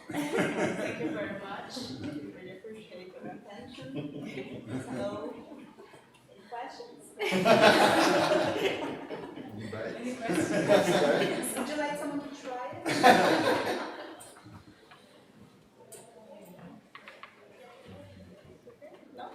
Thank you very much. Really appreciate your attention. So, any questions? Any questions? Would you like someone to try it? No?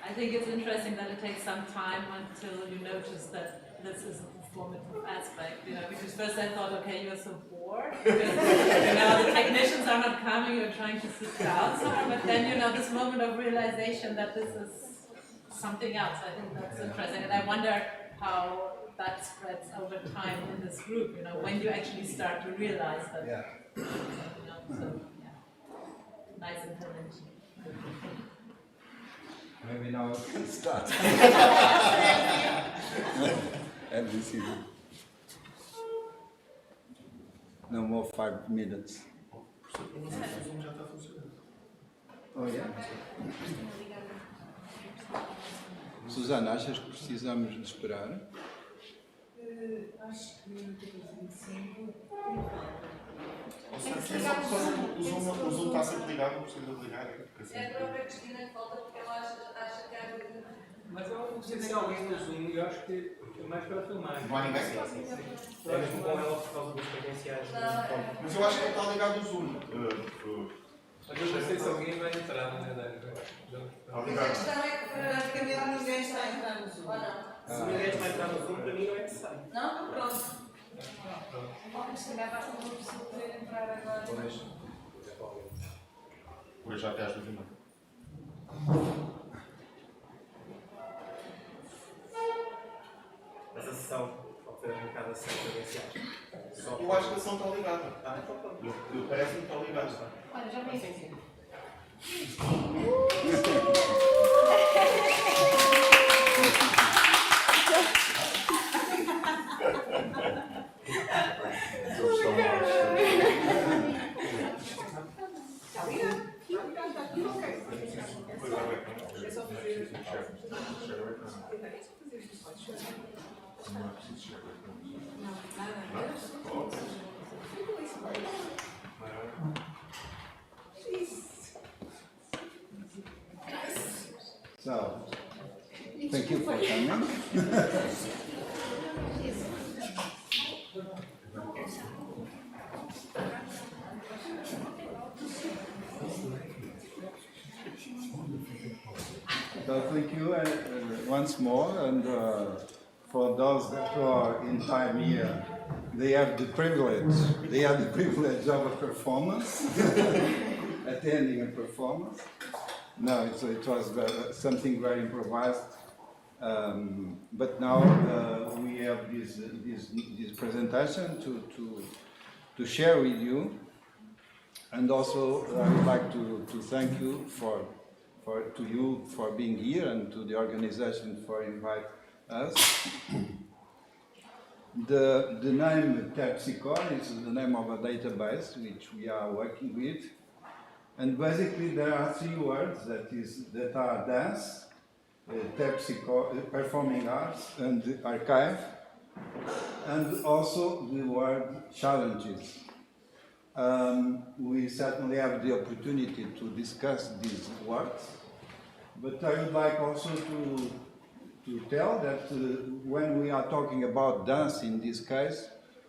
I think it's interesting that it takes some time until you notice that this is a performative aspect, because first I thought, okay, you're so bored, because, the technicians are not coming, you're trying to sit down somewhere, but then, this moment of realization that this is something else, I think that's interesting, and I wonder how that spreads over time in this group, when you actually start to realize that, so, yeah, nice intervention. Maybe now we can start. And we see. No more 5 minutes. Oh, yeah? Susana, achas que precisamos de esperar? Acho que temos 25. Ou seja, o Zoom está sempre ligado, não precisa de ligar. É a própria Cristina que falta porque ela acha que há... Mas eu não preciso ter alguém no Zoom e eu acho que é mais para filmar. Não há ninguém? É mesmo com ela por causa dos potenciais. Mas eu acho que está ligado o Zoom. Mas eu não sei se alguém vai entrar, na verdade. Está A ligado. questão é que praticamente ninguém está a entrar no Zoom. Ou não? Se ninguém vai entrar no Zoom, para mim não é necessário. Não? Pronto. Vamos chegar basta uma pessoa poder entrar agora. Hoje já até às 2h30. Mas a sessão pode ser arrancada sem credenciais. Eu acho que a sessão está ligada. Parece-me que está ligada. Olha, já vem. So, thank you for coming. So thank you once more, and for those that are in time here, they have the privilege of a performance, attending a performance. No, it was something very improvised, but now we have this presentation to share with you, and also I would like to thank you to you for being here, and to the organization for inviting us. The name Terpsichore is the name of a database which we are working with. And basically there are three words that are dance, terpsichore, performing arts, and archive, and also the word challenges. We certainly have the opportunity to discuss these words, but I would like also to tell that when we are talking about dance in this case,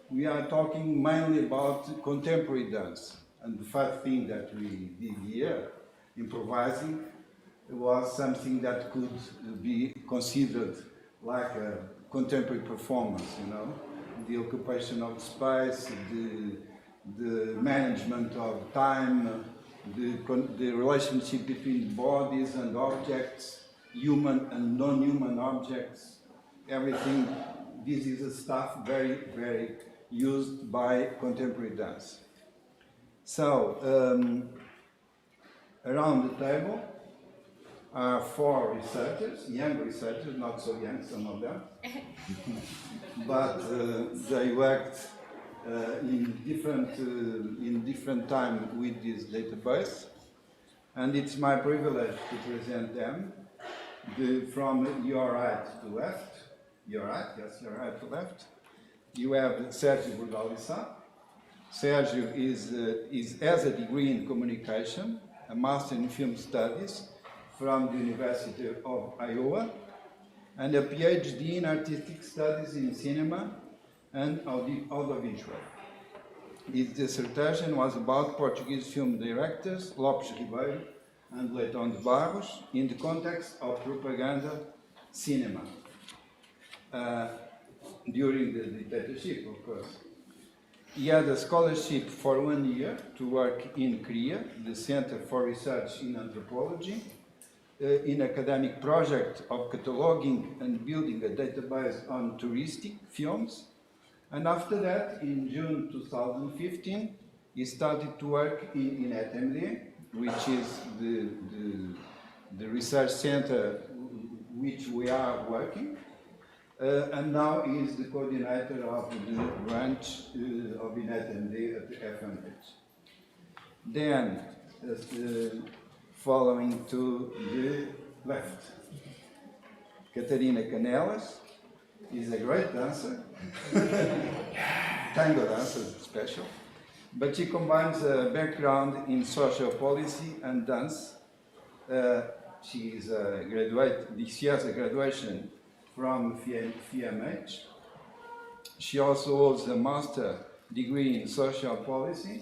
we are talking mainly about contemporary dance. And the first thing that we did here, improvising, was something that could be considered like a contemporary performance, you know, the occupation of space, the management of time, the relationship between bodies and objects, human and non-human objects, everything. This is a stuff very, very used by contemporary dance. So, around the table are four researchers, young researchers, not so young, some of them, but they worked in different time with this database, and it's my privilege to present them. From your right to left, your right, yes, your right to left, you have Sergio Bordalissa. Sergio has a degree in communication, a master in film studies from the University of Iowa, and a PhD in artistic studies in cinema and audiovisual. His dissertation was about Portuguese film directors Lopes Ribeiro and Leitão de Barros in the context of propaganda cinema during the dictatorship, of course. He had a scholarship for 1 year to work in CRIA, the Center for Research in Anthropology, in academic project of cataloging and building a database on touristic films. And after that, in June 2015, he started to work in INET-md, which is the research center which we are working. And now he is the coordinator of the branch of INET-md at the FMH. Then, following to the left, Catarina Canelas is a great dancer, tango dancer special, but she combines a background in social policy and dance. She has a graduation from FMH. She also holds a master degree in social policy,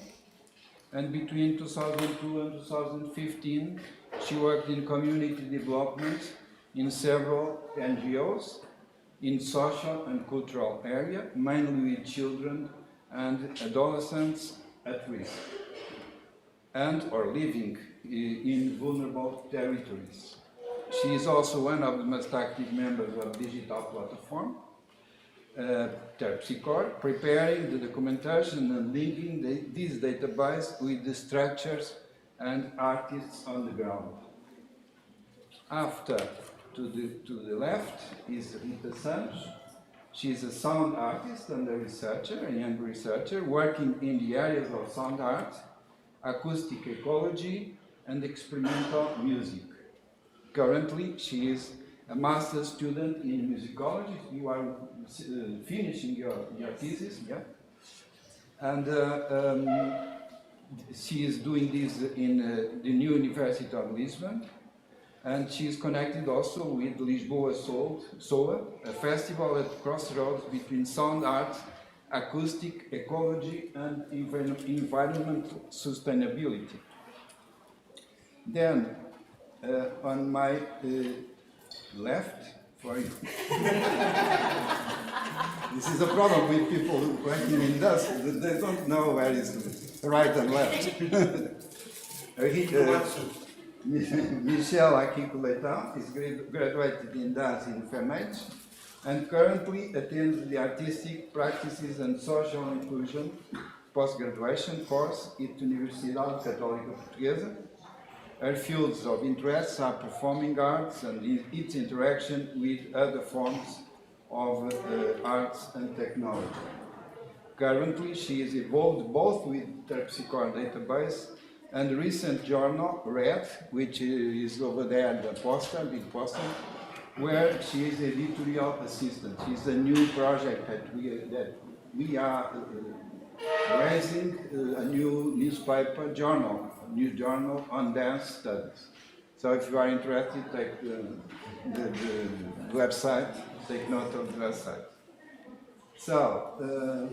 and between 2002 and 2015 she worked in community development in several NGOs in social and cultural area, mainly with children and adolescents at risk and or living in vulnerable territories. She is also one of the most active members of digital platform, Terpsichore, preparing the documentation and linking this database with the structures and artists on the ground. After, to the left, is Rita Santos. She is a sound artist and a researcher, a young researcher, working in the areas of sound art, acoustic ecology, and experimental music. Currently, she is a master's student in musicology. You are finishing your thesis, yeah? And she is doing this in the new University of Lisbon. And she is connected also with Lisboa Soa, a festival at crossroads between sound art, acoustic ecology, and environmental sustainability. Then, on my left, for you. This is a problem with people working in dust. They don't know where is right and left. Michel Akiko Leitão is graduated in dance in FMH and currently attends the Artistic Practices and Social Inclusion post-graduation course at Universidade Católica Portuguesa. Her fields of interest are performing arts and its interaction with other forms of arts and technology. Currently, she is involved both with Terpsichore database and the recent journal, Red, which is over there at the poster, big poster, where she is editorial assistant. She's a new project that we are raising a new newspaper journal, a new journal on dance studies. So if you are interested, take the website, take note of the website. So,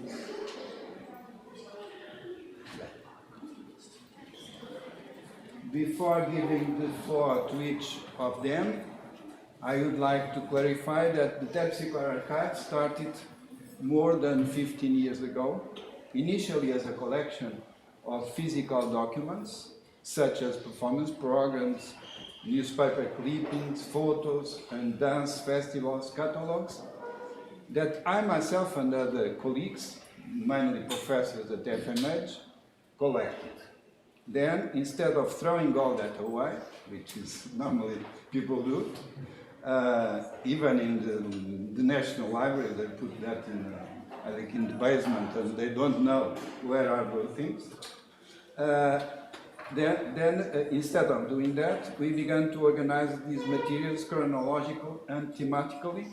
before giving the floor to each of them, I would like to clarify that the Terpsichore Archive started more than 15 years ago, initially as a collection of physical documents, such as performance programs, newspaper clippings, photos, and dance festivals catalogs, that I myself and other colleagues, mainly professors at FMH, collected. Then, instead of throwing all that away, which is normally people do, even in the National Library, they put that in, I think, in the basement, and they don't know where are those things. Instead of doing that, we began to organize these materials chronological and thematically,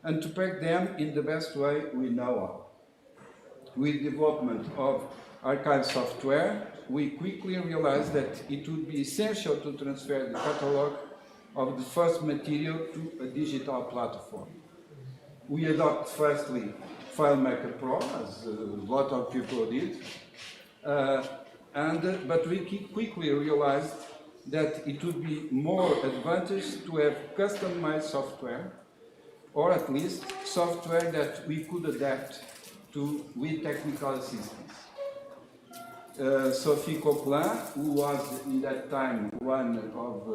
and to pack them in the best way we know of. With development of archive software, we quickly realized that it would be essential to transfer the catalog of the first material to a digital platform. We adopted firstly FileMaker Pro, as a lot of people did, but we quickly realized that it would be more advantageous to have customized software, or at least software that we could adapt to with technical assistance. Sophie Coquelin, who was in that time one of,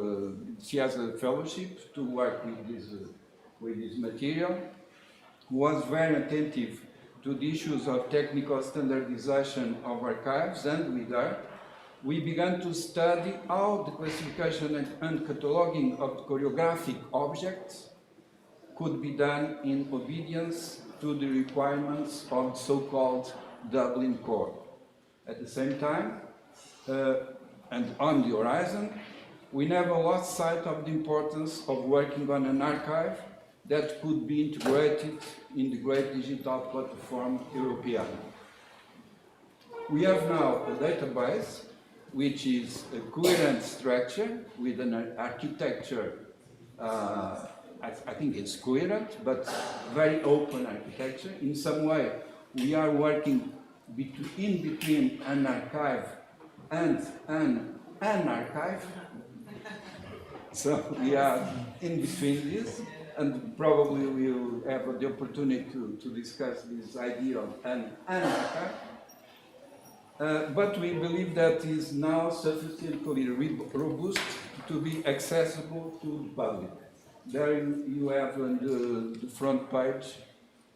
she has a fellowship to work with this material, was very attentive to the issues of technical standardization of archives, and with her, we began to study how the classification and cataloging of choreographic objects could be done in obedience to the requirements of the so-called Dublin Core. At the same time, and on the horizon, we never lost sight of the importance of working on an archive that could be integrated in the great digital platform European. We have now a database which is a coherent structure with an architecture, I think it's coherent, but very open architecture. In some way, we are working in between an archive and an archive. So we are in between this, and probably we will have the opportunity to discuss this idea of an archive. But we believe that is now sufficiently robust to be accessible to the public. There you have on the front page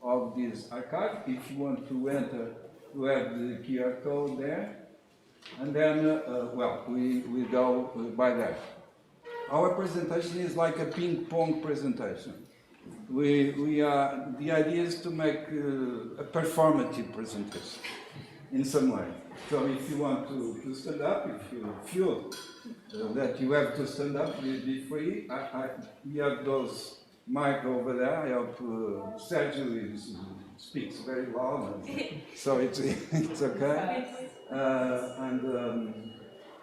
of this archive. If you want to enter, you have the QR code there. And then, we go by that. Our presentation is like a ping-pong presentation. The idea is to make a performative presentation in some way. So if you want to stand up, if you feel that you have to stand up, be free. We have those mic over there. I hope Sergio speaks very loud, so it's okay.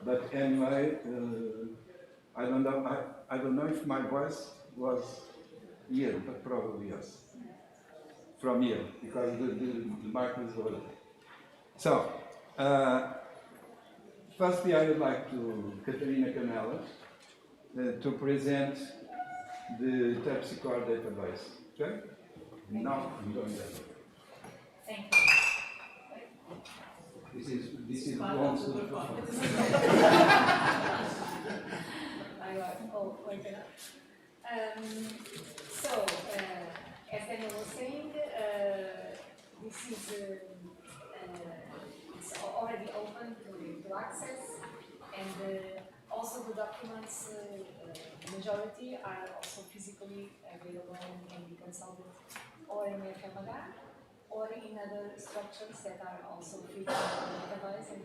But anyway, I don't know if my voice was here, but probably yes, from here, because the mic is over there. So, firstly, I would like to Catarina Canelas to present the Terpsichore database. Okay? Now I'm doing that. Thank you. This is one sort of So, as Daniel was saying, this is it's already open to access, and also the documents, the majority are also physically available and can be consulted or in FMH, or in other structures that are also free to the database and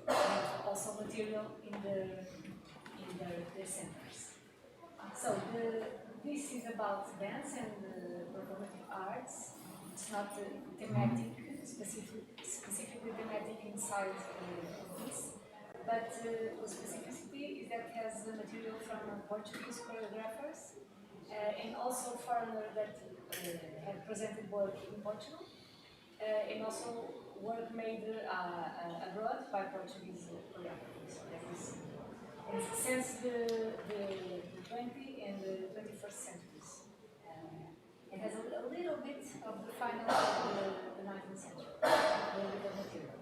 have also material in their centers. So this is about dance and performative arts. It's not thematic, specifically thematic inside this, but the specificity is that it has the material from Portuguese choreographers and also foreigners that have presented work in Portugal, and also work made abroad by Portuguese choreographers. And since the 20th and the 21st centuries. It has a little bit of the final of the 19th century, a little bit of material,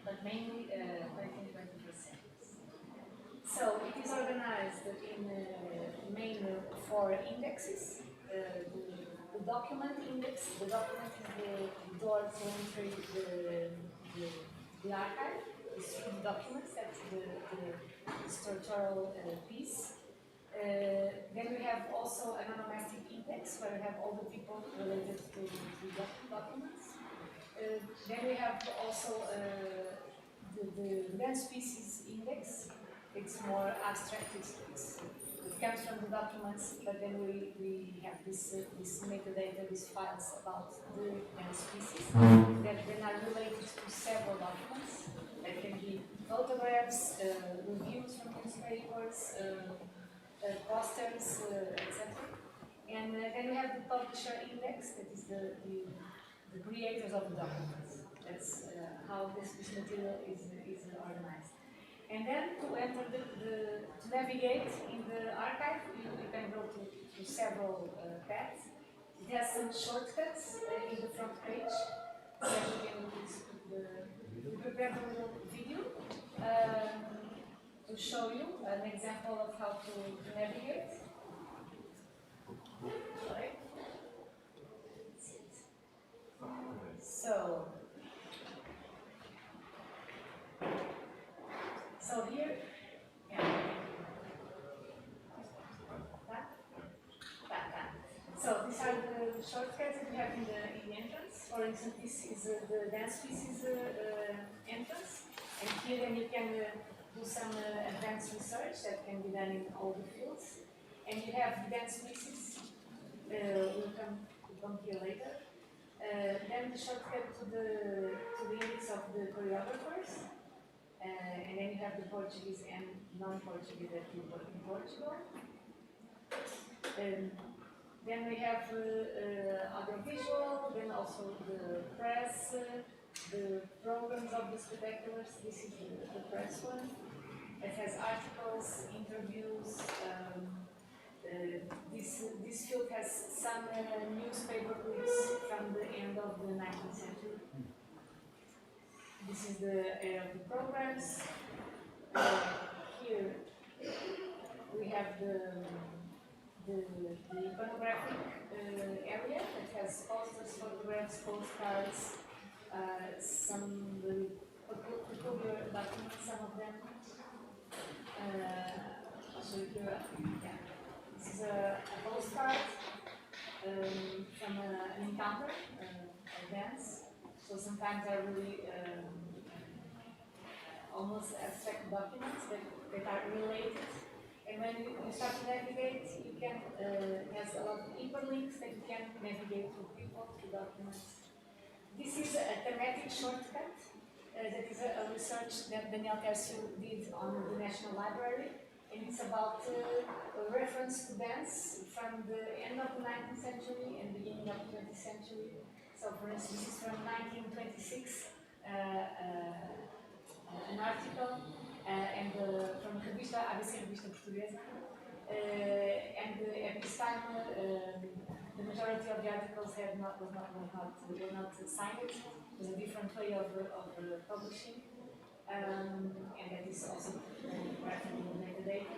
but mainly 20th and 21st centuries. So it is organized in mainly 4 indexes. The document index, the document is the door to entry the archive, the street documents, that's the structural piece. Then we have also an onomastic index where we have all the people related to documents. Then we have also the dance species index. It's more abstract, it comes from the documents, but then we have this metadata, these files about the dance species that then are related to several documents. That can be photographs, reviews from newspapers, posters, etc. And then we have the publisher index, that is the creators of the documents. That's how this material is organized. And then to enter to navigate in the archive, you can go to several paths. It has some shortcuts in the front page. So you can prepare a little video to show you an example of how to navigate. Sorry. So here, yeah. So these are the shortcuts that we have in the entrance. For instance, this is the dance pieces entrance, and here then you can do some advanced research that can be done in all the fields. And you have the dance pieces. We'll come here later. Then the shortcut to the index of the choreographers. And then you have the Portuguese and non-Portuguese that you work in Portugal. Then we have audiovisual, then also the press, the programs of the spectaculars. This is the press one. It has articles, interviews. This field has some newspaper clips from the end of the 19th century. This is the area of the programs. Here we have the iconographic area that has posters, photographs, postcards, some peculiar documents, some of them. I'll show you here. Yeah. This is a postcard from an encounter, a dance. So sometimes they're really almost abstract documents that are related. And when you start to navigate, you can has a lot of hyperlinks that you can navigate to people, to documents. This is a thematic shortcut. That is a research that Daniel Tercio did on the National Library. And it's about a reference to dance from the end of the 19th century and beginning of the 20th century. So, for instance, this is from 1926, an article, and from Revista ABC, Revista Portuguesa. And at this time, the majority of the articles were not signed. It was a different way of publishing. And that is also writing in the metadata.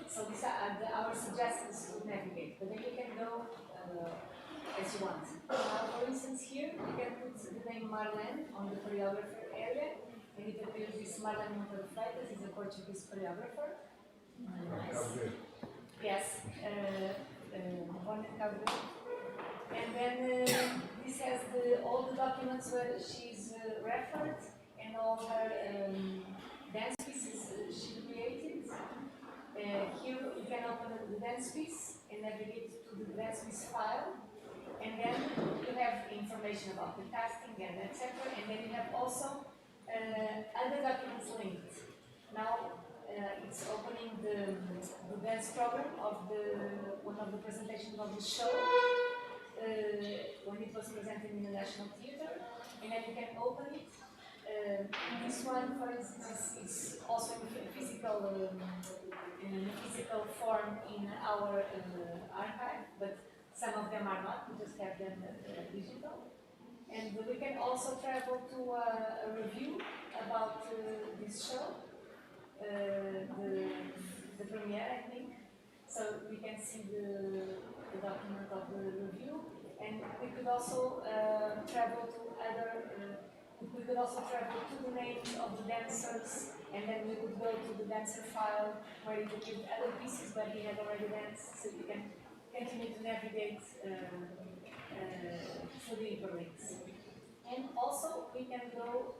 So these are our suggestions to navigate, but then you can go as you want. For instance, here you can put the name Marlene on the choreographer area, and it appears this Marlene Monteiro Freitas is a Portuguese choreographer. Nice. Yes, born in Cabo Verde. documents where she's referred and all her dance pieces she created. Here you can open the dance piece and navigate to the dance piece file, and then you have information about the casting and etc. And then you have also other documents linked. Now it's opening the dance program of one of the presentations of the show when it was presented in the National Theatre, and then you can open it. This one, for instance, is also in physical form in our archive, but some of them are not. We just have them digital. And we can also travel to a review about this show, the premiere, I think. So we can see the document of the review, and we could also travel to we could also travel to the names of the dancers, and then we would go to the dancer file where you could give other pieces where he had already danced, so you can continue to navigate through the hyperlinks. And also we can travel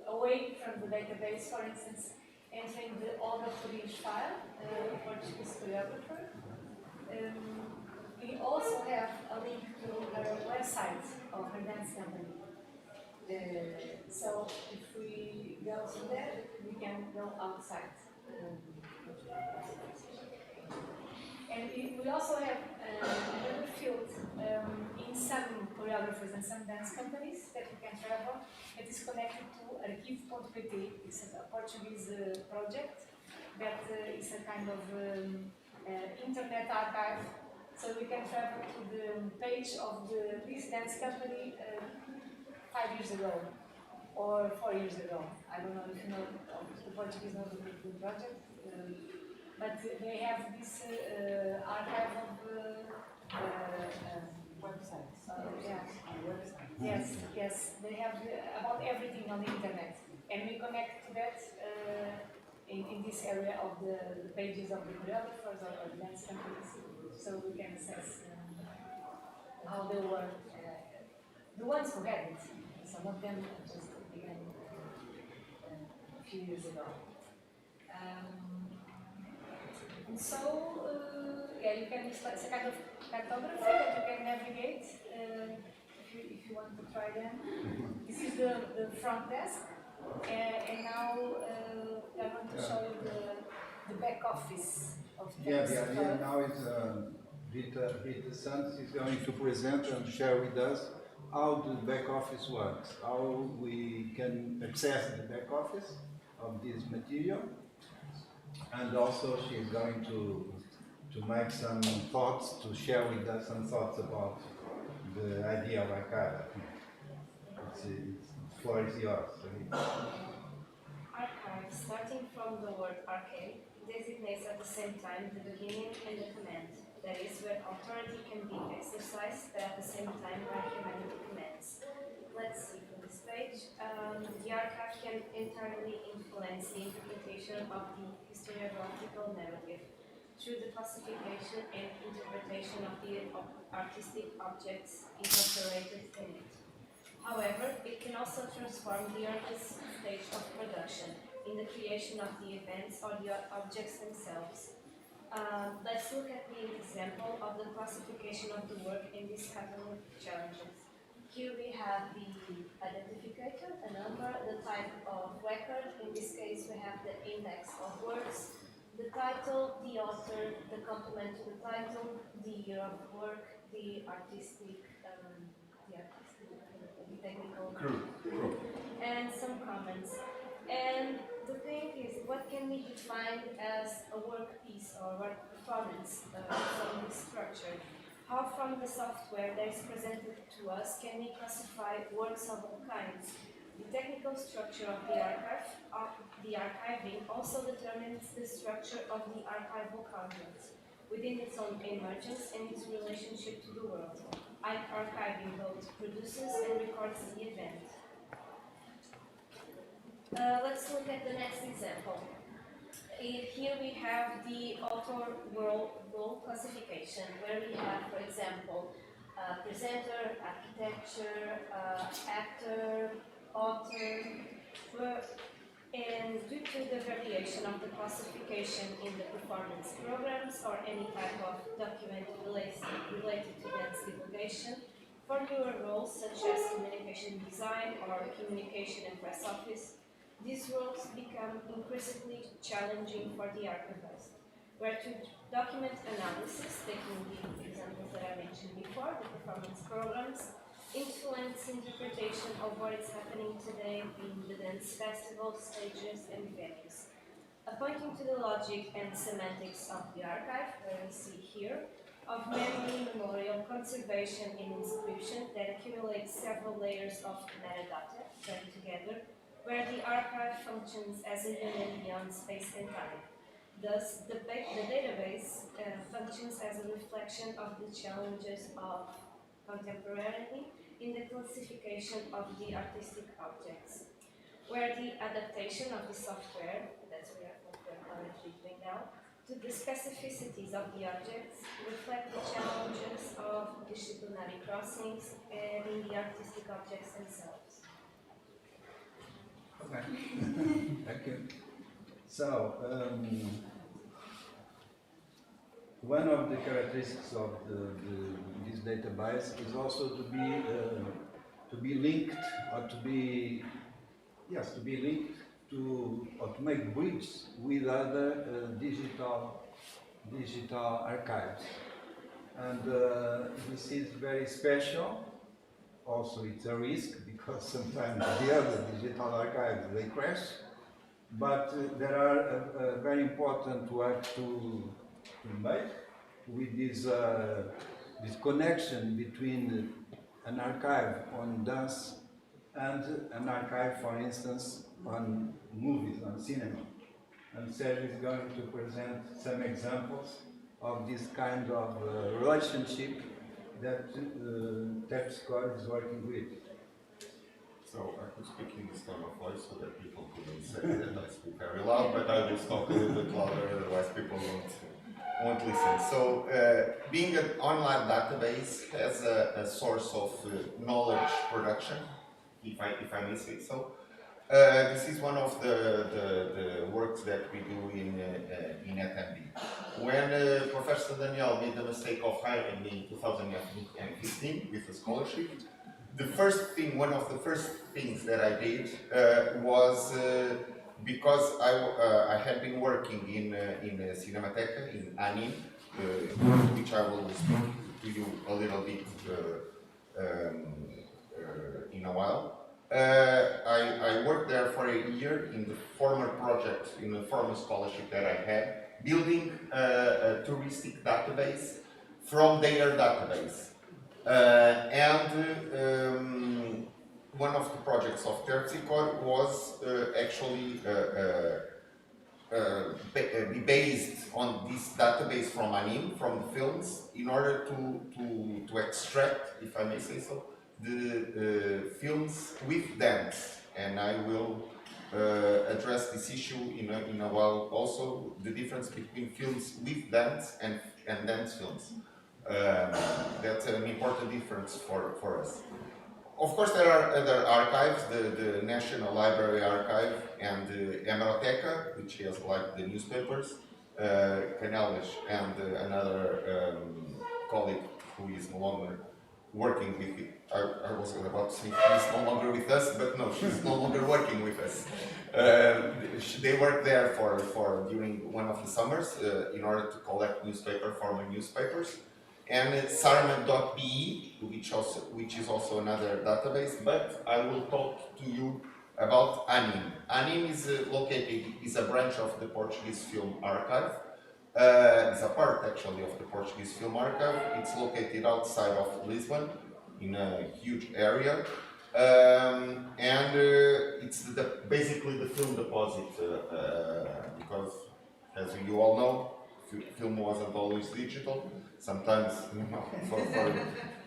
away from the database, for instance, entering the older Portuguese file, Portuguese choreographer. We also have a link to her website of her dance company. So if we go to there, we can go outside. And we also have another field in some choreographers and some dance companies that we can travel. It is connected to Arquivo.pt. It's a Portuguese project that is a kind of internet archive. So we can travel to the page of this dance company 5 years ago or 4 years ago. I don't know if you know the Portuguese know the project. But they have this archive of websites. Yes. They have about everything on the internet, and we connect to that in this area of the pages of the choreographers or dance companies, so we can assess how they were. The ones who had it, some of them just began a few years ago. And so, you can, it's a kind of cartography that you can navigate if you want to try them. This is the front desk, and now I'm going to show you the back office of the the idea now is Rita Santos is going to present and share with us how the back office works, how we can access the back office of this material. And also she is going to make some thoughts, to share with us some thoughts about the idea of archive. The floor is yours. Archive, starting from the word archaic, designates at the same time the beginning and the command. That is, where authority can be exercised, but at the same time where humanity commands. Let's see from this page. The archive can entirely influence the interpretation of the historiographical narrative through the classification and interpretation of the artistic objects incorporated in it. However, it can also transform the artist's stage of production in the creation of the events or the objects themselves. Let's look at the example of the classification of the work in this catalog challenges. Here we have the identificator, a number, the type of record. In this case, we have the index of works, the title, the author, the complement to the title, the year of work, the artistic, the technical group, and some comments. And the thing is, what can be defined as a work piece or work performance from this structure? How from the software that is presented to us can we classify works of all kinds? The technical structure of the archiving also determines the structure of the archival content within its own emergence and its relationship to the world. Archiving both produces and records the event. Let's look at the next example. Here we have the author role classification, where we have, for example, presenter, architecture, actor, author, and due to the variation of the classification in the performance programs or any type of document related to dance divulgation, for newer roles such as communication design or communication and press office, these roles become increasingly challenging for the archivist, where to document analysis, taking the examples that I mentioned before, the performance programs, influence interpretation of what is happening today in the dance festivals, stages, and venues. Pointing to the logic and semantics of the archive, where we see here, of memory, memorial, conservation, and inscription that accumulates several layers of metadata joined together, where the archive functions as a unit beyond space and time. Thus, the database functions as a reflection of the challenges of contemporarily in the classification of the artistic objects, where the adaptation of the software, that's what we're currently doing now, to the specificities of the objects reflect the challenges of disciplinary crossings and in the artistic objects themselves. Okay. Thank you. So, one of the characteristics of this database is also to be linked or to be linked to or to make bridges with other digital archives, and this is very special. Also, it's a risk because sometimes the other digital archives they crash, but there are very important work to make with this connection between an archive on dance and an archive, for instance, on movies, on cinema. And Sergio is going to present some examples of this kind of relationship that TechScore is working with. So I could speak in this tone of voice so that people couldn't say that I speak very loud, but I will talk a little bit louder, otherwise people won't listen. So being an online database has a source of knowledge production, if I may say so. This is one of the works that we do in INET-md. When Professor Daniel made the mistake of hiring me in 2015 with a scholarship, one of the first things that I did was because I had been working in Biblioteca, in INET, which I will speak to you a little bit in a while. I worked there for a year in the former project, in the former scholarship that I had, building a touristic database from their database. One of the projects of TechScore was actually be based on this database from INET, from the films, in order to extract, if I may say so, the films with dance, and I will address this issue in a while. Also, the difference between films with dance and dance films. That's an important difference for us. Of course, there are other archives, the National Library Archive and the Biblioteca, which is like the newspapers, Canales and another colleague who is no longer working with it. I was about to say she's no longer with us, but no, she's no longer working with us. They worked there for during one of the summers in order to collect former newspapers. And sarman.be, which is also another database, but I will talk to you about INET. INET is a branch of the Portuguese Film Archive. It's a part actually of the Portuguese Film Archive. It's located outside of Lisbon in a huge area. It's basically the film deposit because, as you all know, film wasn't always digital. Sometimes,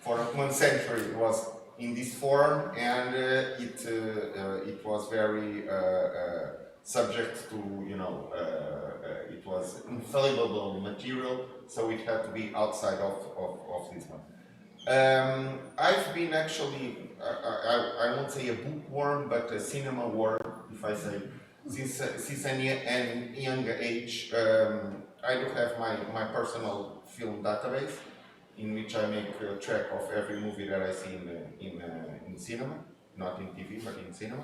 for 1 century, it was in this form, and it was very subject to, you know, it was infallible material, so it had to be outside of Lisbon. I've been actually, I won't say a bookworm, but a cinema worm, if I say, since a young age. I do have my personal film database, in which I make a track of every movie that I see in cinema, not in TV, but in cinema,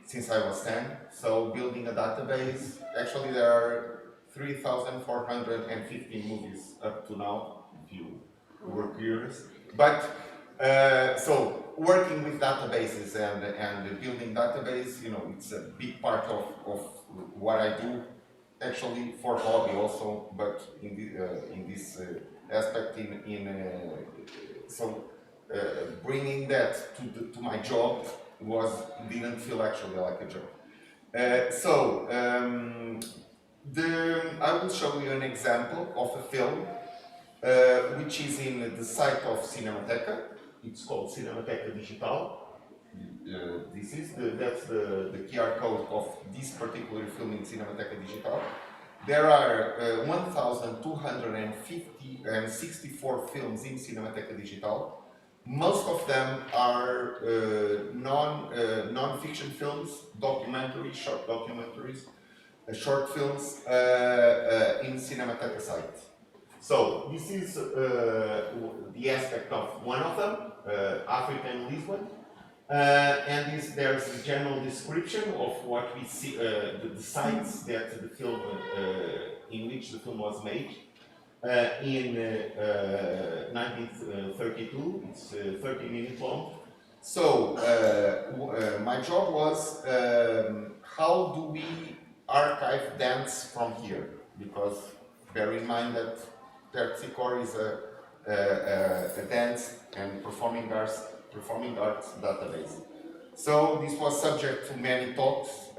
since I was 10. So building a database, actually there are 3,450 movies up to now, if you were curious. But, so working with databases and building database, you know, it's a big part of what I do, actually for hobby also, but in this aspect, bringing that to my job didn't feel actually like a job. I will show you an example of a film which is in the site of Biblioteca. It's called Biblioteca Digital. That's the QR code of this particular film in Biblioteca Digital. There are 1,264 films in Biblioteca Digital. Most of them are non-fiction films, documentaries, short documentaries, short films in Biblioteca site. So this is the aspect of one of them, Africa and Lisbon. And there's a general description of what we see, the sites that the film, in which the film was made in 1932. It's 30 minutes long. So my job was how do we archive dance from here? Because bear in mind that Terpsichore is a dance and performing arts database. So this was subject to many talks,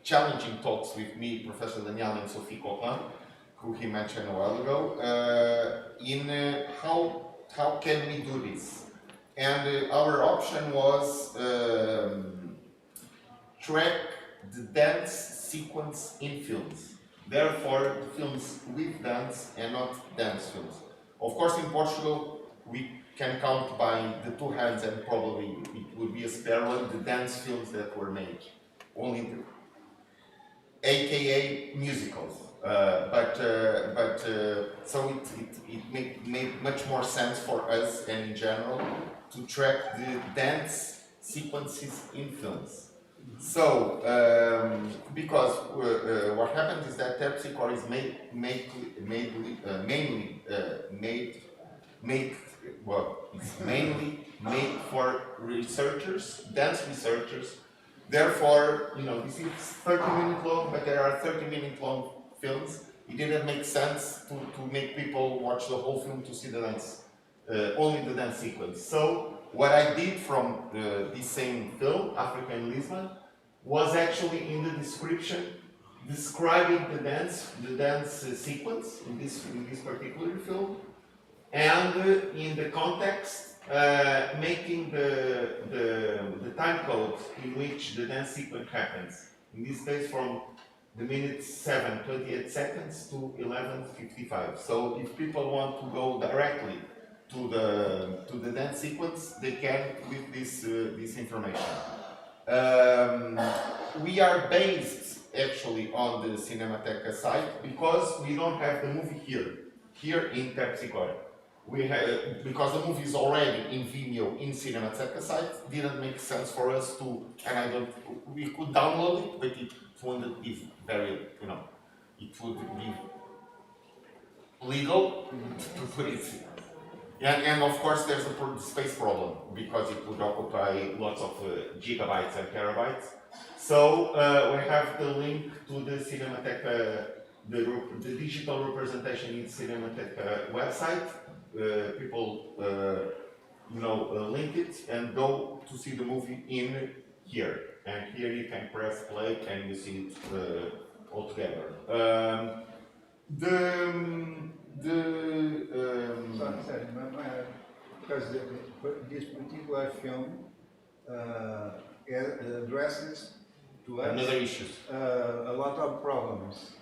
challenging talks with me, Professor Daniel and Sophie Coquelin, who he mentioned a while ago, in how can we do this? And our option was track the dance sequence in films. Therefore, films with dance and not dance films. Of course, in Portugal, we can count by the two hands, and probably it would be a spare one, the dance films that were made, only AKA musicals. So it made much more sense for us and in general to track the dance sequences in films. So, because what happens is that Terpsichore is mainly made for researchers, dance researchers. Therefore, you know, this is 30-minute long, but there are 30-minute long films. It didn't make sense to make people watch the whole film to see the dance, only the dance sequence. So what I did from this same film, Africa and Lisbon, was actually in the description describing the dance sequence in this particular film, and in the context making the time code in which the dance sequence happens. In this case, from the minute 7:28 seconds to 11:55. So if people want to go directly to the dance sequence, they can with this information. We are based actually on the Cinemateca site because we don't have the movie here in Terpsichore. We have, because the movie is already in Vimeo in Cinemateca site, didn't make sense for us to, and we could download it, but it wouldn't be very, you know, it would be legal to put it. And of course there's a space problem because it would occupy lots of gigabytes and terabytes. So we have the link to the Cinemateca, the digital representation in Cinemateca website. People, link it and go to see the movie in here. And here you can press play and you see it all together. Because this particular film addresses to us Another issue. a lot of problems,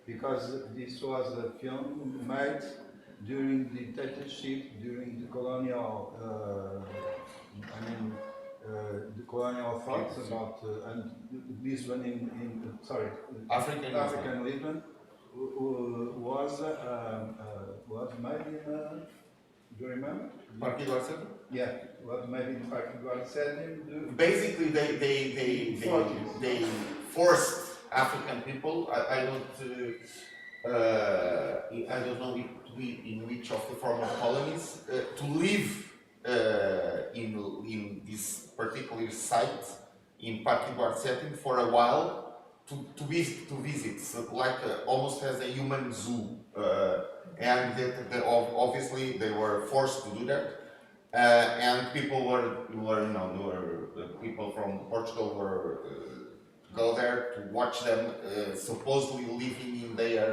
because this was a film made during the dictatorship, during the colonial, the colonial thoughts about, and this one African Lisbon was made in, do you remember? Partir Yeah, was made in Portuguese setting. Basically, they forced African people. I don't know in which of the former colonies to live in this particular site in Portuguese setting for a while to visit, so like almost as a human zoo, and obviously they were forced to do that. And people people from Portugal were go there to watch them supposedly living in their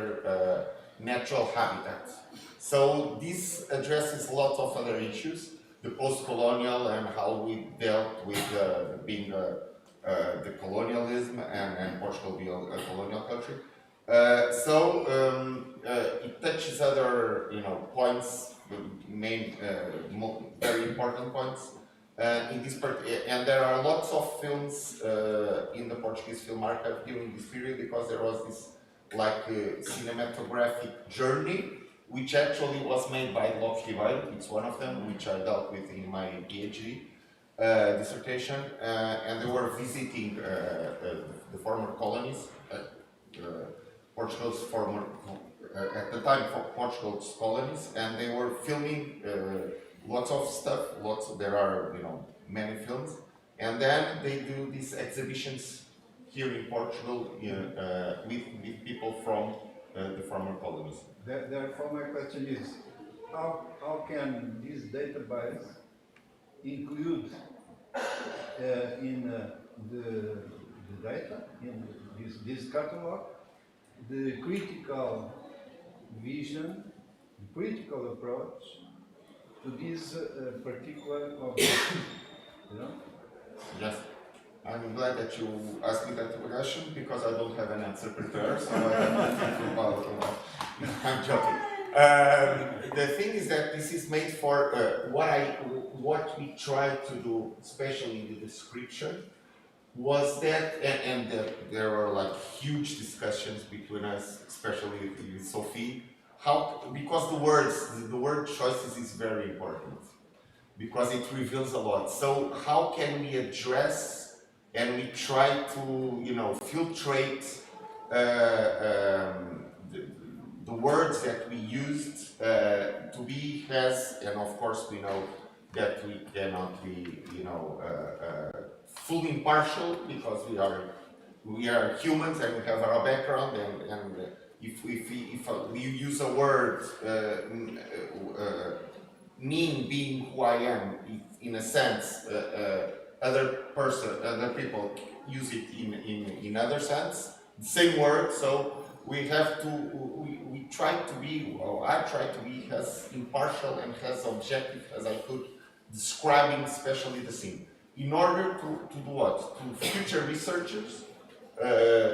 natural habitats. So this addresses lots of other issues, the post-colonial and how we dealt with being the colonialism and Portugal being a colonial country. It touches other points, main very important points in this part, and there are lots of films in the Portuguese film archive during this period, because there was this cinematographic journey which actually was made by Liber. It's one of them which I dealt with in my PhD dissertation, and they were visiting the former colonies, Portugal's former at the time for Portugal's colonies, and they were filming lots of stuff. There are many films, and then they do these exhibitions here in Portugal with people from the former colonies. Therefore, my question is, how can this database include in the data, in this catalog, the critical vision, the critical approach to this particular object? Yes. I'm glad that you asked me that question, because I don't have an answer prepared, so I have to think about it. I'm joking. The thing is that this is made for what we tried to do, especially in the description, was that, and there were huge discussions between us, especially with Sophie, because the word choices is very important, because it reveals a lot. So how can we address, and we try to filtrate the words that we used to be and of course we know that we cannot be fully impartial, because we are humans and we have our background, and if we use a word being who I am, in a sense, other people use it in other sense, the same word. So we have to, we try to be, or I try to be as impartial and as objective as I could, describing especially the scene, in order to do what? To future researchers,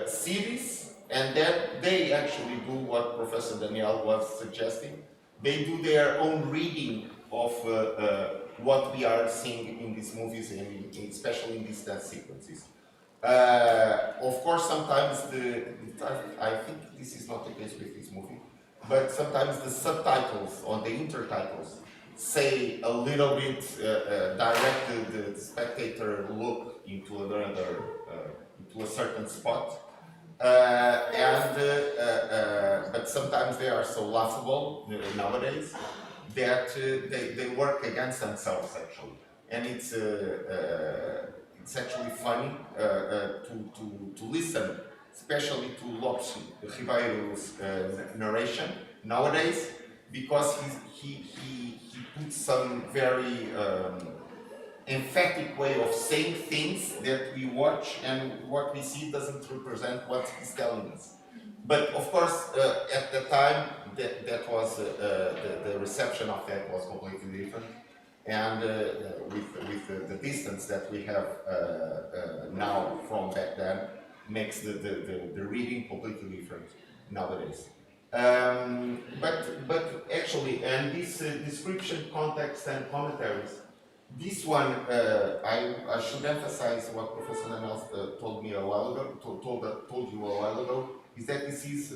cities, and that they actually do what Professor Daniel was suggesting. They do their own reading of what we are seeing in these movies, and especially in these dance sequences. Of course, sometimes I think this is not the case with this movie, but sometimes the subtitles or the intertitles say a little bit, direct the spectator look into into a certain spot, but sometimes they are so laughable nowadays that they work against themselves actually, and it's actually funny to listen, especially to Lopes Ribeiro's narration nowadays, because he puts some very emphatic way of saying things that we watch, and what we see doesn't represent what he's telling us. But of course, at the time, that was the reception of that was completely different. and with the distance that we have now from back then, makes the reading completely different nowadays. But actually, and this description, context, and commentaries, this one, I should emphasize what Professor Nacional told me a while ago, told you a while ago, is that this is,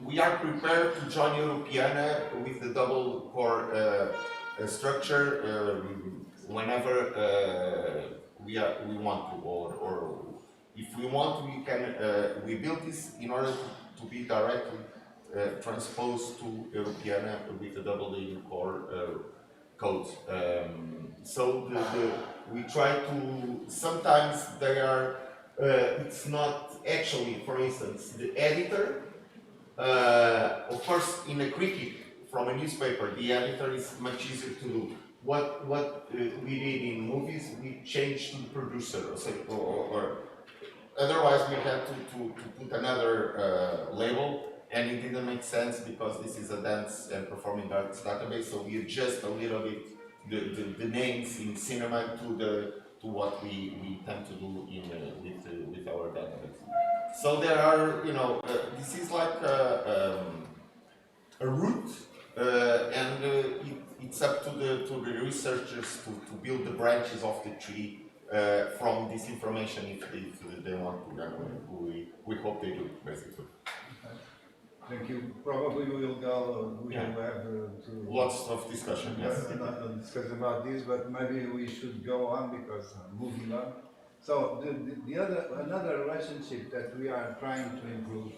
we are prepared to join Europeana with the double core structure whenever we want to, or if we want, we can, we built this in order to be directly transposed to Europeana with the double core code. So we try to, sometimes they are, it's not actually, for instance, the editor, of course, in a critic from a newspaper, the editor is much easier to do. What we did in movies, we changed to the producer, or otherwise we had to put another label, and it didn't make sense because this is a dance and performing arts database, so we adjust a little bit the names in cinema to what we tend to do with our database. So there are, you know, this is like a route, and it's up to the researchers to build the branches of the tree from this information if they want to. We hope they do, basically. Thank you. Probably we will go. We will have lots of discussion. Yes. Not discuss about this, but maybe we should go on because moving on. So another relationship that we are trying to improve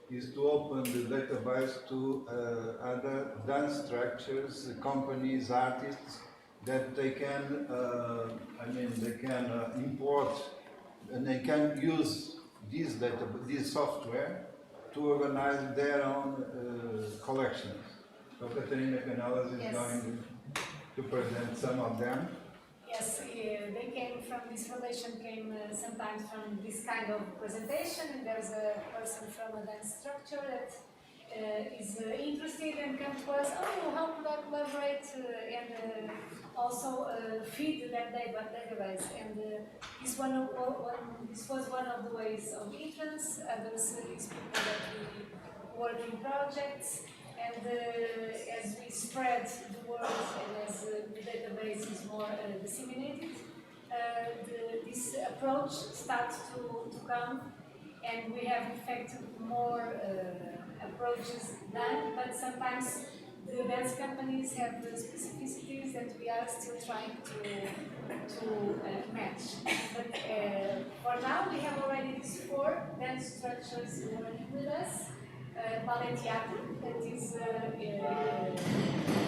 is to open the database to other dance structures, companies, artists, that they can, they can import and they can use this software to organize their own collections. So Catarina Canales is going to present some of them. Yes, they came from this relation, sometimes from this kind of presentation, and there's a person from a dance structure that is interested and comes to us, oh, how could I collaborate and also feed that database. And this was one of the ways of entrance. Others is people that we work in projects. And as we spread the word and as the database is more disseminated, this approach starts to come, and we have in fact more approaches done, but sometimes the dance companies have the specificities that we are still trying to match. But for now, we have already these 4 dance structures working with us. Ballet Theatre, that is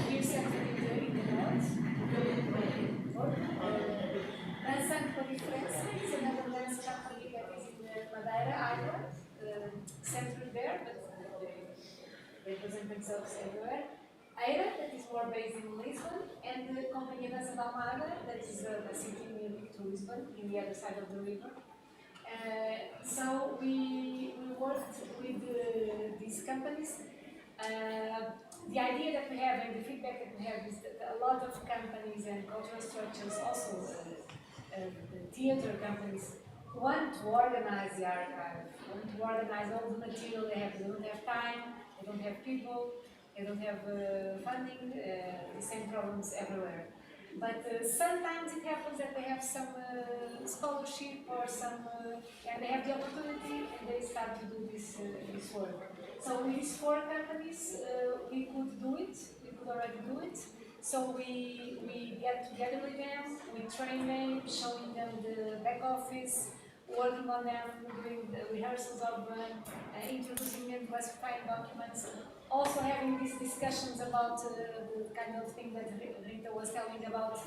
here centered in the north. Dançando com a Diferença is another dance company that is in the Madeira Island, centered there, but they present themselves everywhere. Eira, that is more based in Lisbon, and the Companhia Dança da Almada, that is a city near to Lisbon, in the other side of the river. So we worked with these companies. The idea that we have and the feedback that we have is that a lot of companies and cultural structures, also the theater companies, want to organize the archive, want to organize all the material they have. They don't have time, they don't have people, they don't have funding, the same problems everywhere. But sometimes it happens that they have some scholarship or some, and they have the opportunity and they start to do this work. So with these 4 companies, we could do it, we could already do it. So we get together with them, we train them, showing them the back office, working on them, doing the rehearsals of them, introducing them, classifying documents, also having these discussions about the kind of thing that Rita was telling about,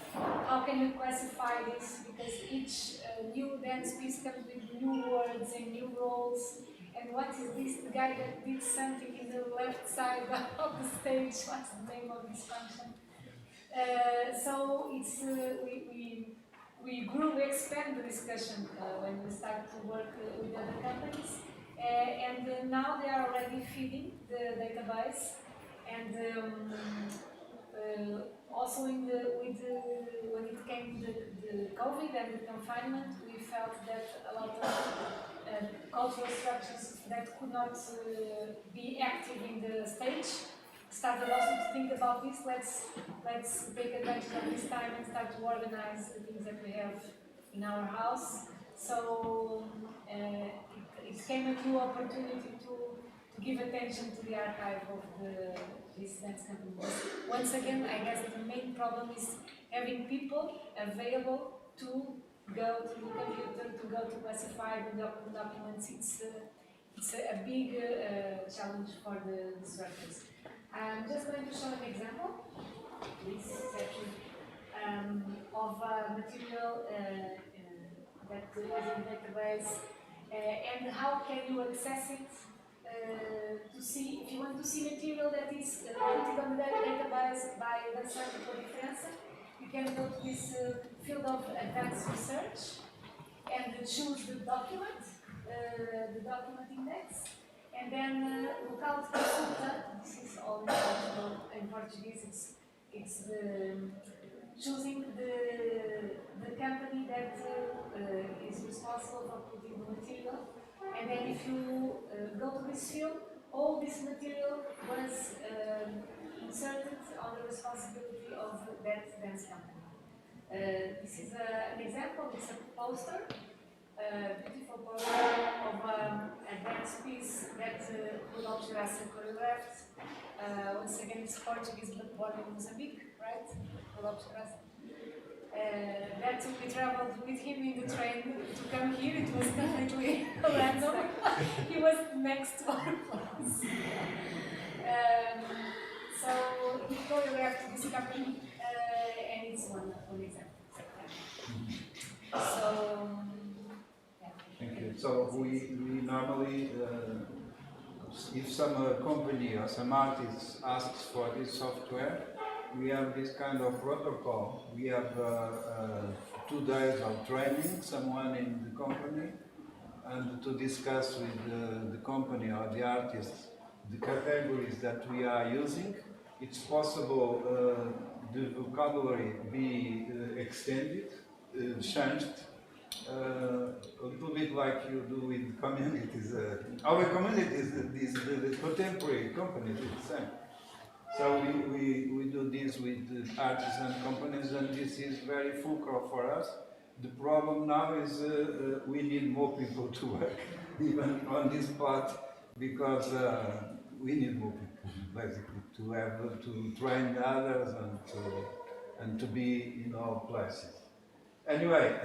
how can you classify this, because each new dance piece comes with new words and new roles, and what is this, the guy that did something in the left side of the stage, what's the name of this function? So it's, we expand the discussion when we start to work with other companies. And now they are already feeding the database, and Also when it came the COVID and the confinement, we felt that a lot of cultural structures that could not be active in the stage started also to think about this. Let's take advantage of this time and start to organize the things that we have in our house. So it became a new opportunity to give attention to the archive of this dance company. Once again, I guess the main problem is having people available to go to the computer, to go to classify the documents. It's a big challenge for the structures. I'm just going to show an example, this section, of a material that is in the database, and how can you access it to see, if you want to see material that is put on the database by the Centro de Diferença, you can go to this field of advanced research and choose the document index, and then local consulta. This is all in Portuguese. It's the choosing the company that is responsible for putting the material, and then if you go to this field, all this material was inserted on the responsibility of that dance company. This is an example. It's a poster, beautiful poster of a dance piece that Liber choreographed. Once again, it's Portuguese but born in Mozambique, right? That we traveled with him in the train to come here. It was completely random. He was next door for us. So he choreographed this company, and it's one example. So, yeah. Thank you. So we normally, if some company or some artist asks for this software, we have this kind of protocol. We have 2 days of training, someone in the company, and to discuss with the company or the artist the categories that we are using. It's possible the vocabulary be extended, changed, a little bit like you do with communities. Our community is the contemporary companies, it's the same. So we do this with artists and companies, and this is very fulcral for us. The problem now is we need more people to work, even on this part, because we need more people, basically, to have to train others and to be in all places. Anyway,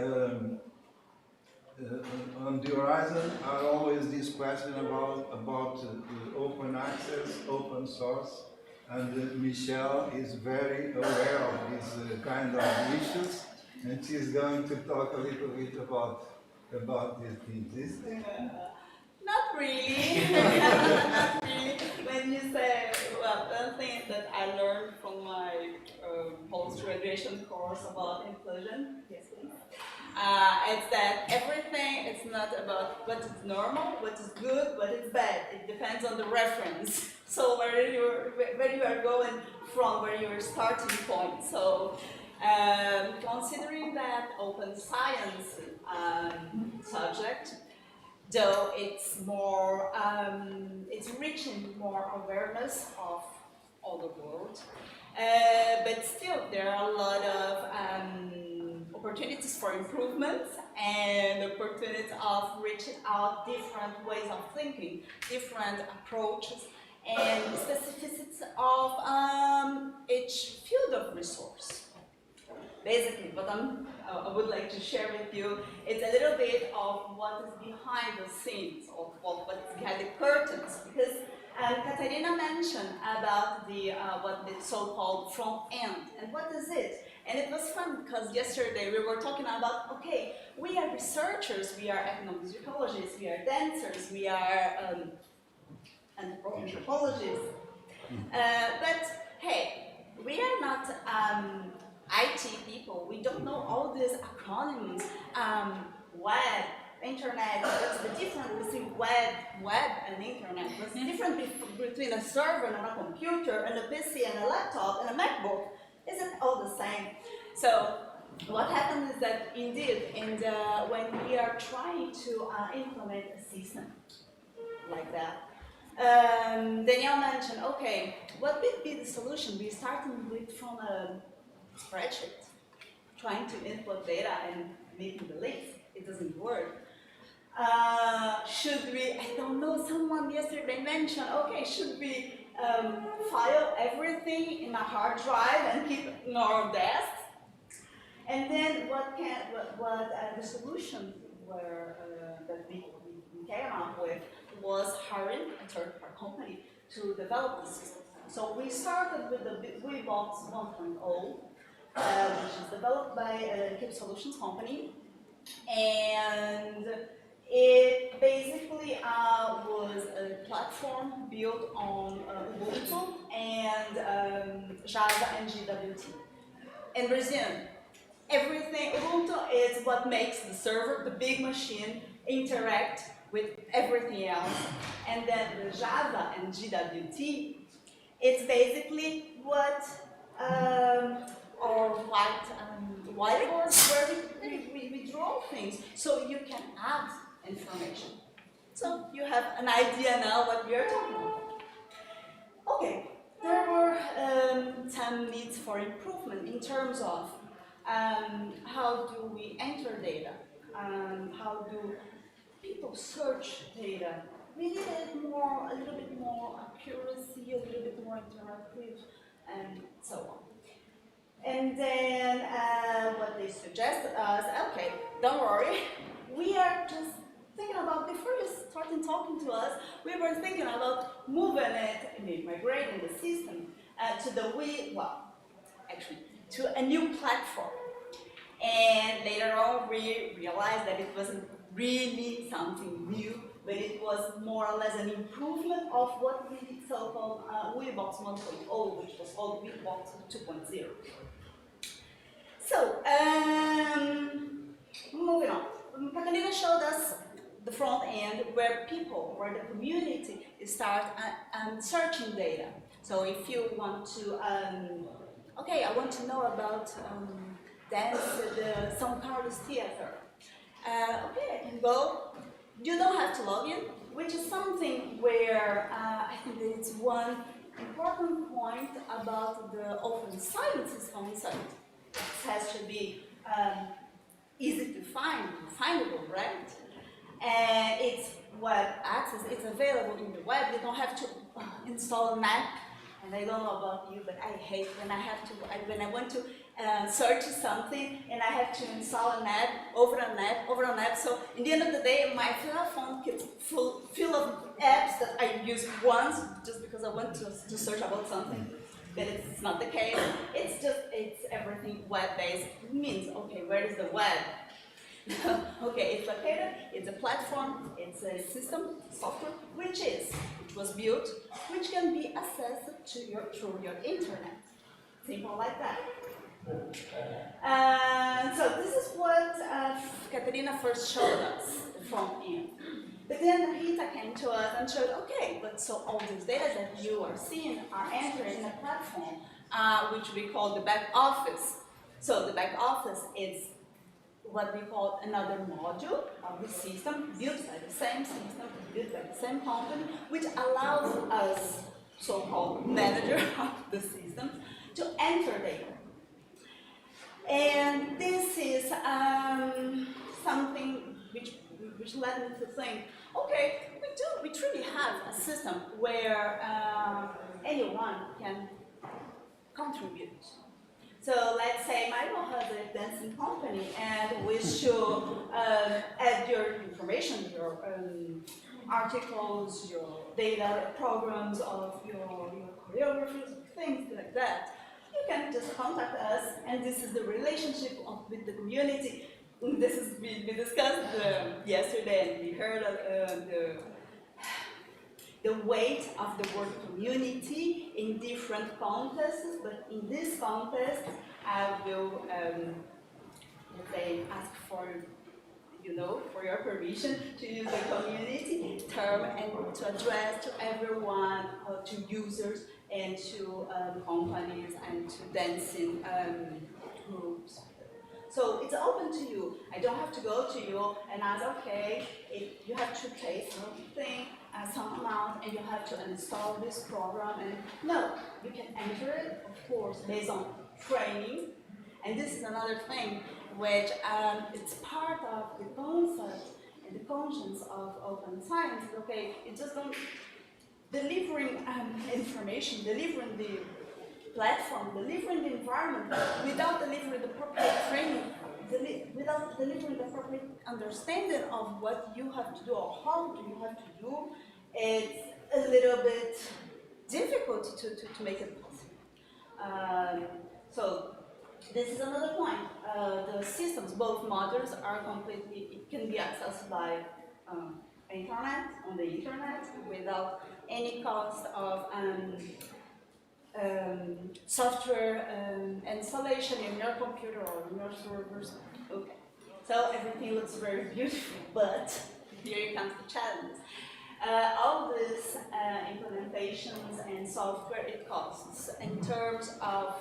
on the horizon are always this question about open access, open source. And Michelle is very aware of these kind of issues, and she's going to talk a little bit about these things. Not really. Not really. When you say, well, one thing that I learned from my post-graduation course about inclusion, yes, please. It's that everything is not about what is normal, what is good, what is bad. It depends on the reference. So where you are going from, where your starting point. So considering that open science subject, though it's more, it's reaching more awareness of all the world, but still there are a lot of opportunities for improvements and opportunities of reaching out different ways of thinking, different approaches, and specificities of each field of resource. Basically, what I would like to share with you is a little bit of what is behind the scenes, of what's behind the curtains, because Katarina mentioned about the what the so-called front end, and what is it? And it was fun because yesterday we were talking about, okay, we are researchers, we are ethnomusicologists, we are dancers, we are anthropologists, but hey, we are not IT people. We don't know all these acronyms, web, internet, what's the difference between web and internet, what's the difference between a server and a computer and a PC and a laptop and a MacBook, isn't all the same. So what happens is that indeed, when we are trying to implement a system like that, Danielle mentioned, okay, what would be the solution? We're starting from a spreadsheet, trying to input data and making the links. It doesn't work. Should we, I don't know, someone yesterday mentioned, okay, should we file everything in a hard drive and keep it in our desk? And then the solution that we came up with was hiring a third-party company to develop the system. So we started with the VBox 1.0, which is developed by a Keep Solutions company, and it basically was a platform built on Ubuntu and Java and GWT. And resume, everything, Ubuntu is what makes the server, the big machine, interact with everything else. And then the Java and GWT, it's basically what or whiteboards where we draw things, so you can add information. So you have an idea now what we are talking about. Okay, there were some needs for improvement in terms of how do we enter data, how do people search data. We needed a little bit more accuracy, a little bit more interactive, and so on. And then what they suggested us, okay, don't worry, we are just thinking about, before you started talking to us, we were thinking about moving it, migrating the system to a new platform. And later on, we realized that it wasn't really something new, but it was more or less an improvement of what we so-called VBox 1.0, which was called VBox 2.0. So, moving on. Catalina showed us the front end where the community start searching data. So if you want to, okay, I want to know about dance at the São Carlos Theater. Okay, I can go. You don't have to log in, which is something where I think that it's one important point about the open sciences concept. It has to be easy to find, findable, right? And it's web access, it's available in the web. You don't have to install an app. And I don't know about you, but I hate when when I want to search something and I have to install an app over an app. So in the end of the day, my phone gets full of apps that I use once just because I want to search about something. But it's not the case. It's everything web-based. It means, okay, where is the web? Okay, it's located, it's a platform, it's a system, software, which was built, which can be accessed through your internet. Simple like that. So this is what Caterina first showed us, the front end. But then Rita came to us and showed, okay, but so all these data that you are seeing are entered in a platform, which we call the back office. So the back office is what we call another module of the system, built by the same system, built by the same company, which allows us, so-called manager of the system, to enter data. And this is something which led me to think, okay, we truly have a system where anyone can contribute. So let's say Michael has a dancing company and we should add your information, your articles, your data programs of your choreographers, things like that. You can just contact us, and this is the relationship with the community. This is we discussed yesterday, and we heard the weight of the word community in different contexts, but in this context, I will ask for you know, for your permission to use the community term and to address to everyone, to users and to companies and to dancing groups. So it's open to you. I don't have to go to you and ask, okay, you have to pay something, some amount, and you have to install this program. And no, you can enter it, of course, based on training. And this is another thing which it's part of the concept and the conscience of open science. Okay, it just don't delivering information, delivering the platform, delivering the environment without delivering the appropriate training, without delivering the appropriate understanding of what you have to do or how do you have to do, it's a little bit difficult to make it possible. So this is another point. The systems, both modules, are completely, it can be accessed by internet, on the internet, without any cost of software installation in your computer or in your servers. Okay, so everything looks very beautiful, but here comes the challenge. All these implementations and software, it costs in terms of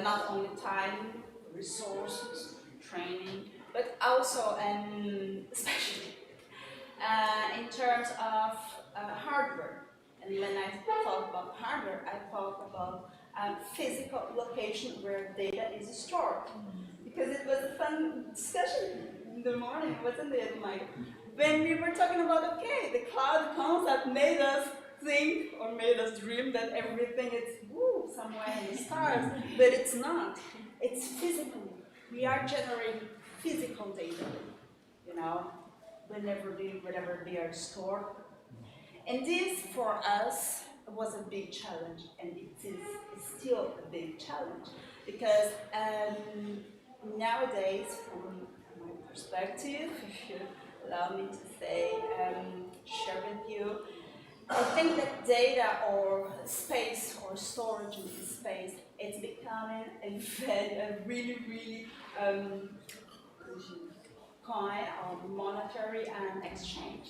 not only time, resources, training, but also and especially in terms of hardware. And when I talk about hardware, I talk about physical location where data is stored. Because it was a fun discussion in the morning, wasn't it, Mike? When we were talking about, okay, the cloud concept made us think or made us dream that everything is somewhere in the stars, but it's not. It's physical. We are generating physical data, you know, whenever they are stored. And this, for us, was a big challenge, and it's still a big challenge, because nowadays, from my perspective, if you allow me to say, share with you, I think that data or space or storage in space, it's becoming a really kind of monetary exchange.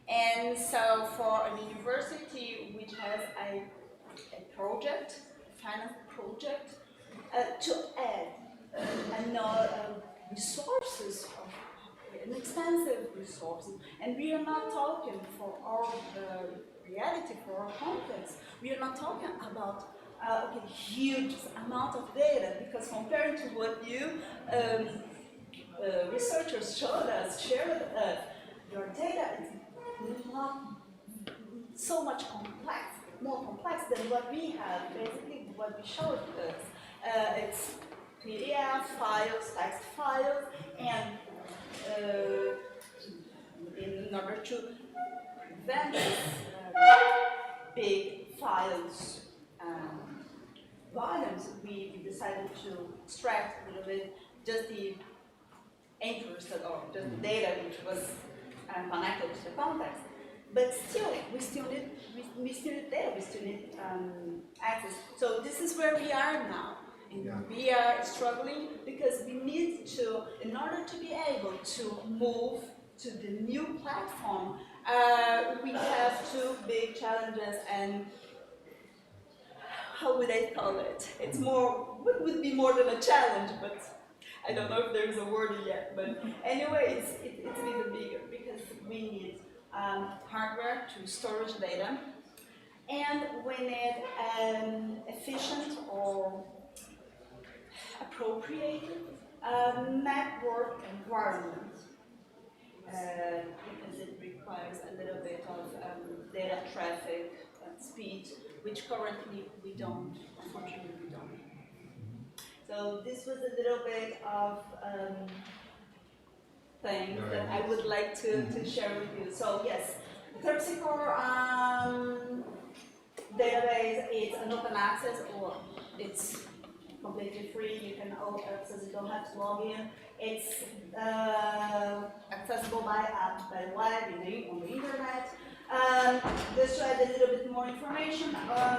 And so for a university which has a project, a finance project, to add another resources, expensive resources, and we are not talking for our reality, for our context, we are not talking about okay, huge amount of data, because compared to what you researchers showed us, shared with us, your data is not so much complex, more complex than what we have, basically what we showed us. It's PDF files, text files, and in order to prevent these big files volumes, we decided to extract a little bit just the interested or just the data which was connected to the context. But still, we still need data, we still need access. So this is where we are now. And we are struggling because we need to, in order to be able to move to the new platform, we have two big challenges, and how would I call it? It's more, what would be more than a challenge, but I don't know if there's a word yet. But anyway, it's even bigger because we need hardware to storage data, and we need efficient or appropriated network environment, because it requires a little bit of data traffic and speed, which currently we don't, unfortunately we don't. So this was a little bit of things that I would like to share with you. So yes, the Terpsichore database is an open access, or it's completely free. You can access it, you don't have to log in. It's accessible by web, on the internet. Just to add a little bit more information,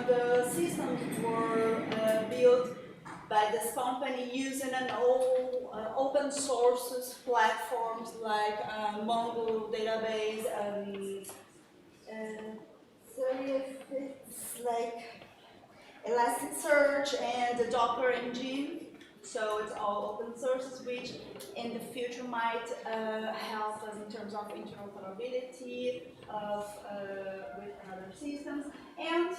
the systems were built by this company using an open sources platforms like Mongo database, so it's like Elasticsearch and the Docker engine. So it's all open sources, which in the future might help us in terms of interoperability with other systems. And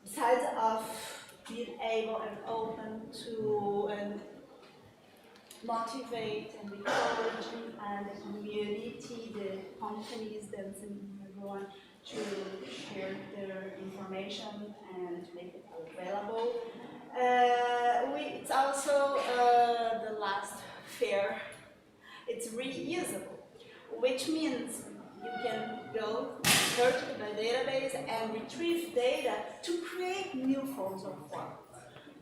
besides of being able and open to motivate and encouraging the community, the companies, and everyone to share their information and to make it available. It's also the last fair. It's reusable, which means you can go search the database and retrieve data to create new forms of work.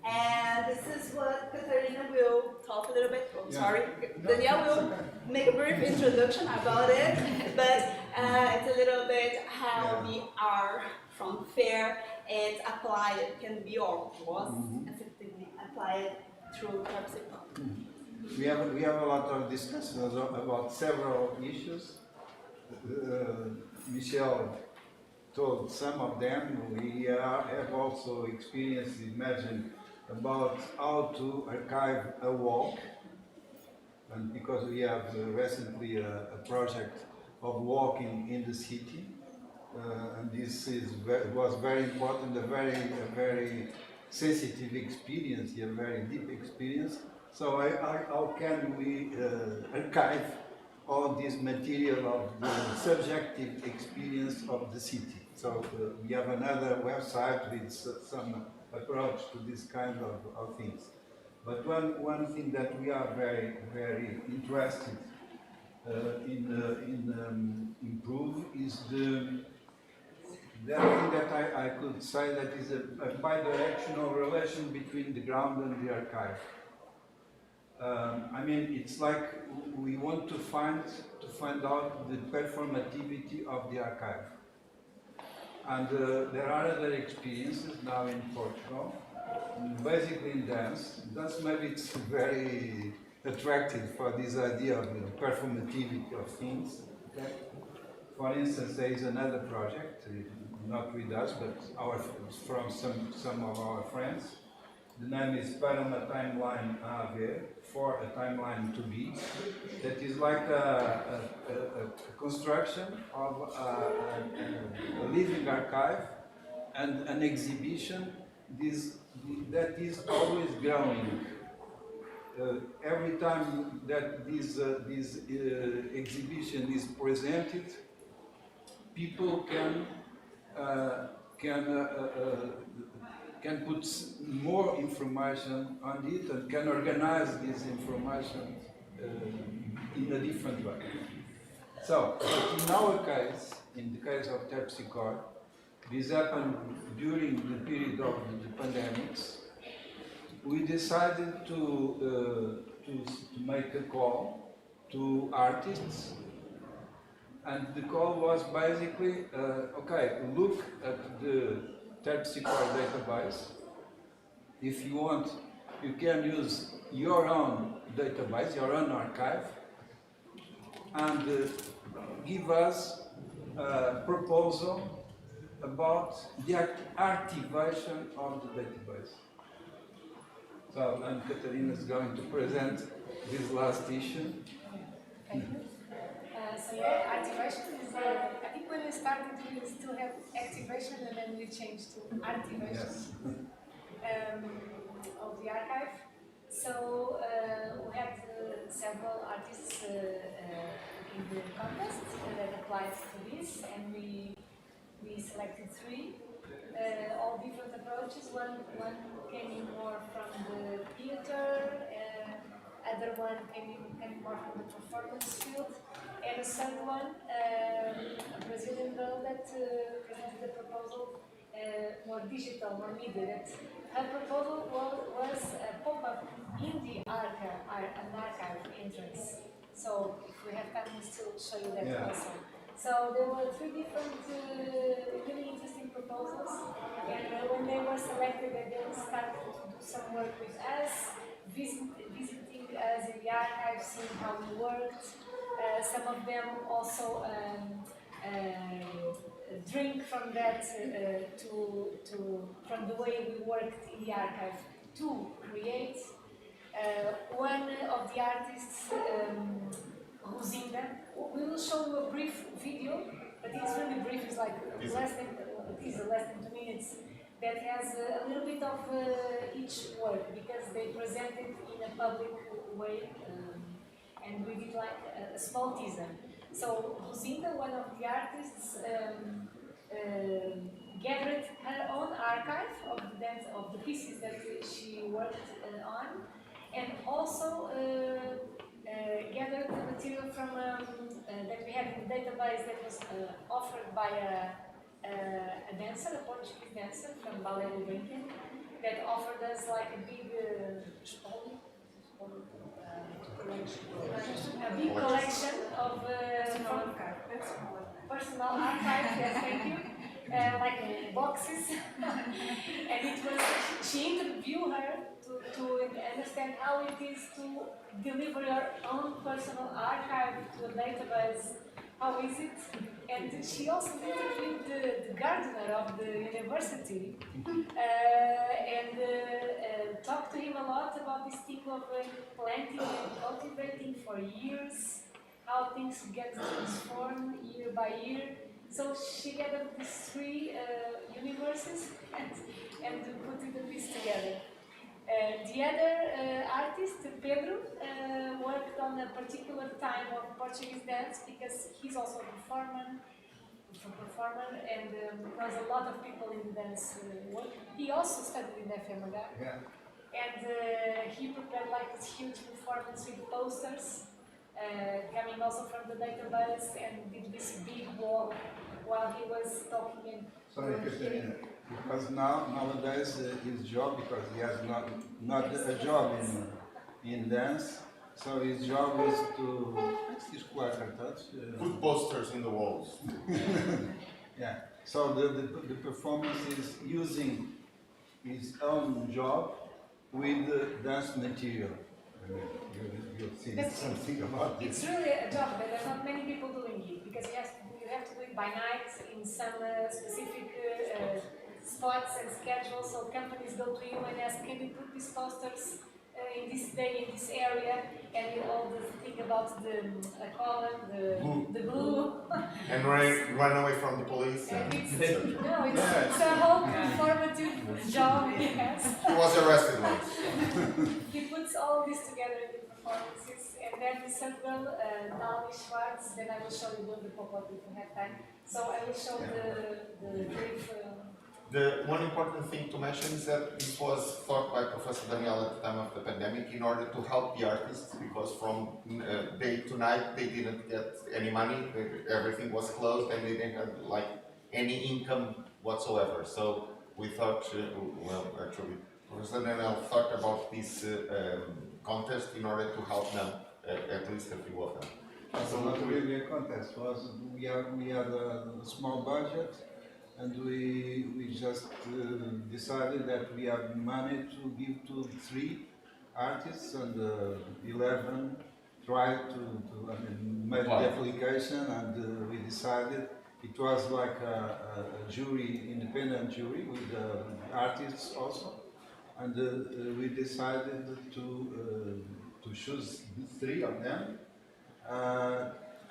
And this is what Katarina will talk a little bit. Oh, sorry, Danielle will make a brief introduction about it, but it's a little bit how the R from FAIR is applied, can be or was effectively applied through Terpsichore. We have a lot of discussions about several issues. Michelle told some of them. We have also experienced, imagine, about how to archive a walk, and because we have recently a project of walking in the city, and this was very important, a very sensitive experience, a very deep experience. So how can we archive all this material of the subjective experience of the city? So we have another website with some approach to this kind of things. But one thing that we are very interested in improve is the thing that I could say that is a bi-directional relation between the ground and the archive. I mean, it's like we want to find out the performativity of the archive. And there are other experiences now in Portugal, basically in dance. Dance maybe it's very attractive for this idea of the performativity of things. Okay? For instance, there is another project, not with us, but from some of our friends. The name is Para uma Timeline a Aveiro, for a timeline to be. That is like a construction of a living archive and an exhibition that is always growing. Every time that this exhibition is presented, people can put more information on it and can organize this information in a different way. So, but in our case, in the case of Terpsichore, this happened during the period of the pandemics. We decided to make a call to artists, and the call was basically, okay, look at the Terpsichore database. If you want, you can use your own database, your own archive, and give us a proposal about the activation of the database. So, and Katarina is going to present this last issue. Thank you. So yeah, activation is, I think when we started we still have activation and then we changed to activation of the archive. So we had several artists in the contest that applied to this, and we selected 3, all different approaches. One came in more from the theater, other one came more from the performance field, and a third one, a Brazilian girl that presented the proposal more digital, more media. Her proposal was a pop-up in the archive entrance. So if we have time, we'll still show you that also. So there were 3 different really interesting proposals, and when they were selected with us, visiting us in the archives, seeing how we worked. Some of them also drink from that from the way we worked in the archive to create. One of the artists, Rosinda, we will show you a brief video, but it's really brief. It's like less than 2 minutes. That has a little bit of each work because they present it in a public way, and we did like a small teaser. So Rosinda, one of the artists, gathered her own archive of the pieces that she worked on, and also gathered the material from that we had in the database that was offered by a dancer, a Portuguese dancer from Ibérica, that offered us like a big collection of personal archive. Yes, thank you. Like boxes, and it was. She interviewed her to understand how it is to deliver your own personal archive to a database. How is it? And she also interviewed the gardener of the university and talked to him a lot about this thing of planting and cultivating for years, how things get transformed year by year. So she gathered these three universes and put the piece together. The other artist, Pedro, worked on a particular time of Portuguese dance because he's also a performer, and knows a lot of people in the dance work. He also studied in FMH, and he prepared like this huge performance with posters, coming also from the database, and did this big wall while he was talking. Sorry, Catarina, because nowadays his job, because he has not a job in dance, so his job is to put posters in the walls. Yeah. So the performance is using his own job with dance material. You'll see something about this. It's really a job, but there's not many people doing it because you have to do it by night in some specific spots and schedules. So companies go to you and ask, can you put these posters in this day in this area? And you all the thing about the column, the glue. And run away from the police. And it's a whole performative job. Yes. He was arrested once. He puts all this together in the performances, and then the third girl, Naomi Schwartz, then I will show you the pop-up if we have time. So I will show the brief. The one important thing to mention is that this was thought by Professor Daniel at the time of the pandemic in order to help the artists, because from day to night they didn't get any money, everything was closed and they didn't have like any income whatsoever. So we thought, well actually, Professor Daniel thought about this contest in order to help them, at least a few of them. So not really a contest, we had a small budget. And we just decided that we have money to give to 3 artists, and 11 tried to make the application, and we decided it was like a jury, independent jury with artists also, and we decided to choose 3 of them,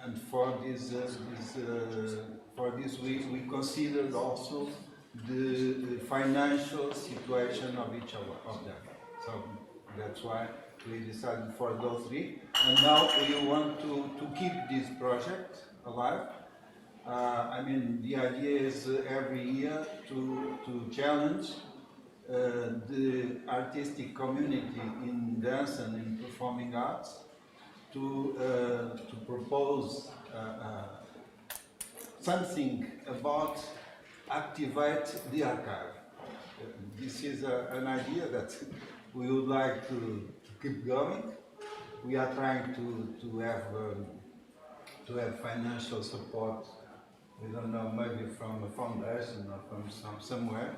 and for this we considered also the financial situation of each of them. So that's why we decided for those 3. And now we want to keep this project alive. I mean, the idea is every year to challenge the artistic community in dance and in performing arts to propose something about activate the archive. This is an idea that we would like to keep going. We are trying to have financial support. We don't know, maybe from a foundation or from somewhere.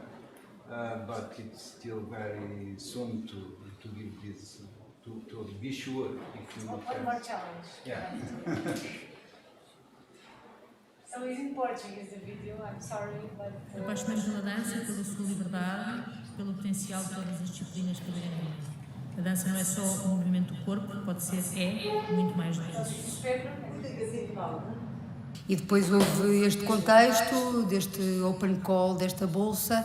but it's still very soon to give this, to be sure if you One more challenge. Yeah. So it's in Portuguese, the video, I'm sorry, but... Eu gosto mesmo pela dança, pela sua liberdade, pelo potencial de todas as disciplinas que haverem nela. A dança não é só o movimento do corpo, pode ser, muito mais do que isso. E depois houve este contexto, deste open call, desta bolsa.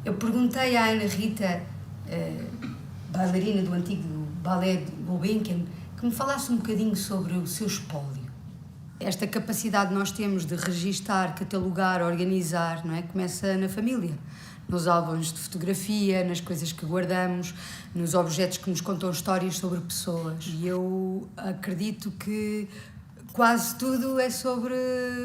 Eu perguntei à Ana Rita, bailarina do antigo balé de Gulbenkian, que me falasse um bocadinho sobre o seu espólio. Esta capacidade nós temos de registar, catalogar, organizar, não é? Começa na família, nos álbuns de fotografia, nas coisas que guardamos, nos objetos que nos contam histórias sobre pessoas. E eu acredito que quase tudo é sobre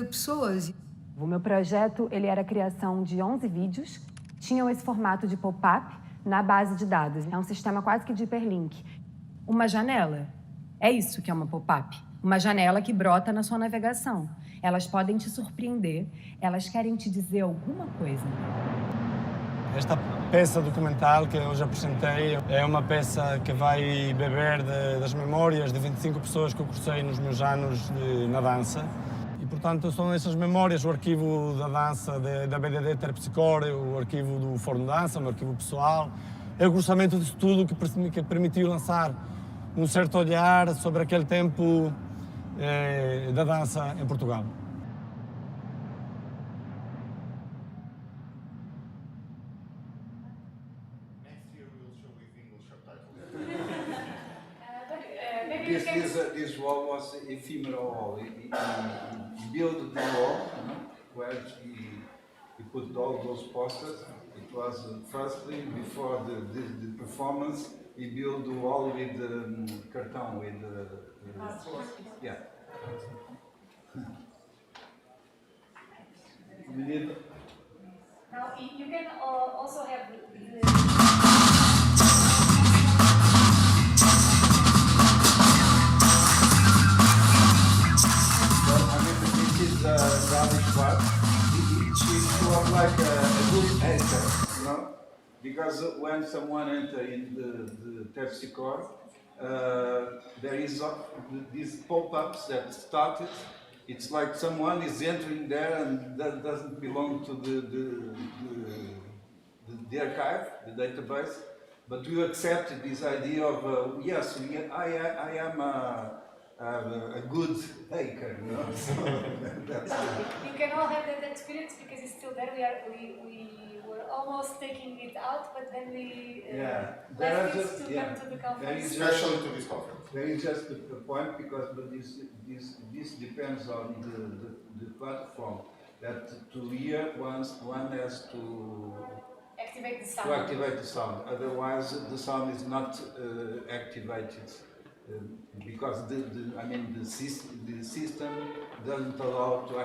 pessoas. O meu projeto ele era a criação de 11 vídeos, tinham esse formato de pop-up na base de dados. É um sistema quase que de hiperlink. Uma janela, é isso que é uma pop-up. Uma janela que brota na sua navegação. Elas podem te surpreender, elas querem te dizer alguma coisa. Esta peça documental que eu hoje apresentei é uma peça que vai beber das memórias de 25 pessoas que eu cursei nos meus anos na dança. E, portanto, são essas memórias, o arquivo da dança da BDD Terpsicor, o arquivo do Fórum de Dança, o meu arquivo pessoal. É o cruzamento disso tudo que permitiu lançar um certo olhar sobre aquele tempo da dança em Portugal. This wall was ephemeral wall. He built the wall, where he put all those posters. It was firstly, before the performance, he built the wall with the cartão, with yeah. We need. Now, you can also have the... This is the rubbish part. It was like a good anchor, you know, because when someone enters in the Terpsicor, there is these pop-ups that started. It's like someone is entering there and that doesn't belong to the archive, the database, but you accept this idea of yes, I am a good hacker, you know. So that's You can all have that experience because it's still there. We were almost taking it out, but then we left it to come to the conference. Especially to this conference. There is just a point because this depends on the platform. That to hear one has to Activate the sound. to activate the sound. Otherwise, the sound is not activated because the system doesn't allow to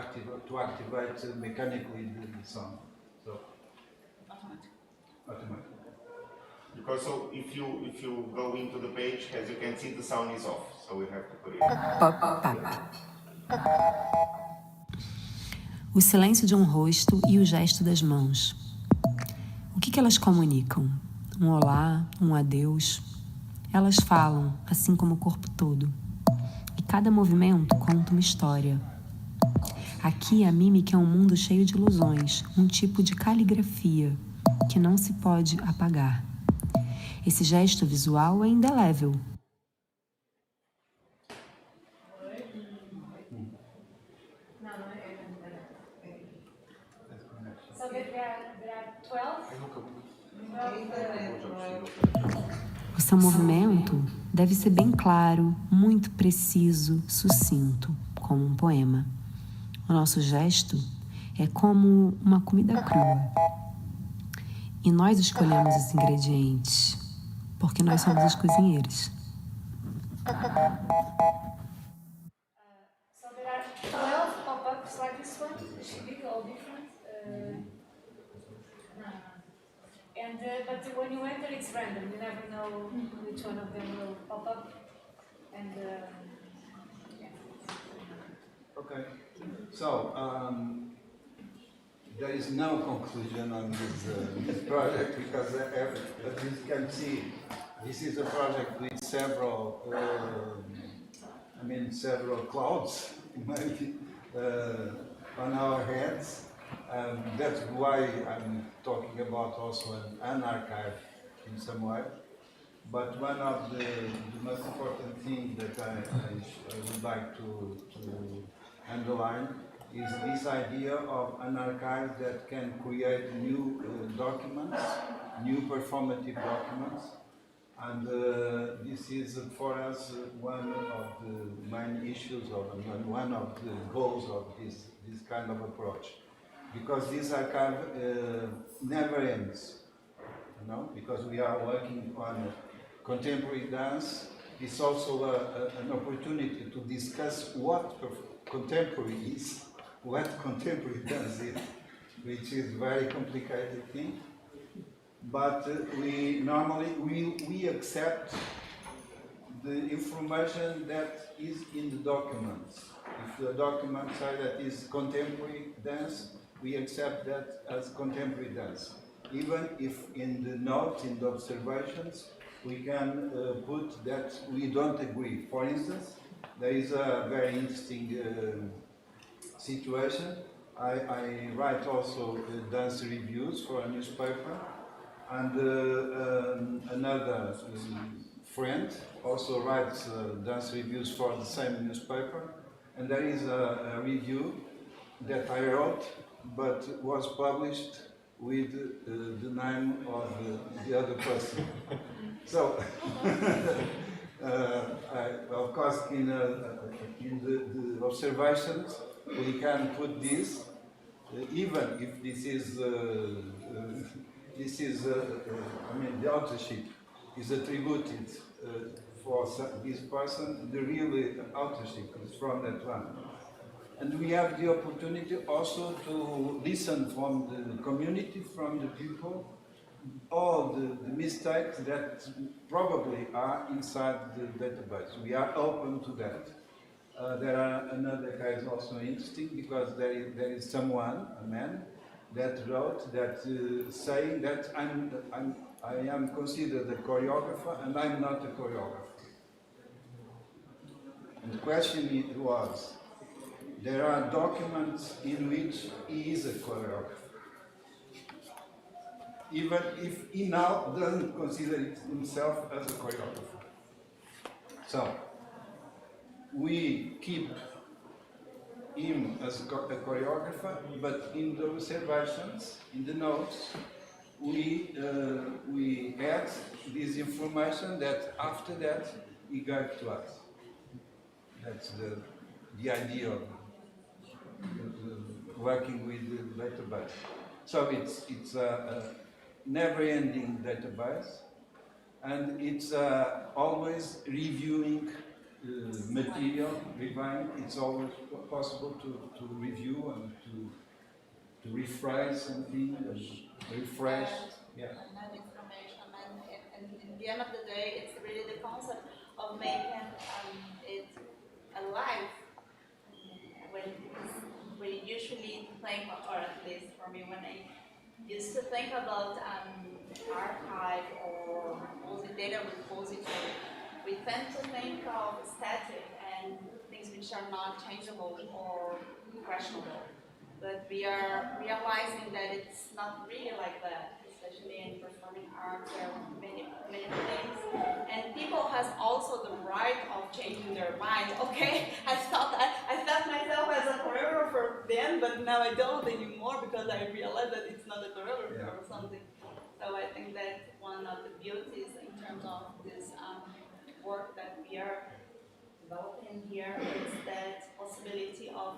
activate mechanically the sound. So automatic. Because so if you go into the page, as you can see, the sound is off. So we have to put it. O silêncio de um rosto e o gesto das mãos. O que elas comunicam? Um olá, um adeus. Elas falam, assim como o corpo todo. E cada movimento conta uma história. Aqui a mímica é um mundo cheio de ilusões, um tipo de caligrafia que não se pode apagar. Esse gesto visual é indelével. So there are 12. O seu movimento deve ser bem claro, muito preciso, sucinto, como um poema. O nosso gesto é como uma comida crua. E nós escolhemos os ingredientes, porque nós somos os cozinheiros. So there are 12 pop-ups like this one, SIBE, all different. But when you enter, it's random. You never know which one of them will pop up. And Okay. So there is no conclusion on this project because, as you can see, this is a project with several, several clouds maybe, on our heads. That's why I'm talking about also an archive in some way. But one of the most important things that I would like to underline is this idea of an archive that can create new documents, new performative documents. And this is for us one of the main issues and one of the goals of this kind of approach. Because this archive never ends, because we are working on contemporary dance. It's also an opportunity to discuss what contemporary is, what contemporary dance is, which is a very complicated thing. But we normally we accept the information that is in the documents. If the document says that is contemporary dance, we accept that as contemporary dance. Even if in the notes, in the observations, we can put that we don't agree. For instance, there is a very interesting situation. I write also dance reviews for a newspaper, and another friend also writes dance reviews for the same newspaper, and there is a review that I wrote but was published with the name of the other person. So, of course, in the observations, we can put this, even if this is, the authorship is attributed for this person, the real authorship is from that one. And we have the opportunity also to listen from the community, from the people, all the mistakes that probably are inside the database. We are open to that. There are another case also interesting because there is someone, a man, that wrote that saying that I am considered a choreographer and I'm not a choreographer. And the question was, there are documents in which he is a choreographer, even if he now doesn't consider himself as a choreographer. So, we keep him as a choreographer, but in the observations, in the notes, we add this information that after that he gave to us. That's the idea of working with the database. So it's a never-ending database, and it's always reviewing material, reviewing. It's always possible to review and to rephrase something, refresh. Yeah. And information, and in the end of the day, it's really the concept of making it alive. When we usually think, or at least for me, when I used to think about archive or data repository, we tend to think of static and things which are not changeable or questionable. But we are realizing that it's not really like that, especially in performing arts. There are many things, and people has also the right of changing their mind. Okay, I thought myself as a choreographer then, but now I don't anymore because I realized that it's not a choreographer or something. So I think that one of the beauties in terms of this work that we are developing here is that possibility of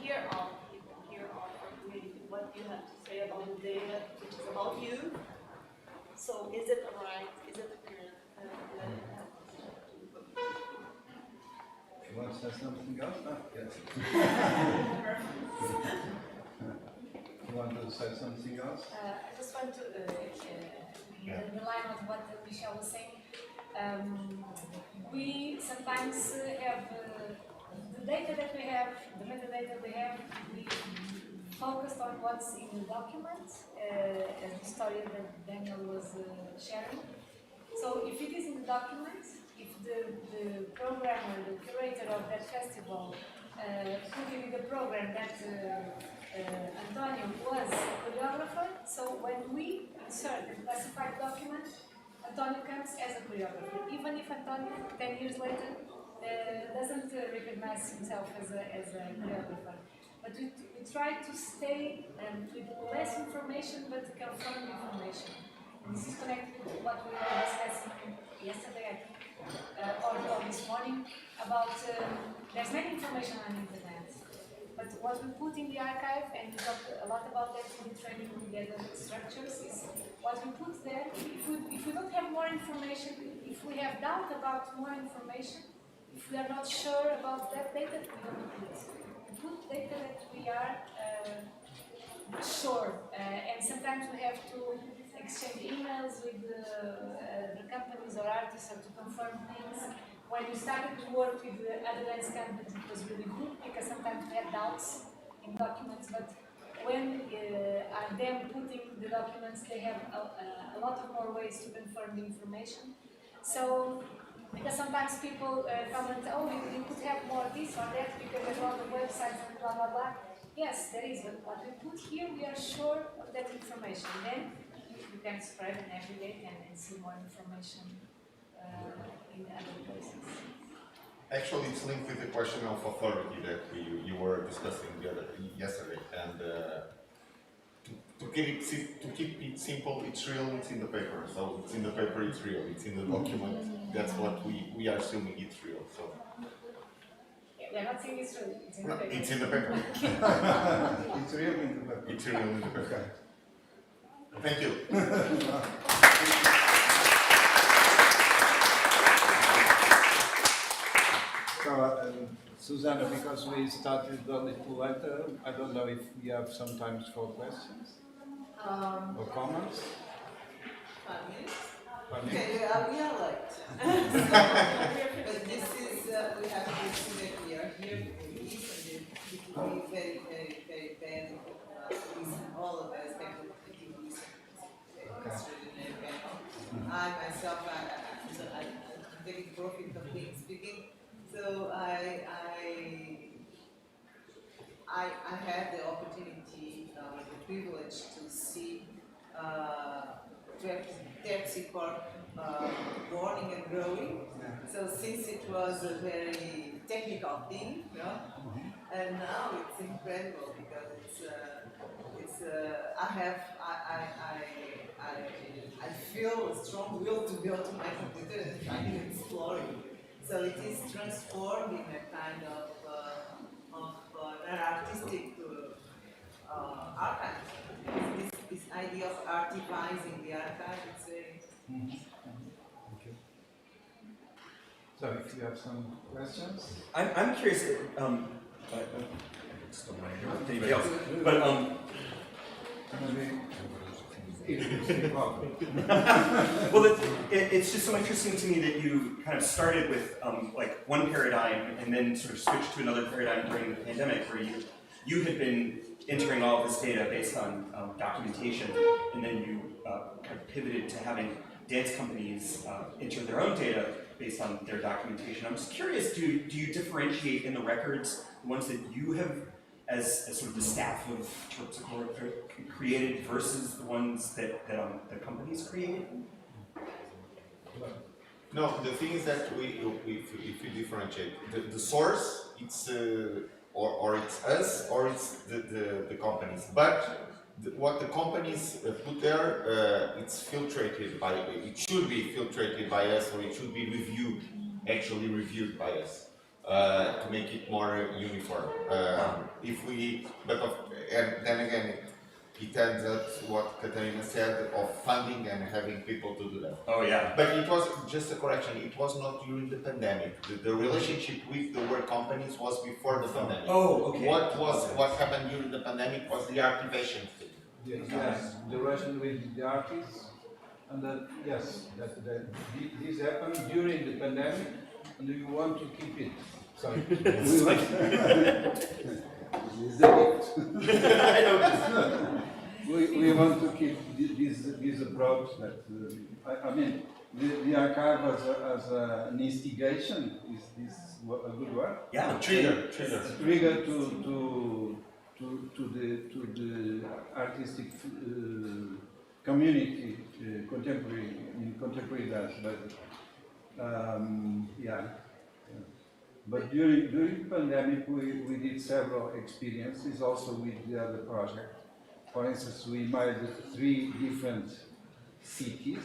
hear of people, hear of our community, what you have to say about the data, which is about you. So is it right? Is it clear? You want to say something else? No? Yes. You want to say something else? I just want to rely on what Michelle was saying. We sometimes have the data that we have, the metadata we have, we focused on what's in the document, as the story that Daniel was sharing. So if it is in the document, if the programmer, the curator of that festival put in the program that Antonio was a choreographer, so when we insert the classified document, Antonio comes as a choreographer, even if Antonio 10 years later doesn't recognize himself as a choreographer. But we try to stay with less information but confirmed information. And this is connected with what we were discussing yesterday, I think, or this morning, about there's many information on the internet. But what we put in the archive, and we talked a lot about that in the training together structures, is what we put there. If we don't have more information, if we have doubt about more information, if we are not sure about that data, we don't put it. We put data that we are sure, and sometimes we have to exchange emails with the companies or artists or to confirm things. When we started to work with the other dance companies, it was really good because sometimes we had doubts in documents, but when them putting the documents, they have a lot of more ways to confirm the information. So, because sometimes people comment, oh, you could have more this or that because there's a lot of websites and blah, blah, blah. Yes, there is, but what we put here, we are sure of that information. Then you can spread and aggregate and see more information in other places. Actually, it's linked with the question of authority that you were discussing yesterday. And to keep it simple, it's real, it's in the paper. So it's in the paper, it's real. It's in the document. That's what we are assuming it's real. So. We are not saying it's real. It's in the paper. It's in the paper. It's real in the paper. It's real in the paper. Thank you. So, Susanna, because we started only too later, I don't know if we have some time for questions or comments. 5 minutes? 5 minutes? Okay, we are late. But this is, we have to assume that we are here for this, and it will be very, very, very bad to listen all of us, activities, extraordinary panel. I myself, I'm taking profit of being speaking. So I had the opportunity, the privilege to see Terpsichore born and growing. So since it was a very technical thing, you know, and now it's incredible because it's I feel a strong will to go to my computer and try to explore it. So it is transformed in a kind of an artistic archive. This idea of archivizing the archive, it's very... Okay. So if you have some questions? I'm curious, I still want to hear what anybody else, but well, it's just so interesting to me that you kind of started with like one paradigm and then sort of switched to another paradigm during the pandemic, where you had been entering all of this data based on documentation, and then you kind of pivoted to having dance companies enter their own data based on their documentation. I'm just curious, do you differentiate in the records the ones that you have as sort of the staff of Terpsichore created versus the ones that the companies created? No, the thing is that if we differentiate, the source, it's or it's us or it's the companies. But what the companies put there, it's filtrated by, it should be filtrated by us, or it should be reviewed by us. To make it more uniform. And then again, it ends up what Katarina said of funding and having people to do that. Oh yeah. But it was just a correction. It was not during the pandemic. The relationship with the work companies was before the pandemic. Oh, okay. What happened during the pandemic was the activation thing. Yes, the relation with the artists, and this happened during the pandemic, and we want to keep it. Sorry. This is the gift. I know. We want to keep this approach that, I mean, the archive as an instigation, is this a good word? Yeah, trigger. A trigger to the artistic community, contemporary dance. But yeah. But during the pandemic, we did several experiences also with the other project. For instance, we made 3 different cities.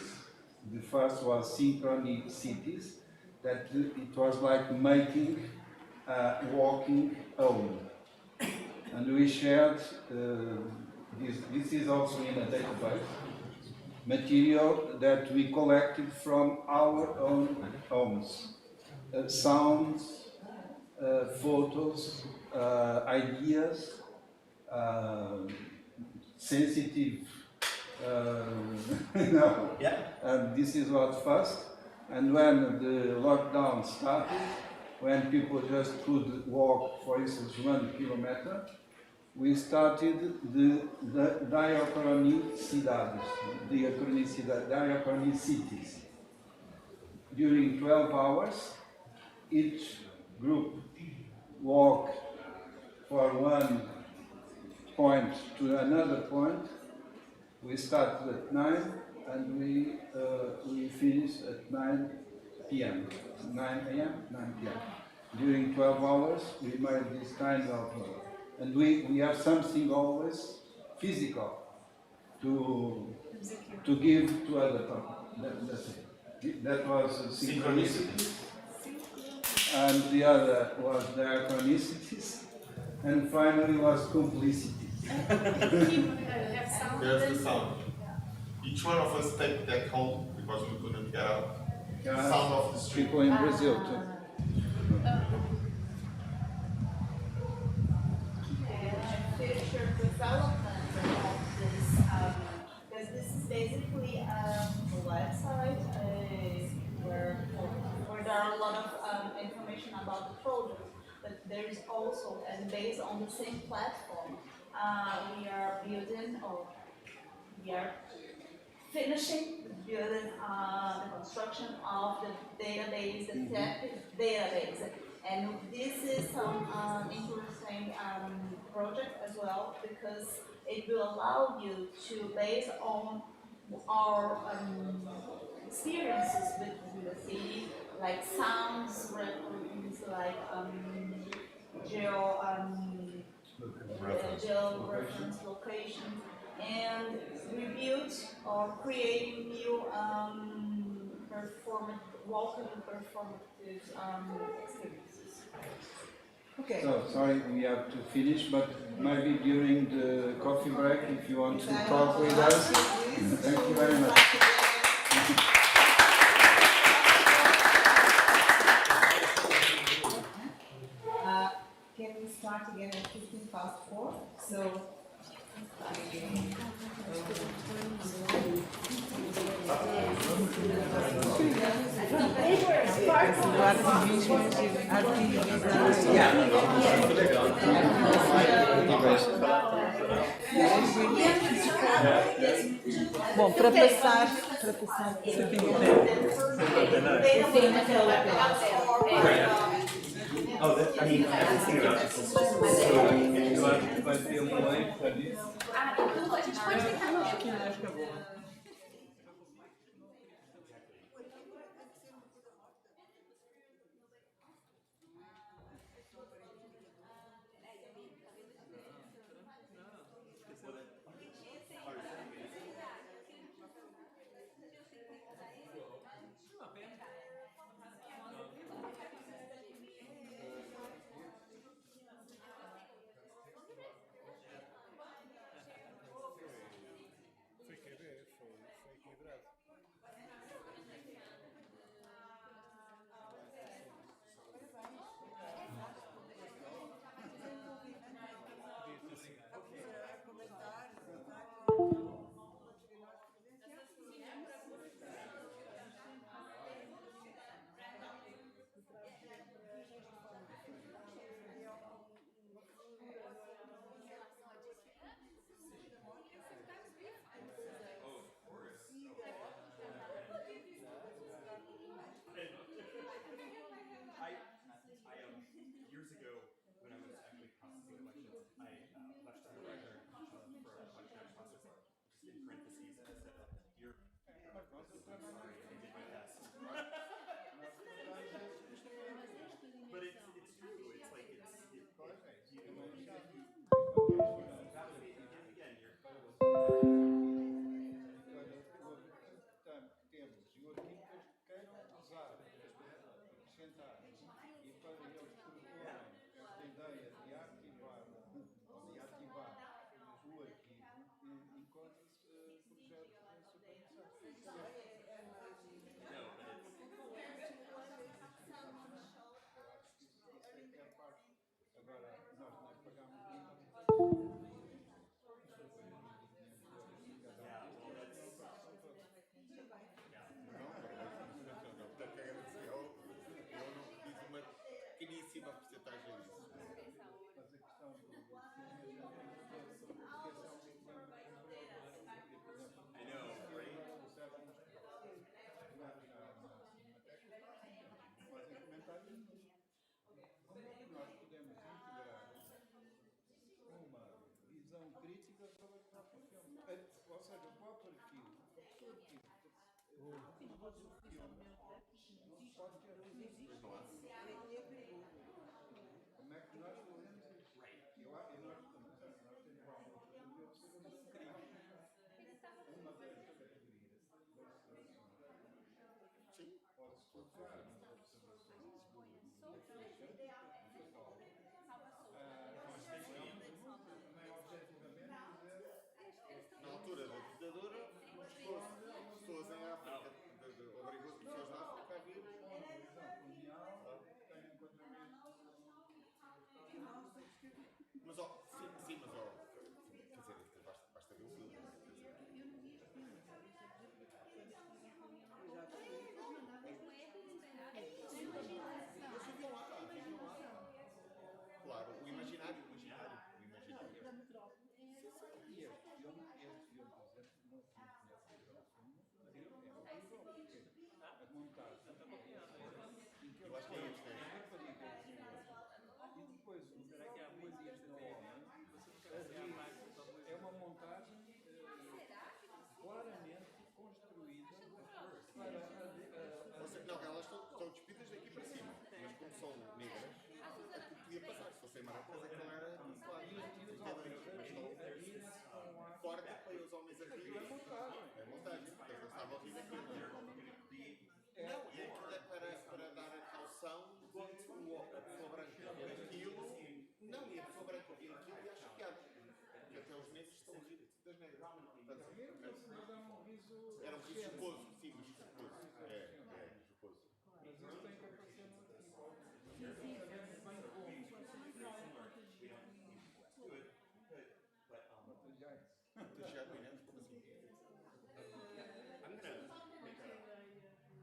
The first was synchrony cities, that it was like making walking home. And we shared, this is also in a database, material that we collected from our own homes. Sounds, photos, ideas, sensitive, Yeah. And this is what first. And when the lockdown started, when people just could walk, for instance, 1 kilometer, we started the diachronic cities. During 12 hours, each group walked for 1 point to another point. We started at 9 and we finished at 9 p.m. 9 a.m., 9 p.m. During 12 hours, we made this kind of, and we have something always physical to give to other people. That was synchronicity. And the other was diachronicities, and finally was complicity. There's the sound. Each one of us take that home because we couldn't get out. The sound of the street. People in Brazil too. Future development of this, because this is basically a website where there are a lot of information about the project, but there is also, and based on the same platform, we are building, or we are finishing building the construction of the database, the tech database. And this is some interesting project as well, because it will allow you to, based on our experiences with the city, like sounds, like geo-reference locations, and rebuild or create new walking performative experiences. Okay. So sorry, we have to finish, but maybe during the coffee break, if you want to talk with us. Thank you very much. Can we start again at 15 past 4? So. Bom, para passar Oh, that, I mean, everything about this is just so Vai ter link para isso. Agora, nós pagamos Não, portanto, agradecer. Eu não fiz uma pequeníssima porcentagem disso. Mas a questão do I know, right? Fazem comentários. Como é que nós podemos integrar uma visão crítica sobre o próprio filme? Ou seja, o próprio arquivo, o professor de arquivo, o filme não pode ter risco. Como é que nós fazemos isso? Nós temos uma das categorias pode-se colocar nas observações Na altura da ditadura, pessoas em África, obrigou as pessoas da África a vir. Mas, sim, quer dizer, basta ver o filme. Eu não vi este filme, Claro, o imaginário. E este filme, por exemplo, não se conhece a montagem. Eu acho que é isso, E depois, será que há poesias do homem? É uma montagem claramente construída para... Ou seja, não, elas estão despidas daqui para cima, mas como são negras, aquilo podia passar. Se fossem maracas, aquilo era claro. Mas corta para os homens a rir. É montagem, porque eles não estavam a rir daquilo. Não, e aquilo é para dar a caução de a pessoa branca vê aquilo. Não, e a pessoa branca vê aquilo e acha piada. Porque até os negros estão a rir das negras. Era um riso jocoso, sim, mas jocoso. É, jocoso. Mas eles têm que aparecer no arquivo. Sabemos bem como. Projeto, como assim?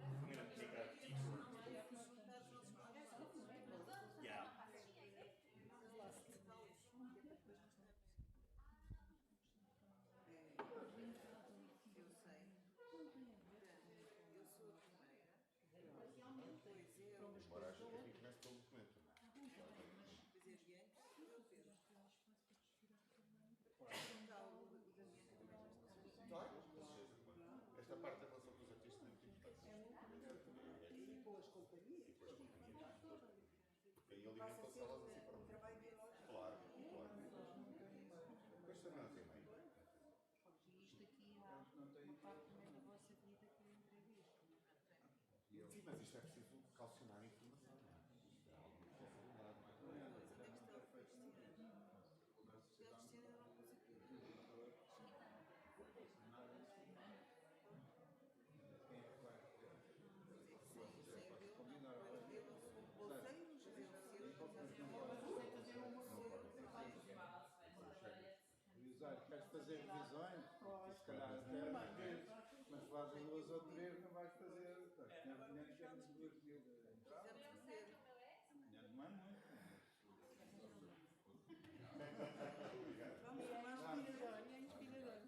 I'm gonna take a detour. Yeah. Eu sei. Eu sou a primeira. Pois eu. Embora acho que a gente começa pelo documento. Pois é, diante do Pedro. Claro. Esta parte da relação com os artistas é muito importante. E com as companhias. Porque aí alimentam-se elas assim para o Claro. Depois também não tem meio. Isto aqui há uma parte também da vossa vida que eu entrevisto. Sim, mas isto é preciso calcionar a informação, não é? Isto é alguma responsabilidade. Mas onde é que está o Cristiano? O Cristiano era uma coisa que Queres fazer revisões? Se calhar até mais vezes, mas fazes 2 ou 3, não vais fazer. Nem temos 2.000 entradas. Não é muito. vamos chamar inspirador, é inspirador.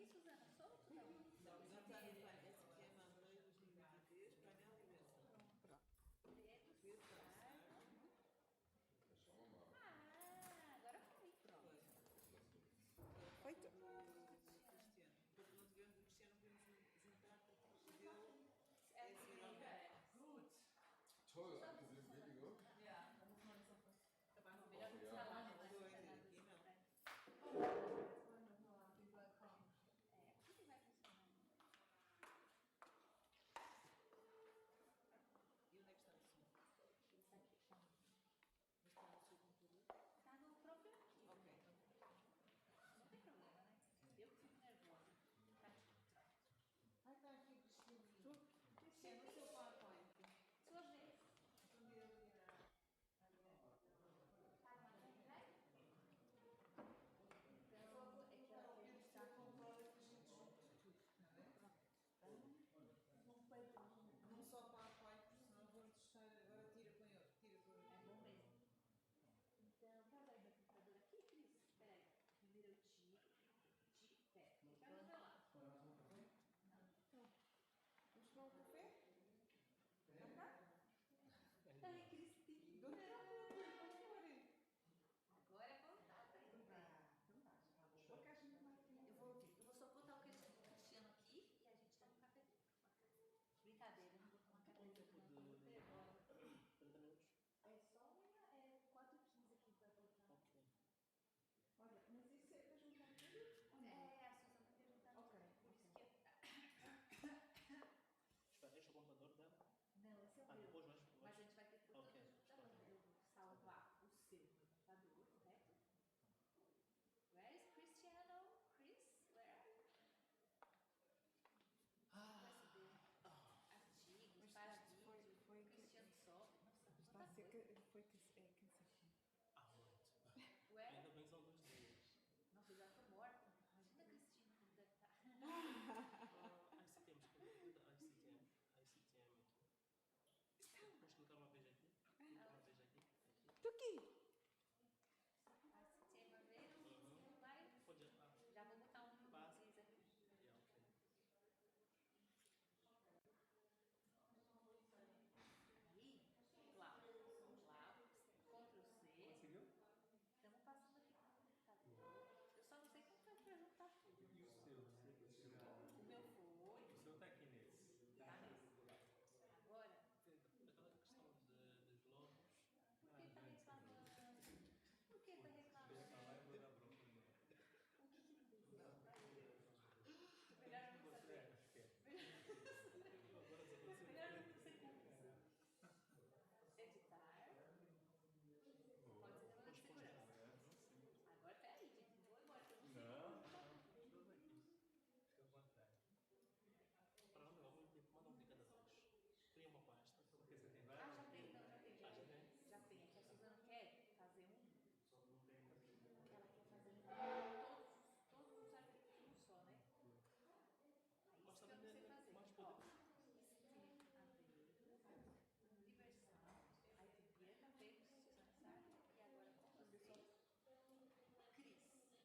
aqui, Suzana, solto? Não, exatamente, esse aqui é mandei 2023 para a minha dimensão. Agora foi. Pronto. Feito. Cristiano. Porque não tivemos o Cristiano, podemos entrar porque deu. Good. Toll, abgesehen weniger. Ja, da muss man das auch melhor do que falar, né? Aqui não. É, aqui que vai funcionar. E onde é que está o som? Isso aqui, tá. Está no seu computador? Tá no próprio aqui. Ok. Não tem problema, né? Eu que fico nervosa. Tá aqui. Ai, está aqui, Cristiano. Cristiano, o seu PowerPoint. Sua vez. Não só PowerPoint, senão vamos estar. Agora tira, põe outro. Tira, põe outro. É bom mesmo. Então, tá vendo o computador aqui, Cris? Espera aí. Primeiro eu tiro. Pera, fica no meu lado. Então, vamos tomar um café? Tá? Ai, Cristina. Agora é contato aí. Então tá. Porque a gente vai ter. Eu vou só botar o Cristiano aqui e a gente dá um cafezinho. Brincadeira, não vou tomar cafezinho, não. Vou ter bola. 30 minutos? É só 4h15 aqui para voltar. Ok. Olha, mas isso é para juntar tudo? É, a Suzana quer juntar tudo. Ok. Por isso que eu... Espera, este é o computador dela? Não, esse é o meu. Depois nós. Mas a gente vai ter que Ok. eu vou salvar o seu no computador, correto? Where is Cristiano? Chris, where are you? Artigos, para vídeo, Cristiano só. Nossa, Está a ser cansativo. Muito. Where? Ainda bem que são 2 dias. Nossa, eu já tô morta. Imagina a Cristina como deve estar. ICTM, ICTM aqui. Vamos clicar uma vez aqui. Clicar uma vez aqui. Estou aqui. ICTM Aveiro, vai. Pode. Já vou botar um vocês aqui. Yeah, ok. Aí, lá, Ctrl+C. Conseguiu? Estamos passando aqui para o computador. Eu só não sei como vai perguntar tudo. E o seu? O meu foi. O seu está aqui nesse. Tá nesse. Agora. Aquela questão dos globos. Por que está reclamando? Por que está reclamando? Eu vou dar bronca. O que não deu? Melhor não saber. Melhor não ser confuso. Editar. Pode ser câmera de segurança. Agora peraí, gente. Vou embora. Não, todos aqui. Fica à vontade. Para onde vamos? Manda um de cada vez. Cria uma pasta. Porque você tem vários? Já tem, não, já tem. Já tem? Já tem. É que a Suzana quer fazer um. Não tem. Ela quer fazer todos os arquivos em um só, né? Aí isso que eu não sei fazer. Mais Ó, isso aqui é Aveiro, Universidade, aí Biblioteca, Serviços, Sociedad, e agora com você, Cris. Agora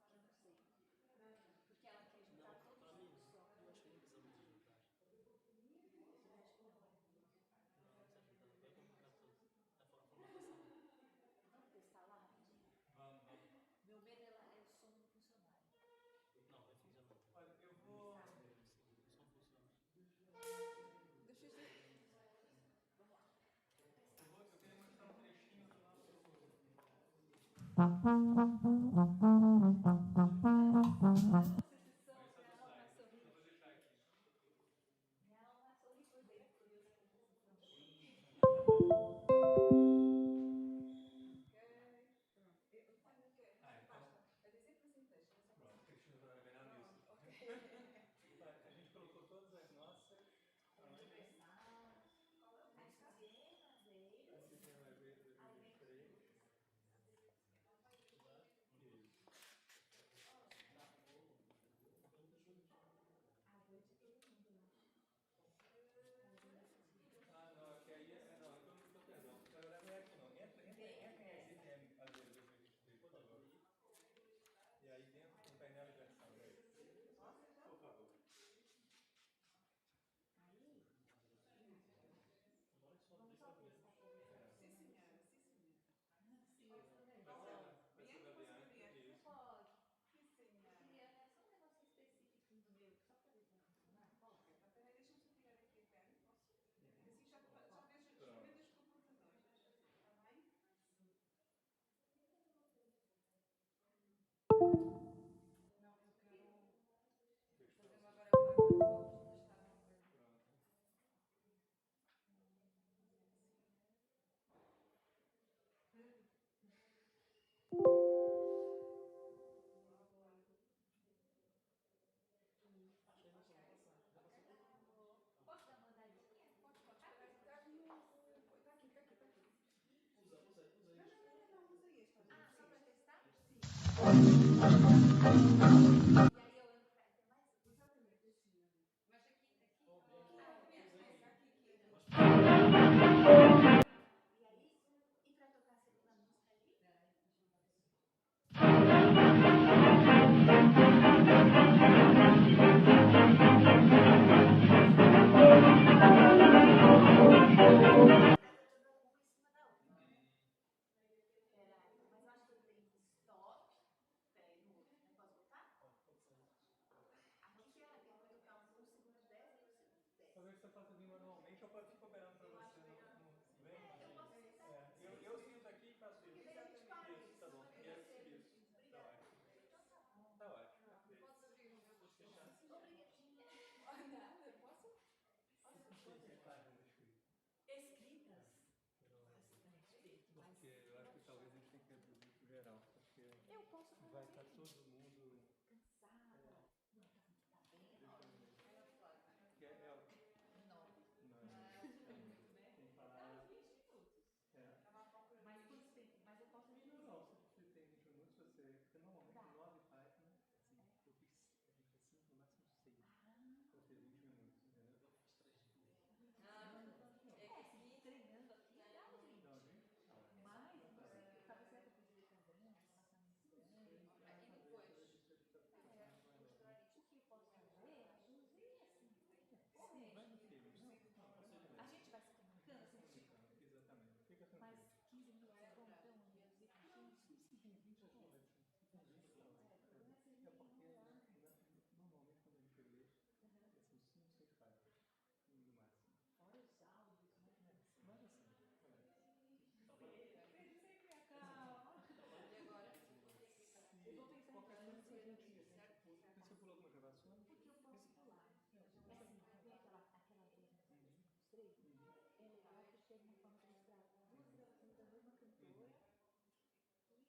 que eu não sei. Porque ela quer juntar Não, todos para mim, juntos só. eu acho que não precisamos de juntar. Você acha que não? Não, precisa juntar. Vai complicar tudo. A formatação. Vamos testar lá rapidinho? Vamos. Meu medo é o som do funcionário. Não, é funcionário. Olha, eu vou. O som funciona. Deixa eu ver. Vamos lá. Eu queria mostrar um trechinho do nosso. Eu vou deixar aqui. Minha alma sorri por dentro, por Deus. Pronto, deixa eu ver nisso. A gente colocou todas as nossas. ICTM Aveiro 2023. Posso dar uma andadinha? Pode colocar? Tá aqui. Usa isso. Não, usa este. Ah, só para testar? Sim. E aí eu entro pra ter mais? Exatamente, assim. Mas aqui. E aí, e pra tocar a segunda música ali? Mas eu acho que eu tenho stop. Peraí, no outro. Aí posso voltar? Aqui que é depois do count 1 segundo 10 e o segundo 10. Talvez você faça assim manualmente ou pode ficar operando para você. Vem? Eu posso sentar aqui. Eu sinto aqui e faço isso. Porque daí a gente para Isso, tá bom. Isso. Obrigada. Tá ótimo. Então tá bom. Tá ótimo. Posso abrir o meu? Fechar. Obrigadinha. Nada, eu posso? Escritas. Porque eu acho que talvez a gente tenha que reduzir pro geral, porque Eu posso fazer. vai estar todo mundo Cansada. Não, tá bem. que é o 9. tem que falar. 20 minutos. Mas quanto tempo? Mas eu posso reduzir. Não, se tem 20 minutos, porque normalmente 9 páginas, assim, a gente faz 5, no máximo 6. Para ter 20 minutos, entendeu? É que seguir treinando aqui, legalzinho. Não, gente? Mas você estava certo que eu podia fazer, passar no Instagram. E depois? O que eu posso fazer? Reduzir assim. Vai no filme. A gente vai se comunicando assim? Exatamente. Fica tranquilo. Mas 15 minutos é bom, então, reduzir para 15? Se tem 20 é ótimo. Se tem 20 é ótimo. É porque normalmente quando a gente lê, são 5, 6 páginas. No máximo. Fora os áudios, né? Mas assim, Desde sempre a calma. E agora? Eu vou pensar qualquer coisa que a gente certo? você pulou alguma gravação? Porque eu posso pular. É assim, tem aquela vez no Serviços dos três, é legal porque é uma forma de mostrar duas gravações da mesma cantora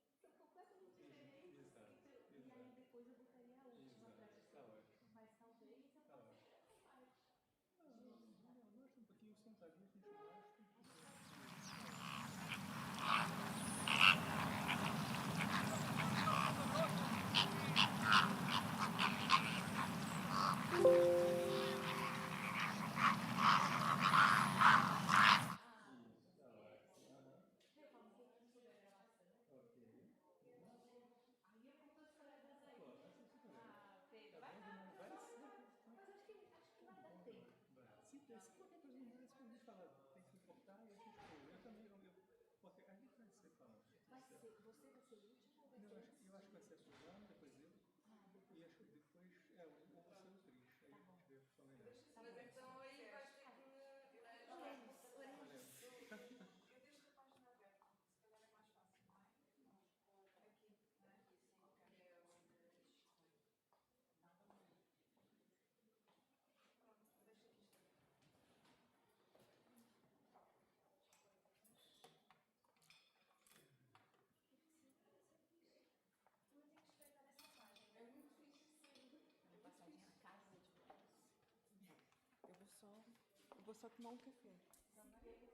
que são completamente diferentes. E aí depois eu botaria a última pra te falar. Mas talvez eu possa fazer essa parte. Não, mostra um pouquinho sentadinho, a gente mostra. Se qualquer coisa não vai, a gente fala, tem que se importar e a gente pula. Eu também, porque a gente vai ser falando. Você vai ser o último ou vai ser eu acho que vai ser a Suzana, depois eu. E acho que depois ou vai ser o Cris. Aí a gente vê o que fala melhor. Mas então aí vai ter que. Oremos. Eu deixo a página aberta, se calhar é mais fácil, não é? Aqui, não é? Ok. É onde. Pronto, deixa aqui estar. É muito fixe. Vou passadinha na casa de vocês. Eu vou só tomar um café. À vontade.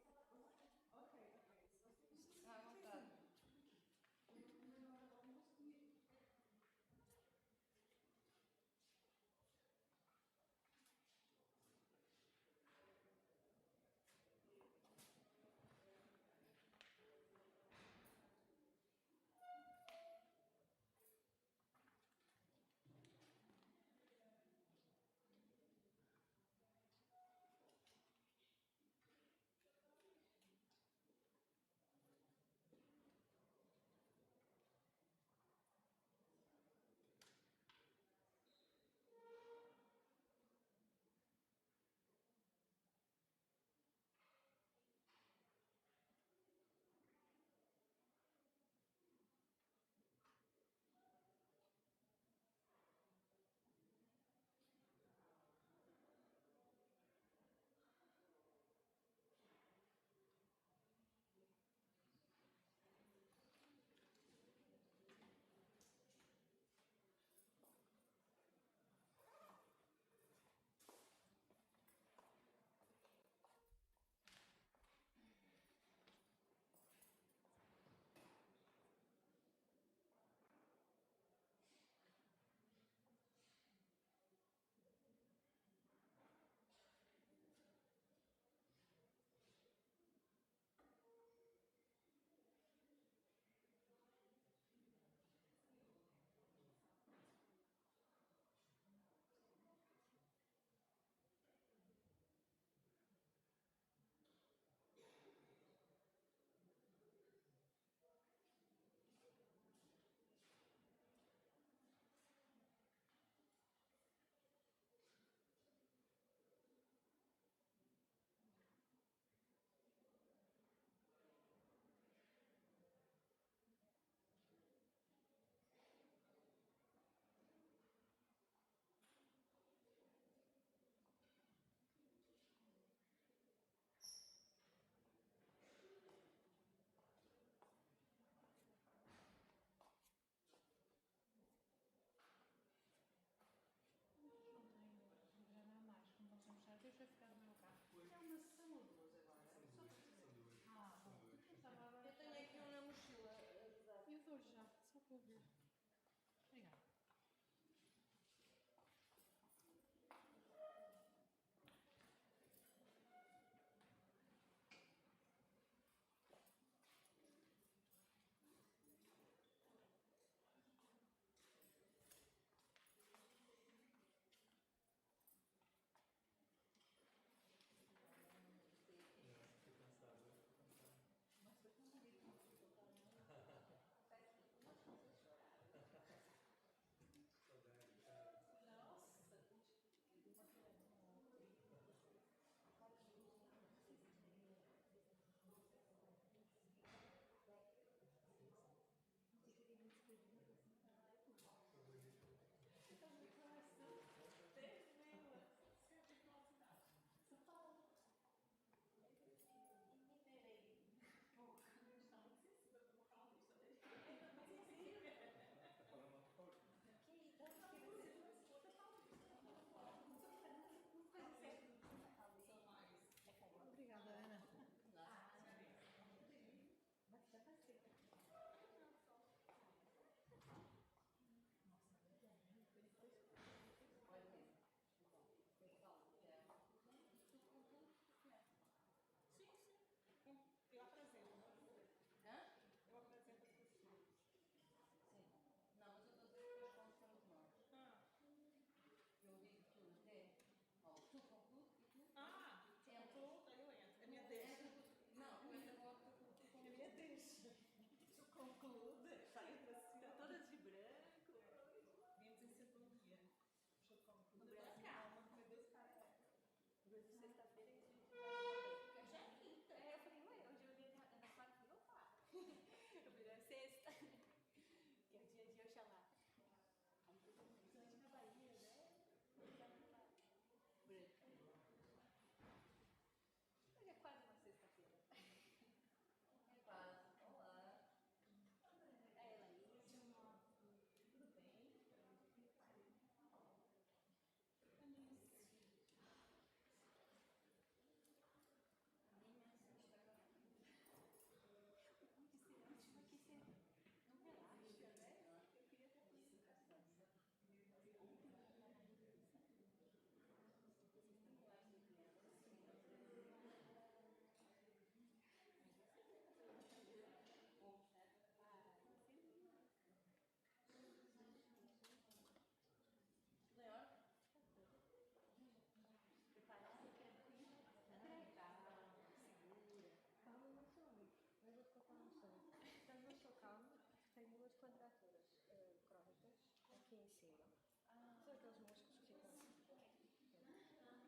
aqueles músculos que ficam assim.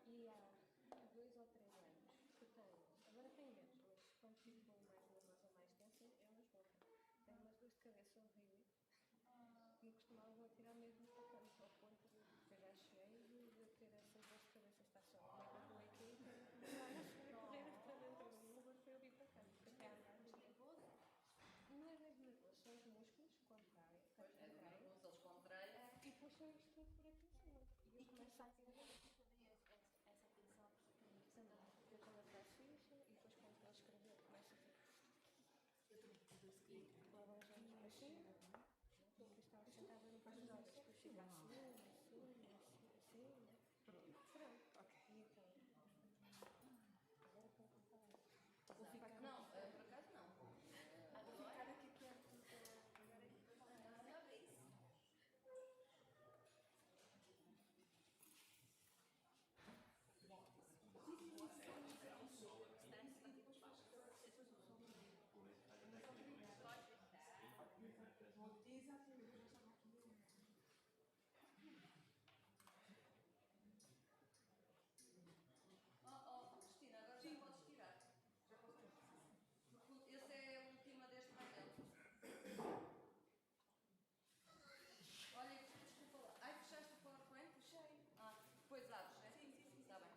E há 2 ou 3 anos que tenho, agora tenho menos, mas quando fico mais nervosa ou mais tensa, eu nos volto. Tenho umas dores de cabeça horríveis. E costumavam tirar mesmo para canto, ao ponto de eu já cheguei e de ter essas dores de cabeça estar só no meio da rua aqui e ter que correr para dentro do Uber para eu vir para cá, porque até andar nervoso. Não é mesmo nervoso, são os músculos que contraem, eles contraem e puxam isto tudo por aqui em cima. E eu começo a ter essa tensão porque eu quando faço isso e depois quando estou a escrever começo a ter. Eu também laranjas assim. Porque estava sentada no painel, depois fica assim, né? Pronto. Ok. E então. Agora estou a falar. Vou ficar. Não, por acaso não. Vou ficar aqui perto. Agora aqui para falar. Não é isso. Cristina, agora já podes tirar. Já posso tirar. Esse é o tema deste painel. Olha, desculpa lá. Ai, fechaste o PowerPoint? Fechei. Depois abres, né? Sim. Está bem.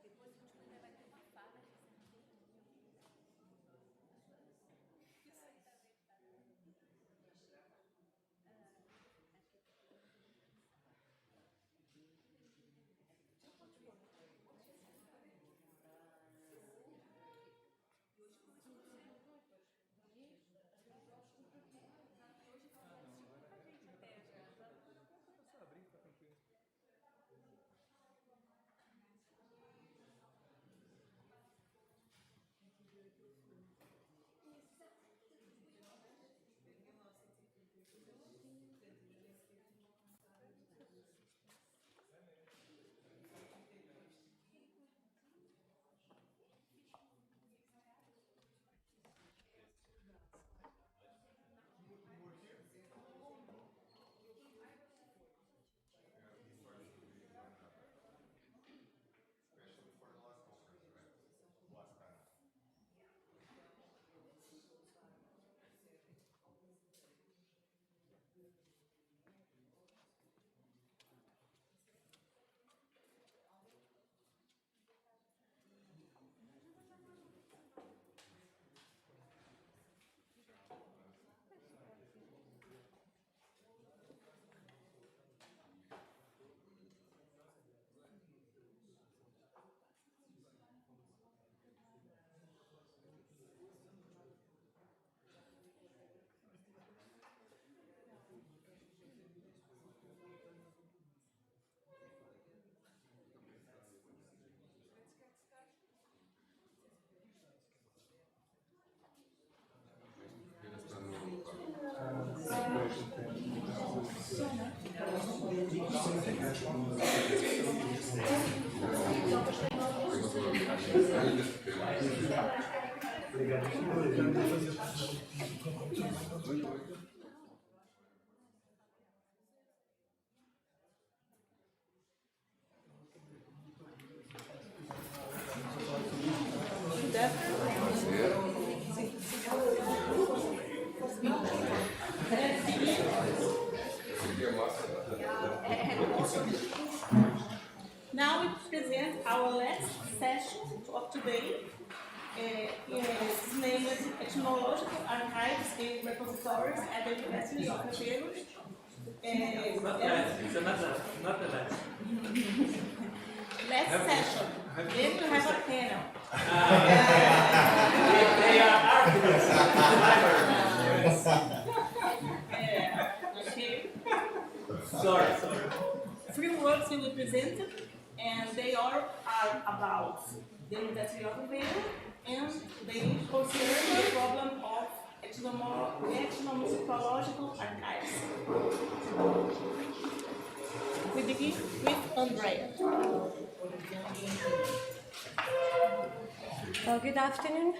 Depois a gente vai ter uma fala de Só abrir, fica tranquilo. Especially for the last conference, right? Last time. Now we present our last session of today. It's named Ethnological Archives and Repositories at the University of Aveiro. Not the last. Last session. Then we have a panel. They are archivists. Okay. Sorry. 3 works will be presented, and they all are about the University of Aveiro, and they concern the problem of ethnomusicological archives. We begin with Andrea. Good afternoon.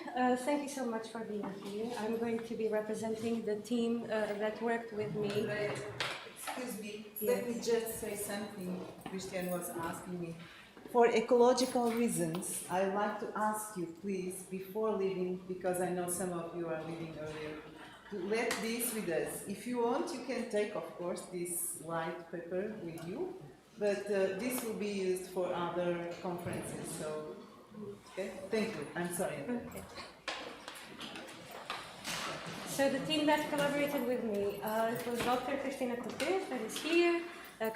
Thank you so much for being here. I'm going to be representing the team that worked with me. Excuse me, let me just say something Christian was asking me. For ecological reasons, I would like to ask you, please, before leaving, because I know some of you are leaving earlier, to let this with us. If you want, you can take, of course, this white paper with you, but this will be used for other conferences, so, okay? Thank you, I'm sorry. Okay. So the team that collaborated with me, it was Dr. Cristina Cortez, that is here,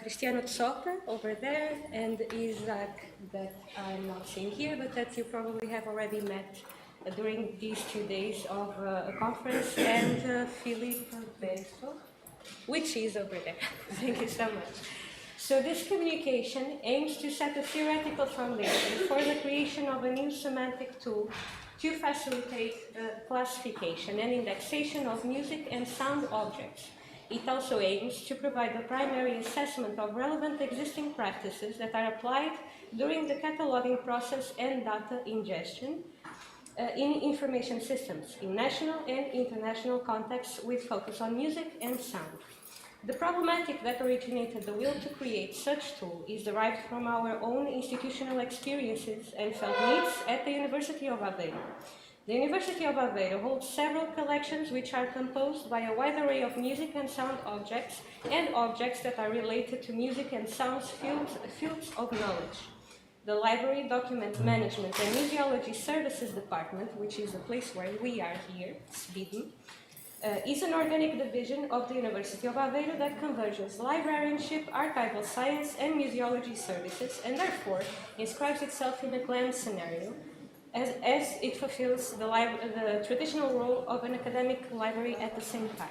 Cristiano Tsoka over there, and Isaac, that I'm not seeing here, but that you probably have already met during these 2 days of a conference, and Filipe Beso, which is over there. Thank you so much. So this communication aims to set a theoretical foundation for the creation of a new semantic tool to facilitate classification and indexation of music and sound objects. It also aims to provide the primary assessment of relevant existing practices that are applied during the cataloging process and data ingestion in information systems in national and international contexts with focus on music and sound. The problematic that originated the will to create such tool is derived from our own institutional experiences and felt needs at the University of Aveiro. The University of Aveiro holds several collections which are composed by a wide array of music and sound objects and objects that are related to music and sounds fields of knowledge. The Library, Document Management and Museology Services Department, which is the place where we are here, SIBE, is an organic division of the University of Aveiro that converges librarianship, archival science and museology services, and therefore inscribes itself in a GLAM scenario, as it fulfills the traditional role of an academic library at the same time.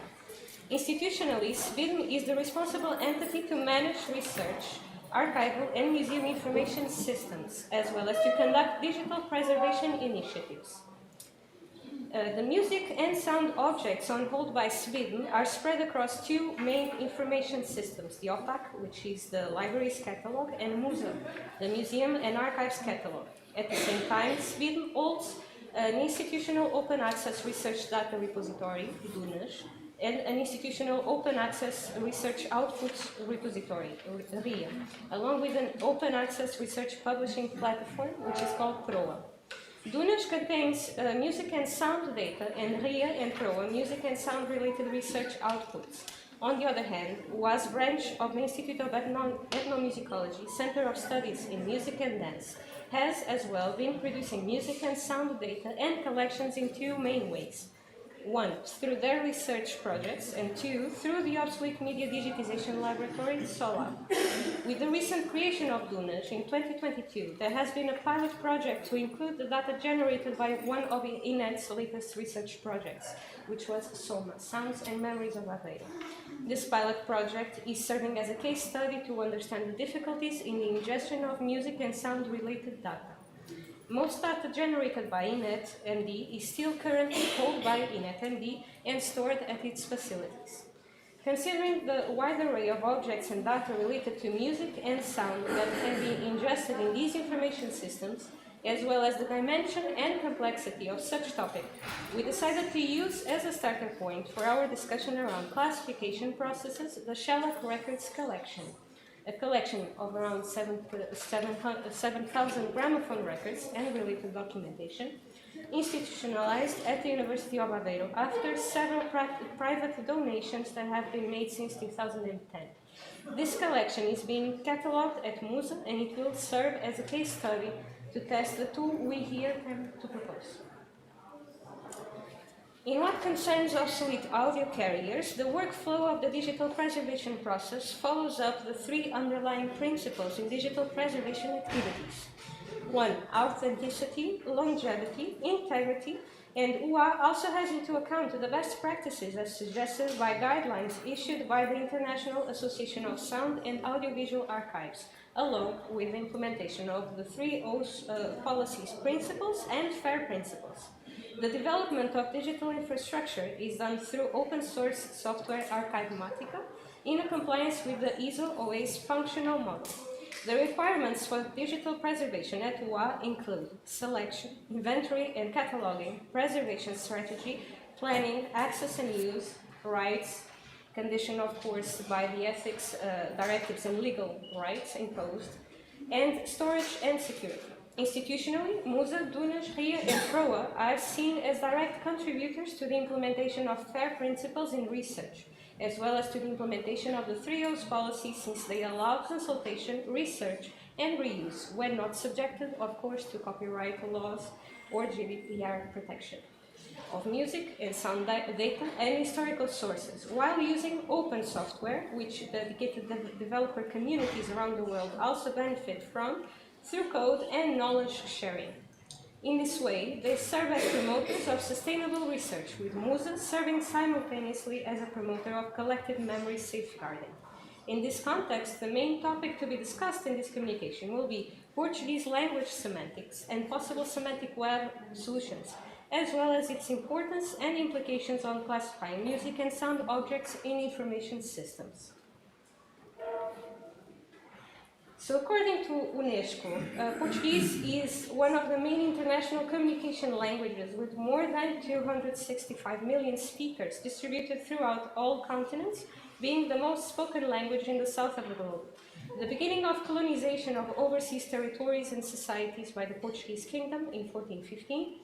Institutionally, SIBE is the responsible entity to manage research, archival and museum information systems, as well as to conduct digital preservation initiatives. The music and sound objects on hold by SIBE are spread across two main information systems, the OPAC, which is the library's catalog, and MUSE, the Museum and Archives catalog. At the same time, SIBE holds an institutional open access research data repository, DUNAS, and an institutional open access research outputs repository, RIA, along with an open access research publishing platform, which is called PROA. DUNAS contains music and sound data, and RIA and PROA music and sound related research outputs. On the other hand, UAS branch of the Institute of Ethnomusicology, Center of Studies in Music and Dance, has as well been producing music and sound data and collections in two main ways. One, through their research projects, and two, through the obsolete media digitization laboratory, SOLAB. With the recent creation of DUNAS in 2022, there has been a pilot project to include the data generated by one of INET's latest research projects, which was SOMA, Sounds and Memories of Aveiro. This pilot project is serving as a case study to understand the difficulties in the ingestion of music and sound-related data. Most data generated by INET-md is still currently held by INET-md and stored at its facilities. Considering the wide array of objects and data related to music and sound that can be ingested in these information systems, as well as the dimension and complexity of such topic, we decided to use as a starting point for our discussion around classification processes the Shellac Records collection, a collection of around 7,000 gramophone records and related documentation, institutionalized at the University of Aveiro after several private donations that have been made since 2010. This collection is being catalogued at MUSE, and it will serve as a case study to test the tool we here come to propose. In what concerns obsolete audio carriers, the workflow of the digital preservation process follows up the three underlying principles in digital preservation activities. One, authenticity, longevity, integrity, and UA also has into account the best practices as suggested by guidelines issued by the International Association of Sound and Audiovisual Archives, along with the implementation of the three O's policies, principles, and FAIR principles. The development of digital infrastructure is done through open source software Archivematica, in compliance with the ISO OA's functional model. The requirements for digital preservation at UA include selection, inventory and cataloging, preservation strategy, planning, access and use, rights, conditioned of course by the ethics directives and legal rights imposed, and storage and security. Institutionally, MUSA, DUNAS, RIA and PROA are seen as direct contributors to the implementation of FAIR principles in research, as well as to the implementation of the 3O's policy, since they allow consultation, research and reuse when not subjected, of course, to copyright laws or GDPR protection of music and sound data and historical sources, while using open software, which dedicated developer communities around the world also benefit from, through code and knowledge sharing. In this way, they serve as promoters of sustainable research, with MUSA serving simultaneously as a promoter of collective memory safeguarding. In this context, the main topic to be discussed in this communication will be Portuguese language semantics and possible semantic web solutions, as well as its importance and implications on classifying music and sound objects in information systems. So according to UNESCO, Portuguese is one of the main international communication languages with more than 265 million speakers distributed throughout all continents, being the most spoken language in the south of the globe. The beginning of colonization of overseas territories and societies by the Portuguese kingdom in 1415,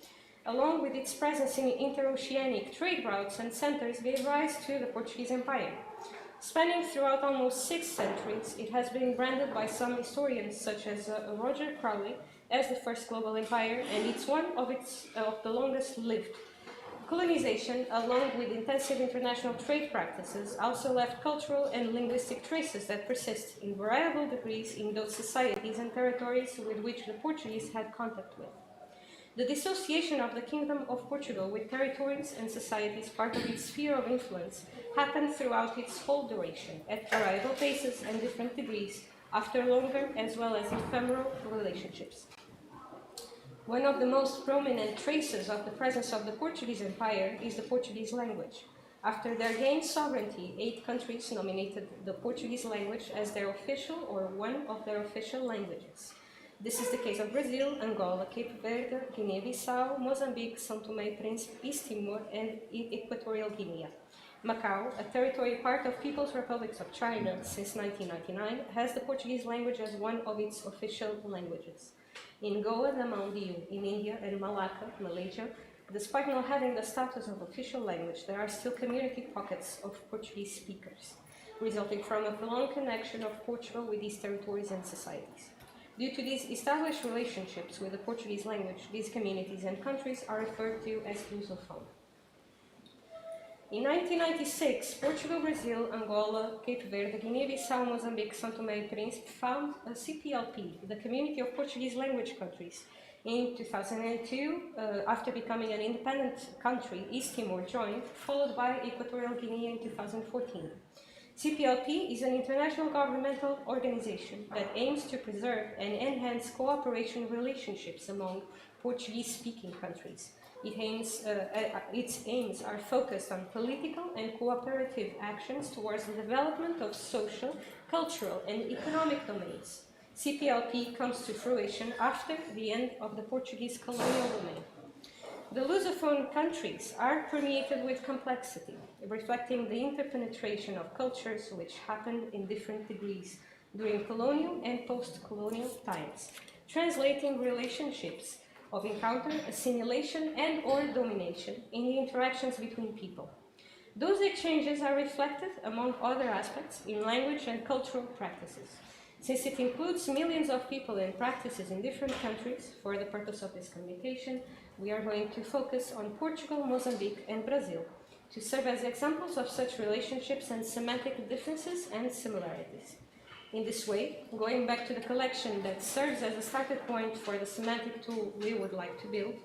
along with its presence in interoceanic trade routes and centers, gave rise to the Portuguese Empire. Spanning throughout almost 6 centuries, it has been branded by some historians, such as Roger Crowley, as the first global empire, and it's one of the longest lived. Colonization, along with intensive international trade practices, also left cultural and linguistic traces that persist in variable degrees in those societies and territories with which the Portuguese had contact with. The dissociation of the Kingdom of Portugal with territories and societies part of its sphere of influence happened throughout its whole duration, at variable paces and different degrees, after longer as well as ephemeral relationships. One of the most prominent traces of the presence of the Portuguese Empire is the Portuguese language. After their gained sovereignty, 8 countries nominated the Portuguese language as their official or one of their official languages. This is the case of Brazil, Angola, Cape Verde, Guinea-Bissau, Mozambique, São Tomé e Príncipe, East Timor, and Equatorial Guinea. Macau, a territory part of People's Republics of China since 1999, has the Portuguese language as one of its official languages. In Goa, Namandiu, in India, and Malacca, Malaysia, despite not having the status of official language, there are still community pockets of Portuguese speakers, resulting from a prolonged connection of Portugal with these territories and societies. Due to these established relationships with the Portuguese language, these communities and countries are referred to as Lusophone. In 1996, Portugal, Brazil, Angola, Cape Verde, Guinea-Bissau, Mozambique, São Tomé e Príncipe found a CPLP, the Community of Portuguese Language Countries. In 2002, after becoming an independent country, East Timor joined, followed by Equatorial Guinea in 2014. CPLP is an international governmental organization that aims to preserve and enhance cooperation relationships among Portuguese-speaking countries. Its aims are focused on political and cooperative actions towards the development of social, cultural, and economic domains. CPLP comes to fruition after the end of the Portuguese colonial domain. The Lusophone countries are permeated with complexity, reflecting the interpenetration of cultures which happened in different degrees during colonial and post-colonial times, translating relationships of encounter, assimilation, and or domination in the interactions between people. Those exchanges are reflected, among other aspects, in language and cultural practices. Since it includes millions of people and practices in different countries, for the purpose of this communication, we are going to focus on Portugal, Mozambique, and Brazil, to serve as examples of such relationships and semantic differences and similarities. In this way, going back to the collection that serves as a starting point for the semantic tool we would like to build,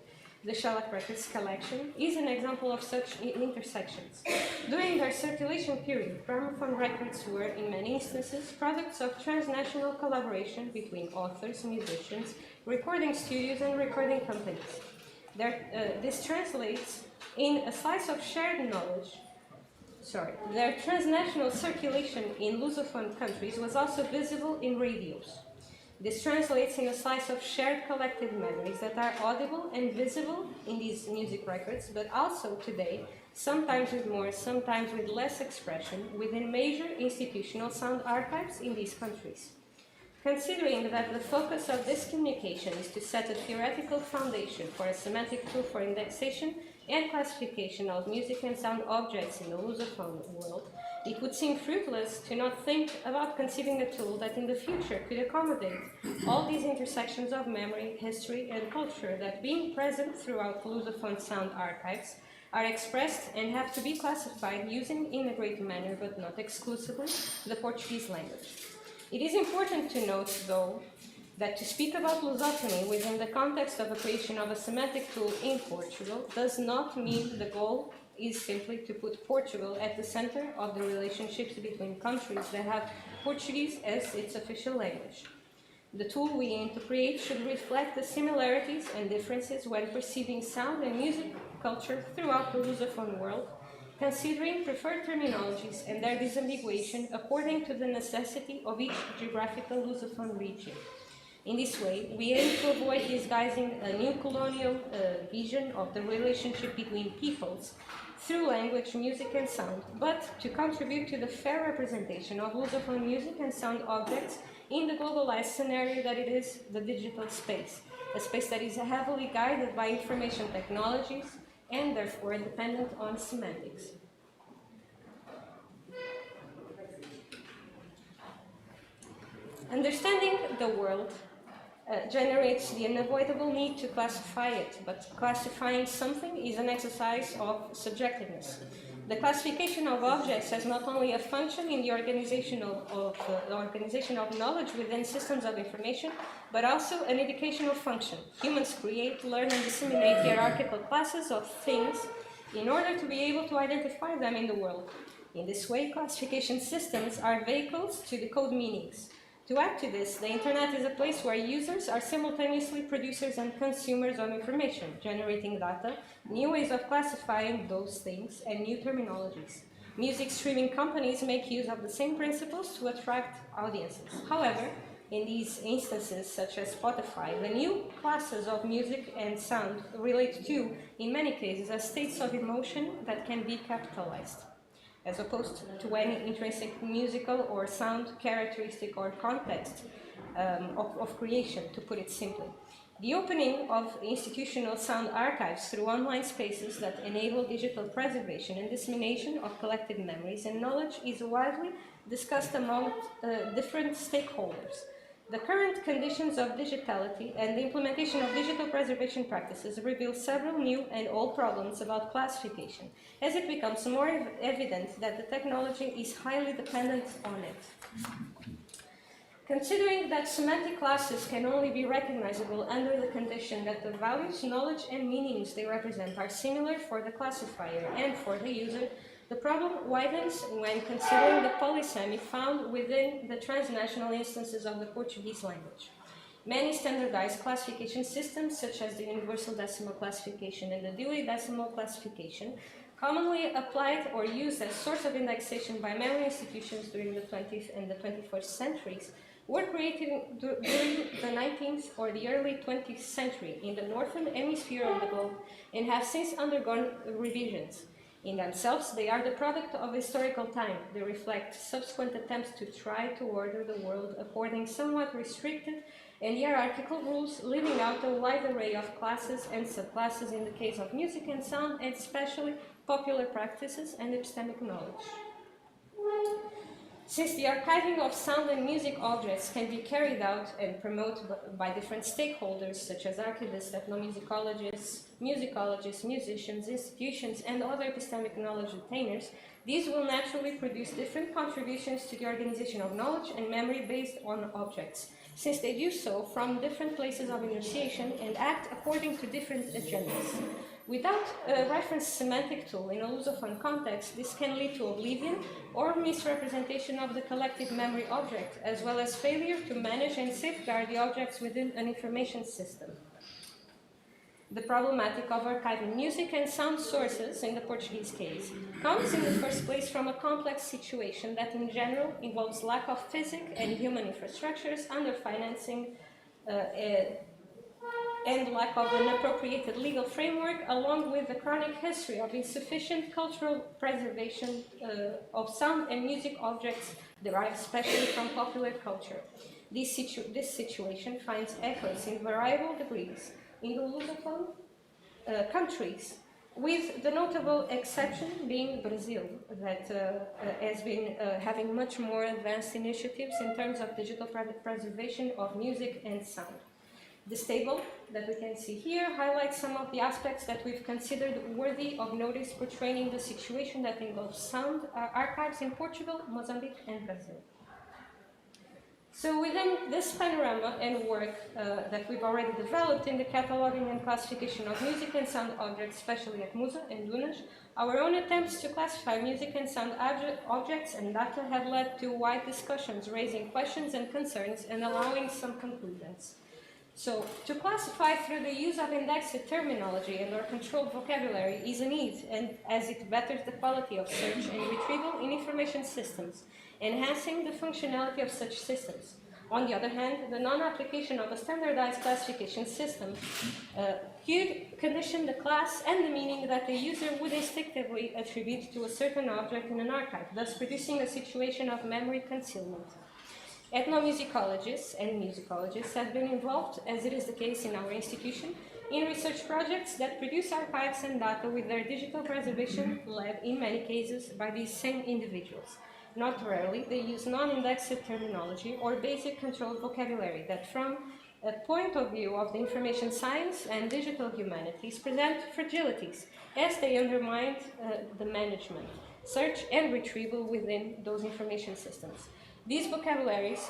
the Shellac Records collection is an example of such intersections. During their circulation period, gramophone records were, in many instances, products of transnational collaboration between authors, musicians, recording studios, and recording companies. This translates in a slice of shared knowledge their transnational circulation in Lusophone countries was also visible in radios. This translates in a slice of shared collective memories that are audible and visible in these music records, but also today, sometimes with more, sometimes with less expression, within major institutional sound archives in these countries. Considering that the focus of this communication is to set a theoretical foundation for a semantic tool for indexation and classification of music and sound objects in the Lusophone world, it would seem fruitless to not think about conceiving a tool that in the future could accommodate all these intersections of memory, history, and culture that, being present throughout Lusophone sound archives, are expressed and have to be classified using, in a great manner but not exclusively, the Portuguese language. It is important to note, though, that to speak about Lusophony within the context of the creation of a semantic tool in Portugal does not mean the goal is simply to put Portugal at the center of the relationships between countries that have Portuguese as its official language. The tool we aim to create should reflect the similarities and differences when perceiving sound and music culture throughout the Lusophone world, considering preferred terminologies and their disambiguation according to the necessity of each geographical Lusophone region. In this way, we aim to avoid disguising a new colonial vision of the relationship between peoples through language, music, and sound, but to contribute to the fair representation of Lusophone music and sound objects in the globalized scenario that it is the digital space, a space that is heavily guided by information technologies and therefore dependent on semantics. Understanding the world generates the unavoidable need to classify it, but classifying something is an exercise of subjectiveness. The classification of objects has not only a function in the organization of knowledge within systems of information, but also an educational function. Humans create, learn, and disseminate hierarchical classes of things in order to be able to identify them in the world. In this way, classification systems are vehicles to decode meanings. To add to this, the internet is a place where users are simultaneously producers and consumers of information, generating data, new ways of classifying those things, and new terminologies. Music streaming companies make use of the same principles to attract audiences. However, in these instances, such as Spotify, the new classes of music and sound relate to, in many cases, as states of emotion that can be capitalized, as opposed to any intrinsic musical or sound characteristic or context of creation, to put it simply. The opening of institutional sound archives through online spaces that enable digital preservation and dissemination of collective memories and knowledge is widely discussed among different stakeholders. The current conditions of digitality and the implementation of digital preservation practices reveal several new and old problems about classification, as it becomes more evident that the technology is highly dependent on it. Considering that semantic classes can only be recognizable under the condition that the values, knowledge, and meanings they represent are similar for the classifier and for the user, the problem widens when considering the polysemy found within the transnational instances of the Portuguese language. Many standardized classification systems, such as the Universal Decimal Classification and the Dewey Decimal Classification, commonly applied or used as source of indexation by memory institutions during the 20th and the 21st centuries, were created during the 19th or the early 20th century in the northern hemisphere of the globe and have since undergone revisions. In themselves, they are the product of historical time. They reflect subsequent attempts to try to order the world according somewhat restricted and hierarchical rules, leaving out a wide array of classes and subclasses in the case of music and sound, and especially popular practices and epistemic knowledge. Since the archiving of sound and music objects can be carried out and promoted by different stakeholders such as archivists, ethnomusicologists, musicologists, musicians, institutions, and other epistemic knowledge retainers, these will naturally produce different contributions to the organization of knowledge and memory based on objects, since they do so from different places of initiation and act according to different agendas. Without a reference semantic tool in a Lusophone context, this can lead to oblivion or misrepresentation of the collective memory object, as well as failure to manage and safeguard the objects within an information system. The problematic of archiving music and sound sources, in the Portuguese case, comes in the first place from a complex situation that in general involves lack of physical and human infrastructures, underfinancing, and lack of an appropriated legal framework, along with the chronic history of insufficient cultural preservation of sound and music objects derived especially from popular culture. This situation finds echoes in variable degrees in the Lusophone countries, with the notable exception being Brazil, that has been having much more advanced initiatives in terms of digital preservation of music and sound. This table that we can see here highlights some of the aspects that we've considered worthy of notice portraying the situation that involves sound archives in Portugal, Mozambique, and Brazil. So within this panorama and work that we've already developed in the cataloging and classification of music and sound objects, especially at Musa and Dunas, our own attempts to classify music and sound objects and data have led to wide discussions, raising questions and concerns and allowing some conclusions. So, to classify through the use of indexed terminology and or controlled vocabulary is a need, and as it betters the quality of search and retrieval in information systems, enhancing the functionality of such systems. On the other hand, the non-application of a standardized classification system could condition the class and the meaning that the user would instinctively attribute to a certain object in an archive, thus producing a situation of memory concealment. Ethnomusicologists and musicologists have been involved, as it is the case in our institution, in research projects that produce archives and data with their digital preservation led, in many cases, by these same individuals. Not rarely, they use non-indexed terminology or basic controlled vocabulary that, from a point of view of the information science and digital humanities, present fragilities as they undermine the management, search, and retrieval within those information systems. These vocabularies,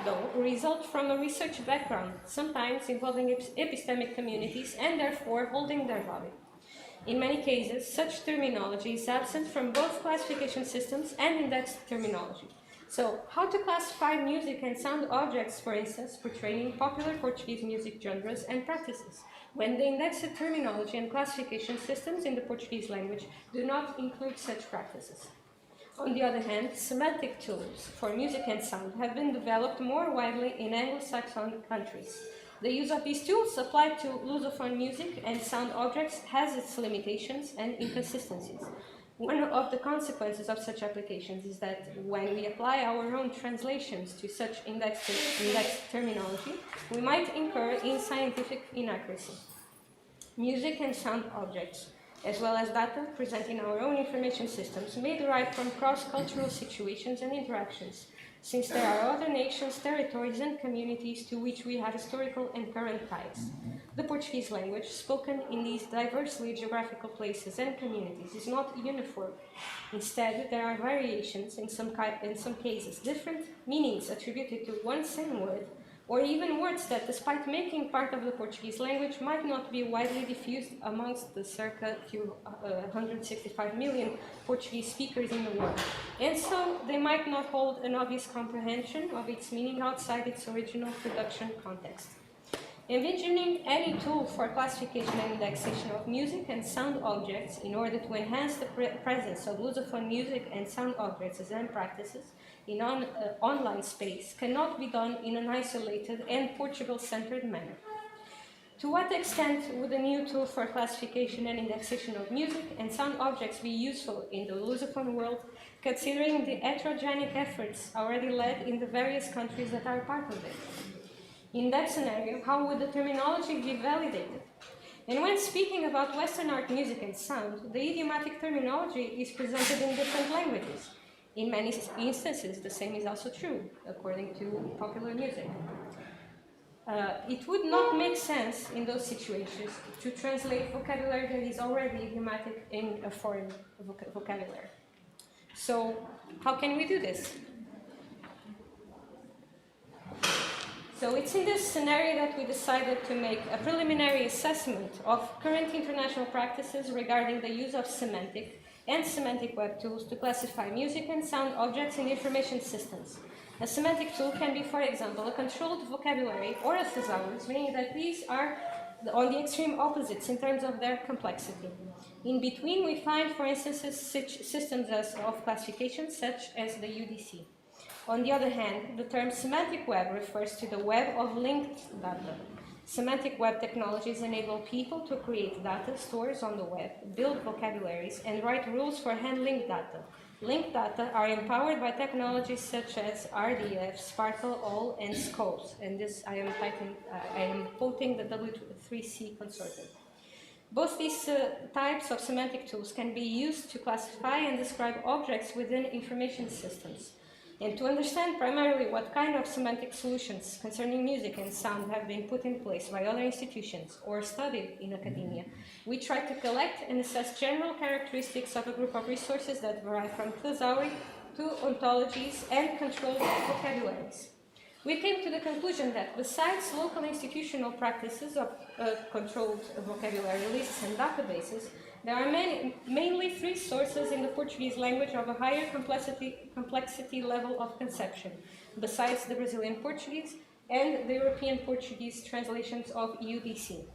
though, result from a research background, sometimes involving epistemic communities and therefore holding their value. In many cases, such terminology is absent from both classification systems and indexed terminology. So, how to classify music and sound objects, for instance, portraying popular Portuguese music genres and practices, when the indexed terminology and classification systems in the Portuguese language do not include such practices? On the other hand, semantic tools for music and sound have been developed more widely in Anglo-Saxon countries. The use of these tools applied to Lusophone music and sound objects has its limitations and inconsistencies. One of the consequences of such applications is that when we apply our own translations to such indexed terminology, we might incur in scientific inaccuracy. Music and sound objects, as well as data present in our own information systems, may derive from cross-cultural situations and interactions, since there are other nations, territories, and communities to which we have historical and current ties. The Portuguese language, spoken in these diversely geographical places and communities, is not uniform. Instead, there are variations, in some cases, different meanings attributed to one same word, or even words that, despite making part of the Portuguese language, might not be widely diffused amongst the circa 165 million Portuguese speakers in the world, and so they might not hold an obvious comprehension of its meaning outside its original production context. Envisioning any tool for classification and indexation of music and sound objects in order to enhance the presence of Lusophone music and sound objects and practices in online space cannot be done in an isolated and Portugal-centered manner. To what extent would a new tool for classification and indexation of music and sound objects be useful in the Lusophone world, considering the heterogenic efforts already led in the various countries that are part of it? In that scenario, how would the terminology be validated? And when speaking about Western art, music, and sound, the idiomatic terminology is presented in different languages. In many instances, the same is also true, according to popular music. It would not make sense in those situations to translate vocabulary that is already idiomatic in a foreign vocabulary. So, how can we do this? So it's in this scenario that we decided to make a preliminary assessment of current international practices regarding the use of semantic and semantic web tools to classify music and sound objects in information systems. A semantic tool can be, for example, a controlled vocabulary or a thesaurus, meaning that these are on the extreme opposites in terms of their complexity. In between, we find, for instance, systems of classification such as the UDC. On the other hand, the term semantic web refers to the web of linked data. Semantic web technologies enable people to create data stores on the web, build vocabularies, and write rules for handling data. Linked data are empowered by technologies such as RDF, Sparkle, All, and Scopes. And this I am quoting the W3C consortium. Both these types of semantic tools can be used to classify and describe objects within information systems. And to understand primarily what kind of semantic solutions concerning music and sound have been put in place by other institutions or studied in academia, we try to collect and assess general characteristics of a group of resources that vary from thesauri to ontologies and controlled vocabularies. We came to the conclusion that besides local institutional practices of controlled vocabulary lists and databases, there are mainly three sources in the Portuguese language of a higher complexity level of conception, besides the Brazilian Portuguese and the European Portuguese translations of UDC.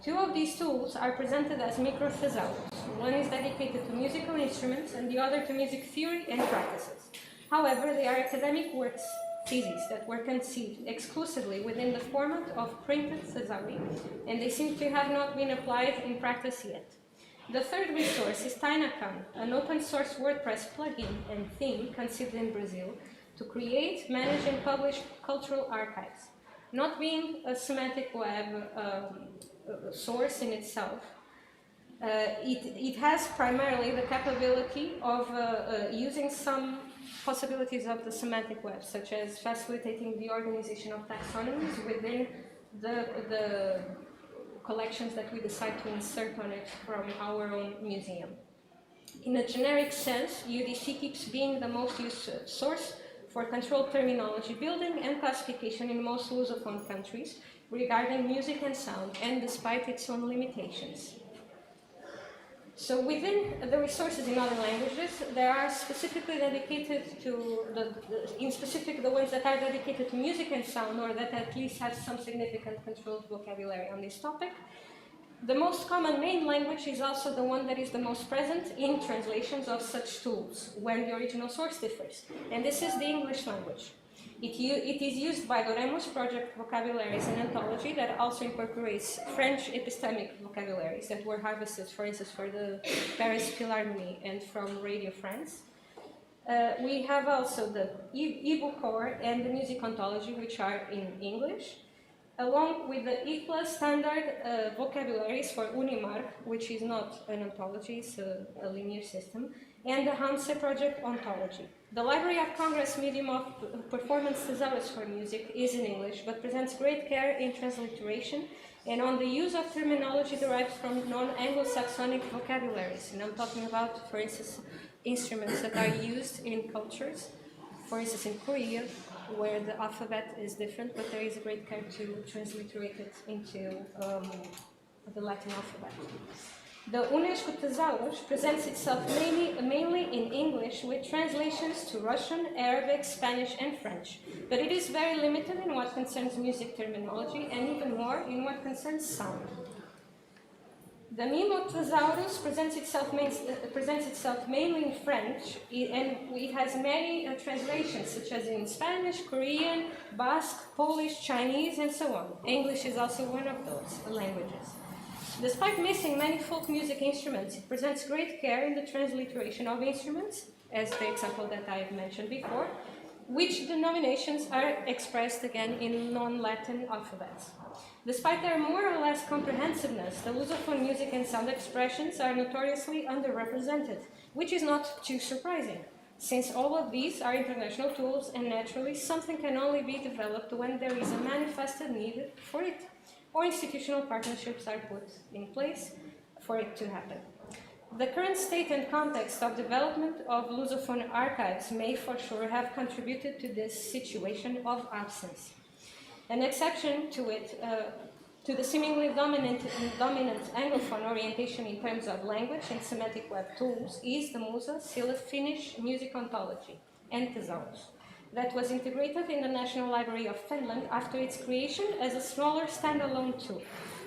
Two of these tools are presented as microthesauros. One is dedicated to musical instruments and the other to music theory and practices. However, they are academic works, theses that were conceived exclusively within the format of printed thesauri, and they seem to have not been applied in practice yet. The third resource is Tainacan, an open-source WordPress plugin and theme conceived in Brazil to create, manage, and publish cultural archives. Not being a semantic web source in itself, it has primarily the capability of using some possibilities of the semantic web, such as facilitating the organization of taxonomies within the collections that we decide to insert on it from our own museum. In a generic sense, UDC keeps being the most used source for controlled terminology building and classification in most Lusophone countries regarding music and sound, and despite its own limitations. So within the resources in other languages, there are specifically dedicated to, the ones that are dedicated to music and sound, or that at least have some significant controlled vocabulary on this topic. The most common main language is also the one that is the most present in translations of such tools, when the original source differs, and this is the English language. It is used by Doremus project vocabularies and anthology that also incorporates French epistemic vocabularies that were harvested, for instance, for the Paris Philharmonie and from Radio France. We have also the e-bookcore and the music ontology, which are in English, along with the ICLA standard vocabularies for Unimark, which is not an ontology, it's a linear system, and the Hanse project ontology. The Library of Congress medium of performance thesaurus for music is in English, but presents great care in transliteration and on the use of terminology derived from non-Anglo-Saxonic vocabularies. And I'm talking about, for instance, instruments that are used in cultures, for instance, in Korea, where the alphabet is different, but there is a great care to transliterate it into the Latin alphabet. The UNESCO Thesaurus presents itself mainly in English with translations to Russian, Arabic, Spanish, and French, but it is very limited in what concerns music terminology and even more in what concerns sound. The Mimo Thesaurus presents itself mainly in French, and it has many translations, such as in Spanish, Korean, Basque, Polish, Chinese, and so on. English is also one of those languages. Despite missing many folk music instruments, it presents great care in the transliteration of instruments, as the example that I've mentioned before, which denominations are expressed again in non-Latin alphabets. Despite their more or less comprehensiveness, the Lusophone music and sound expressions are notoriously underrepresented, which is not too surprising, since all of these are international tools and naturally something can only be developed when there is a manifested need for it, or institutional partnerships are put in place for it to happen. The current state and context of development of Lusophone archives may for sure have contributed to this situation of absence. An exception to it, to the seemingly dominant Anglophone orientation in terms of language and semantic web tools is the Musa Finnish music ontology and thesaurus, that was integrated in the National Library of Finland after its creation as a smaller standalone tool.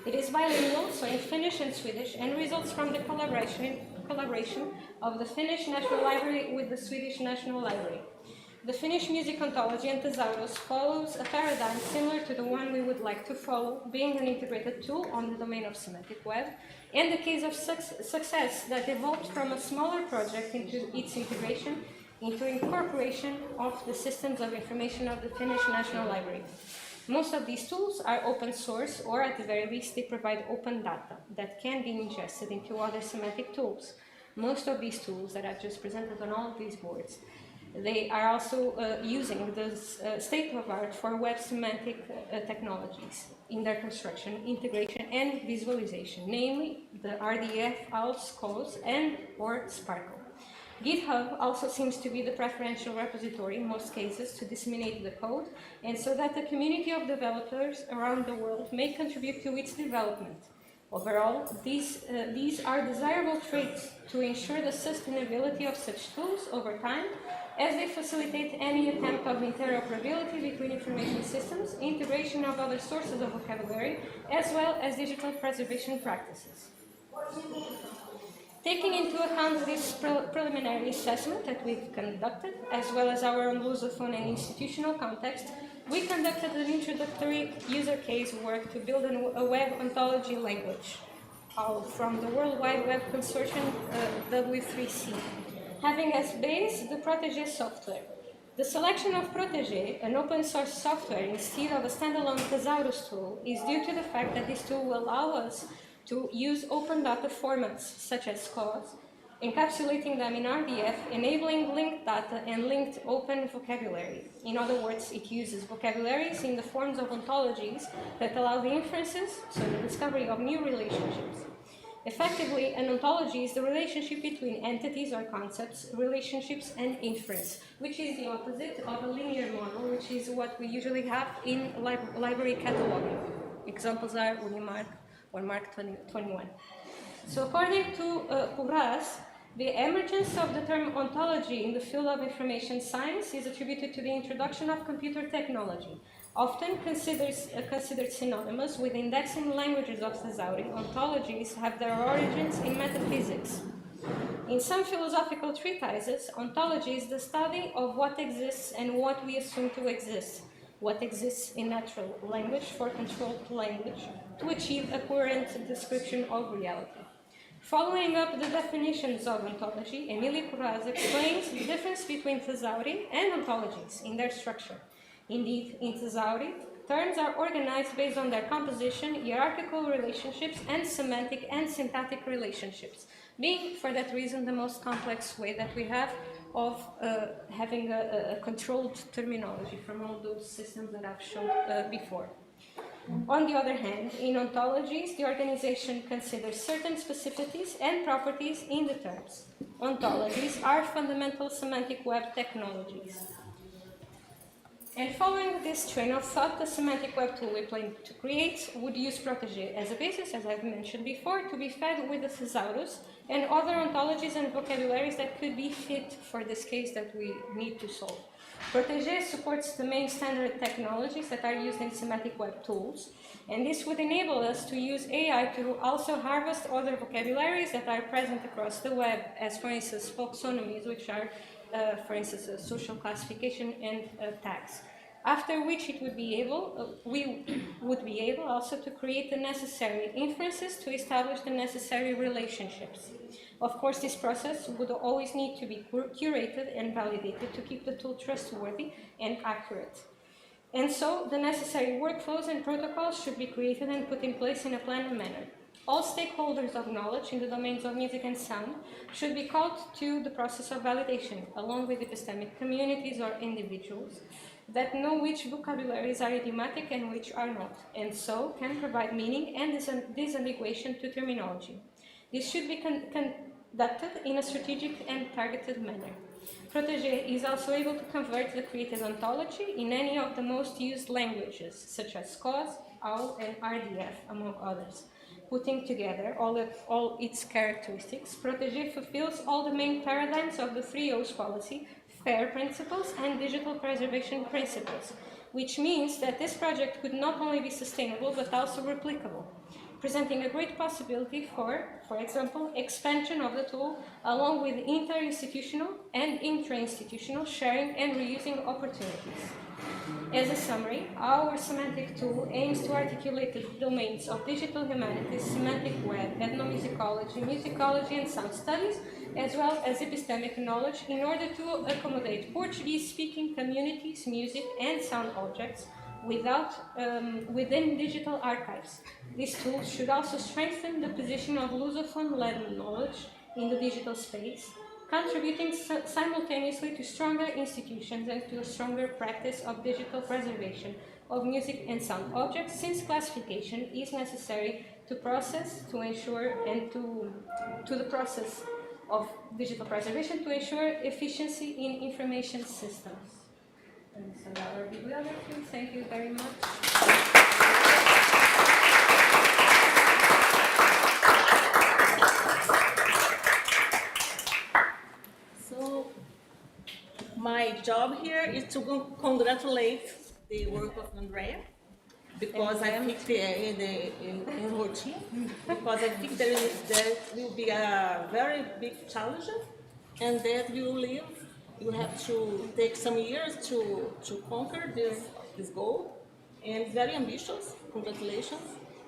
It is bilingual, so in Finnish and Swedish, and results from the collaboration of the Finnish National Library with the Swedish National Library. The Finnish music ontology and thesaurus follows a paradigm similar to the one we would like to follow, being an integrated tool on the domain of semantic web, and the case of success that evolved from a smaller project into its integration into incorporation of the systems of information of the Finnish National Library. Most of these tools are open source, or at the very least they provide open data that can be ingested into other semantic tools. Most of these tools that I've just presented on all of these boards, they are also using the state of art for web semantic technologies in their construction, integration, and visualization, namely the RDF, ALS, COS, and or Sparkle. GitHub also seems to be the preferential repository in most cases to disseminate the code, and so that the community of developers around the world may contribute to its development. Overall, these are desirable traits to ensure the sustainability of such tools over time, as they facilitate any attempt of interoperability between information systems, integration of other sources of vocabulary, as well as digital preservation practices. Taking into account this preliminary assessment that we've conducted, as well as our own Lusophone and institutional context, we conducted an introductory user case work to build a web ontology language from the World Wide Web Consortium W3C, having as base the Protégé software. The selection of Protégé, an open source software instead of a standalone thesaurus tool, is due to the fact that this tool will allow us to use open data formats such as COS, encapsulating them in RDF, enabling linked data and linked open vocabulary. In other words, it uses vocabularies in the forms of ontologies that allow the inferences, so the discovery of new relationships. Effectively, an ontology is the relationship between entities or concepts, relationships, and inference, which is the opposite of a linear model, which is what we usually have in library cataloging. Examples are Unimark or Mark 21. So according to Curras, the emergence of the term ontology in the field of information science is attributed to the introduction of computer technology. Often considered synonymous with indexing languages of thesauri, ontologies have their origins in metaphysics. In some philosophical treatises, ontology is the study of what exists and what we assume to exist, what exists in natural language for controlled language, to achieve a coherent description of reality. Following up the definitions of ontology, Emilio Curras explains the difference between thesauri and ontologies in their structure. Indeed, in thesauri, terms are organized based on their composition, hierarchical relationships, and semantic and syntactic relationships, being, for that reason, the most complex way that we have of having a controlled terminology from all those systems that I've shown before. On the other hand, in ontologies, the organization considers certain specificities and properties in the terms. Ontologies are fundamental semantic web technologies. And following this train of thought, the semantic web tool we plan to create would use Protégé as a basis, as I've mentioned before, to be fed with the thesaurus and other ontologies and vocabularies that could be fit for this case that we need to solve. Protégé supports the main standard technologies that are used in semantic web tools, and this would enable us to use AI to also harvest other vocabularies that are present across the web, as for instance folksonomies, which are, for instance, social classification and tags. After which it would be able, we would be able also to create the necessary inferences to establish the necessary relationships. Of course, this process would always need to be curated and validated to keep the tool trustworthy and accurate. And so, the necessary workflows and protocols should be created and put in place in a planned manner. All stakeholders of knowledge in the domains of music and sound should be called to the process of validation, along with epistemic communities or individuals that know which vocabularies are idiomatic and which are not, and so can provide meaning and disambiguation to terminology. This should be conducted in a strategic and targeted manner. Protégé is also able to convert the created ontology in any of the most used languages, such as COS, OWL, and RDF, among others. Putting together all its characteristics, Protégé fulfills all the main paradigms of the 3 O's policy, FAIR principles, and digital preservation principles, which means that this project could not only be sustainable but also replicable. presenting a great possibility for example, expansion of the tool along with inter-institutional and intra-institutional sharing and reusing opportunities. As a summary, our semantic tool aims to articulate the domains of digital humanities, semantic web, ethnomusicology, musicology and sound studies, as well as epistemic knowledge in order to accommodate Portuguese-speaking communities, music and sound objects within digital archives. This tool should also strengthen the position of Lusophone-led knowledge in the digital space, contributing simultaneously to stronger institutions and to a stronger practice of digital preservation of music and sound objects, since classification is necessary to process, to ensure, and to the process of digital preservation to ensure efficiency in information systems. And so our bibliography, thank you very much. So my job here is to congratulate the work of Andrea, because I picked in routine, because I think there will be a very big challenge, and that you have to take some years to conquer this goal, and it's very ambitious. Congratulations.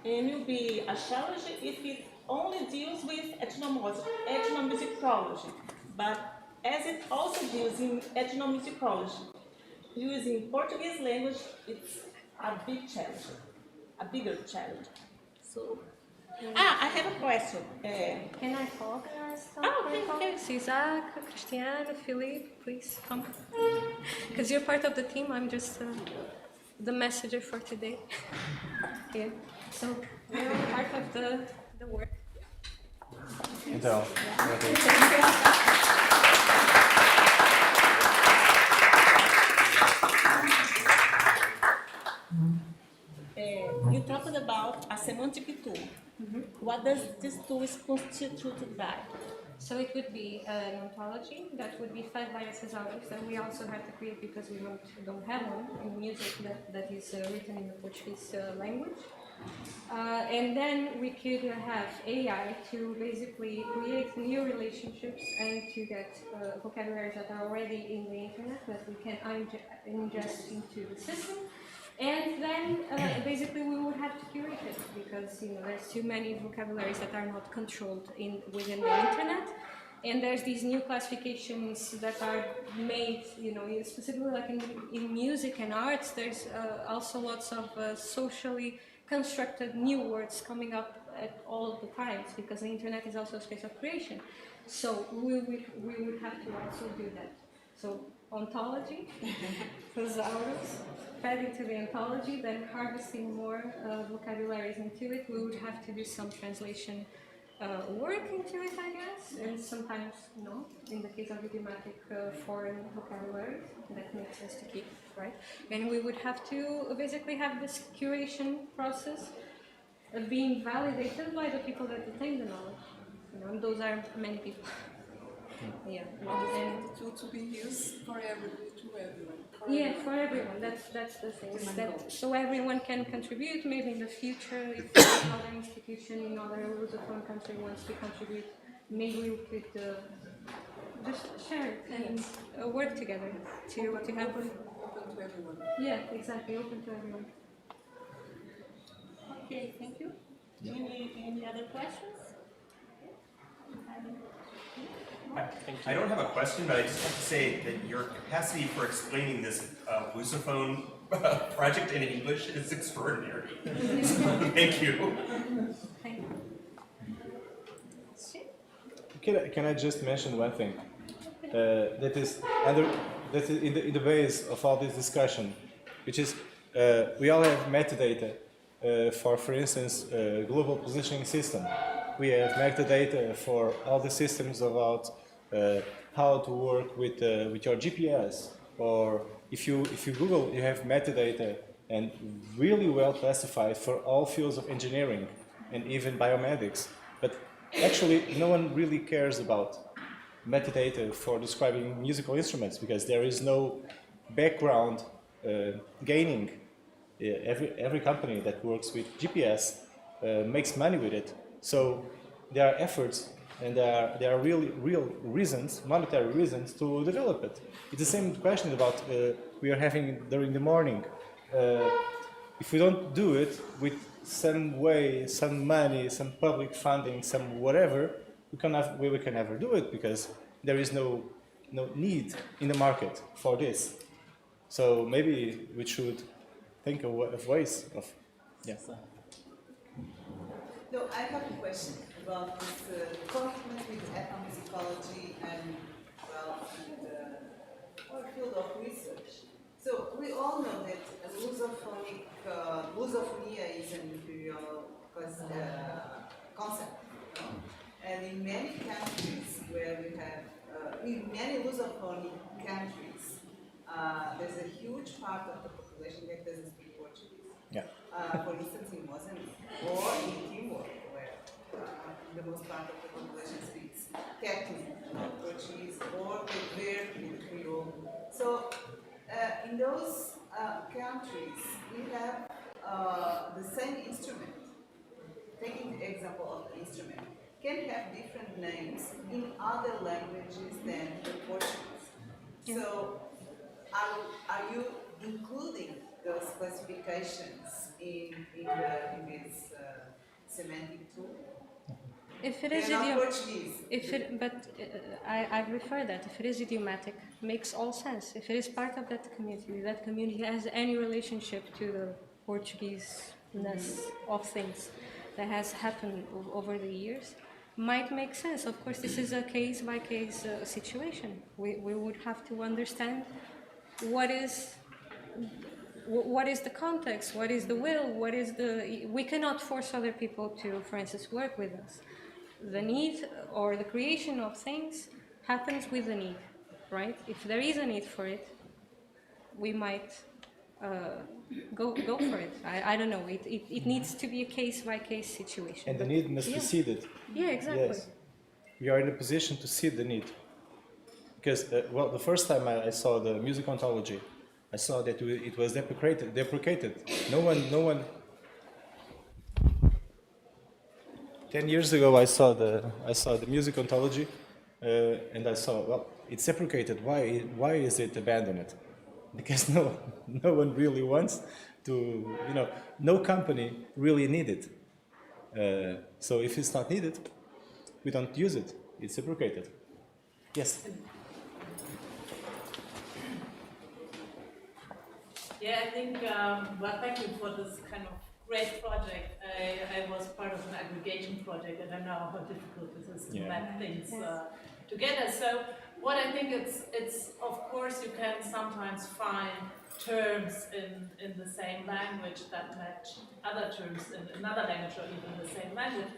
And it will be a challenge if it only deals with ethnomusicology, but as it also deals in ethnomusicology, using Portuguese language, it's a big challenge, a bigger challenge. So, I have a question. Can I organize something? Okay. Isaac, Cristiano, Philippe, please come. Because you're part of the team, I'm just the messenger for today. Yeah. So, you're part of the work. Então, you talked about a semantic tool. What does this tool is constituted by? So it would be an ontology that would be fed by thesaurus that we also have to create because we don't have one in music that is written in the Portuguese language. And then we could have AI to basically create new relationships and to get vocabularies that are already in the internet that we can ingest into the system. And then basically we would have to curate it because there's too many vocabularies that are not controlled within the internet. And there's these new classifications that are made, specifically like in music and arts. There's also lots of socially constructed new words coming up at all of the times because the internet is also a space of creation. So we would have to also do that. So ontology, thesaurus, fed into the ontology, then harvesting more vocabularies into it. We would have to do some translation work into it, I guess, and sometimes no. In the case of idiomatic foreign vocabulary, that makes sense to keep, right? And we would have to basically have this curation process being validated by the people that detain the knowledge. And those are many people. Yeah. And to be used for everyone. Yeah, for everyone. That's the thing. So everyone can contribute. Maybe in the future, if another institution in another Lusophone country wants to contribute, maybe we could just share it and work together to help. Open to everyone. Yeah, exactly. Open to everyone. Okay, thank you. Any other questions? I don't have a question, but I just have to say that your capacity for explaining this Lusophone project in English is extraordinary. So, thank you. Can I just mention one thing that is in the base of all this discussion, which is we all have metadata for instance, global positioning system. We have metadata for all the systems about how to work with your GPS, or if you Google, you have metadata and really well classified for all fields of engineering and even biomedics. But actually, no one really cares about metadata for describing musical instruments because there is no background gaining. Every company that works with GPS makes money with it. So there are efforts and there are real reasons, monetary reasons to develop it. It's the same question about we are having during the morning. If we don't do it with some way, some money, some public funding, some whatever, we can never do it because there is no need in the market for this. So maybe we should think of ways of, yeah. No, I have a question about this commitment with ethnomusicology and, well, our field of research. So we all know that lusophonia is an imperial concept. And in many countries where we have, in many lusophonic countries, there's a huge part of the population that doesn't speak Portuguese. Yeah. For instance, in Mozambique or in Timor, where the most part of the population speaks Catholic, Portuguese, or the Creole. So in those countries, we have the same instrument. Taking the example of the instrument, can have different names in other languages than the Portuguese. So, are you including those classifications in this semantic tool? If it is I prefer that. If it is idiomatic, makes all sense. If it is part of that community has any relationship to the Portuguese-ness of things that has happened over the years, might make sense. Of course, this is a case-by-case situation. We would have to understand what is the context, what is the will, we cannot force other people to, for instance, work with us. The need or the creation of things happens with the need, right? If there is a need for it, we might go for it. I don't know. It needs to be a case-by-case situation. And the need must be seeded. Yeah, exactly. Yes. We are in a position to seed the need. Because, well, the first time I saw the music ontology, I saw that it was deprecated. No one. 10 years ago, I saw the music ontology, and I saw, well, it's deprecated. Why is it abandoned? Because no one really wants to. No company really need it. So if it's not needed, we don't use it. It's deprecated. Yes. Yeah, I think, well, thank you for this kind of great project. I was part of an aggregation project, and I know how difficult it is to map things together. So what I think it's of course you can sometimes find terms in the same language that match other terms in another language or even the same language.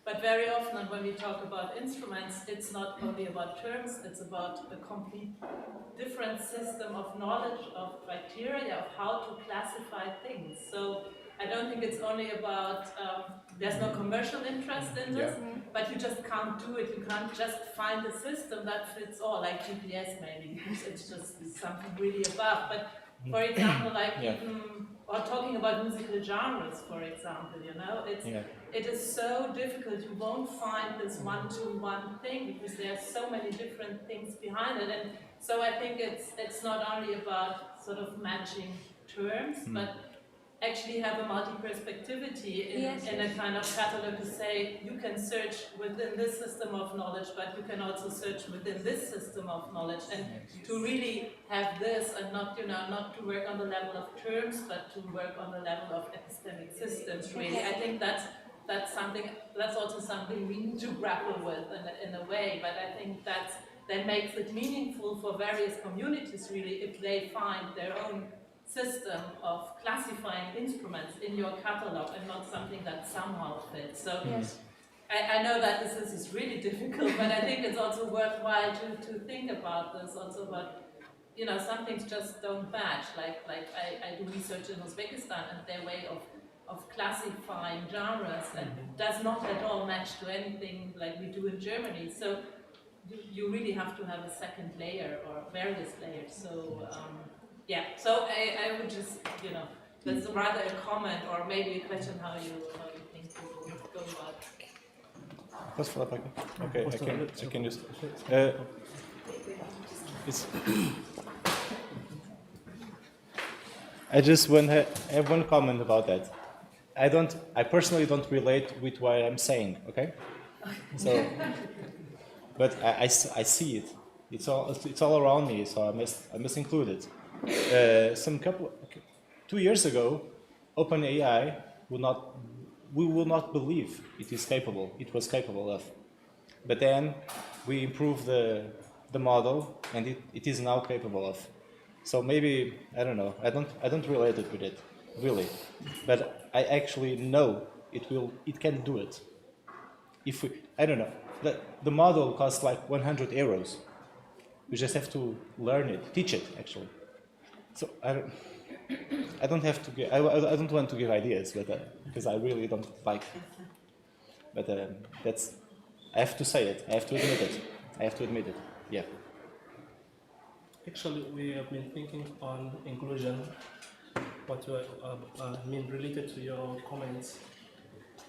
But very often when we talk about instruments, it's not only about terms, it's about a complete different system of knowledge, of criteria, of how to classify things. So I don't think it's only about, there's no commercial interest in this, but you just can't do it. You can't just find a system that fits all, like GPS maybe, because it's just something really above. But for example, like even, or talking about musical genres, for example, it is so difficult. You won't find this one-to-one thing because there are so many different things behind it. And so I think it's not only about sort of matching terms, but actually have a multi-perspectivity in a kind of catalog to say you can search within this system of knowledge, but you can also search within this system of knowledge, and to really have this and not not to work on the level of terms, but to work on the level of epistemic systems. Really, I think that's also something we need to grapple with in a way. But I think that makes it meaningful for various communities really if they find their own system of classifying instruments in your catalog and not something that somehow fits. So I know that this is really difficult, but I think it's also worthwhile to think about this, also about, some things just don't match. Like I do research in Uzbekistan, and their way of classifying genres and does not at all match to anything like we do in Germany. So you really have to have a second layer or various layers. So so I would just, that's rather a comment or maybe a question how you think. Posso falar para aqui? Okay, I can use. I just have one comment about that. I personally don't relate with what I'm saying. Okay, so, but I see it. It's all around me, so I must include it. 2 years ago, OpenAI we will not believe it was capable of. But then we improved the model, and it is now capable of. So maybe, I don't know, I don't relate it with it, really. But I actually know it can do it. I don't know, the model costs like 100 euros. You just have to learn it, teach it, actually. So I don't have to give, I don't want to give ideas, but because I really don't like. But I have to say it. I have to admit it. Yeah. Actually, we have been thinking on inclusion. What related to your comments.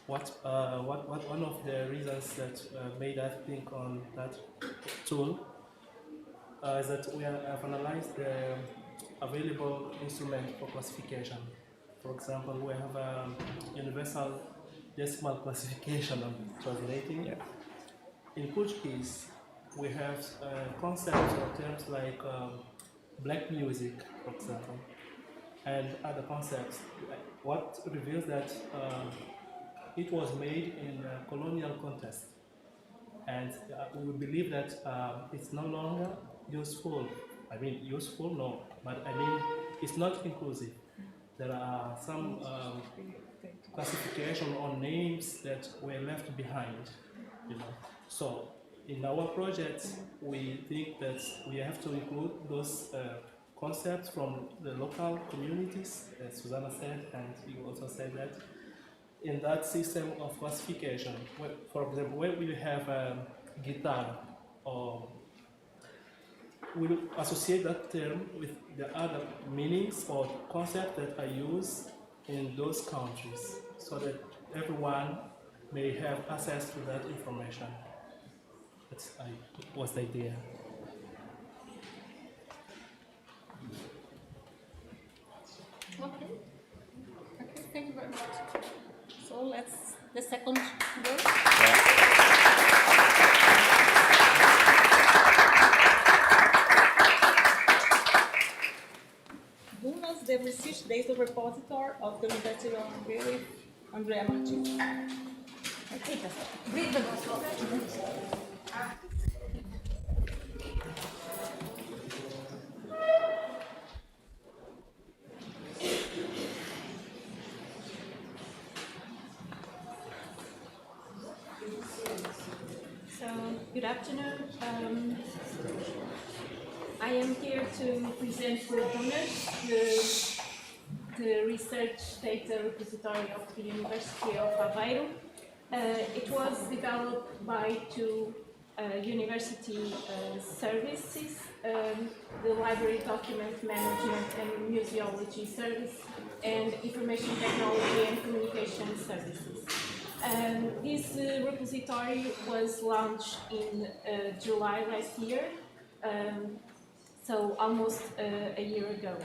What one of the reasons that made us think on that tool is that we have analyzed the available instrument for classification. For example, we have a universal decimal classification of translating. Yeah. In Portuguese, we have concepts or terms like black music, for example, and other concepts. What reveals that it was made in a colonial context, and we believe that it's no longer useful. I mean, useful, no, but I mean, it's not inclusive. There are some classification or names that were left behind, you know. So in our project, we think that we have to include those concepts from the local communities, as Susanna said, and you also said that, in that system of classification. For example, when we have a guitar, or we'll associate that term with the other meanings or concepts that are used in those countries, so that everyone may have access to that information. That was the idea. Okay. Okay, thank you very much. So let's the second go. Dunas, the research data repository of the University of Aveiro, Andrea Martins. So, good afternoon. I am here to present for donors the research data repository of the University of Aveiro. It was developed by two university services, the Library Document Management and Museology Service, and Information Technology and Communication Services. This repository was launched in July last year, so almost a year ago.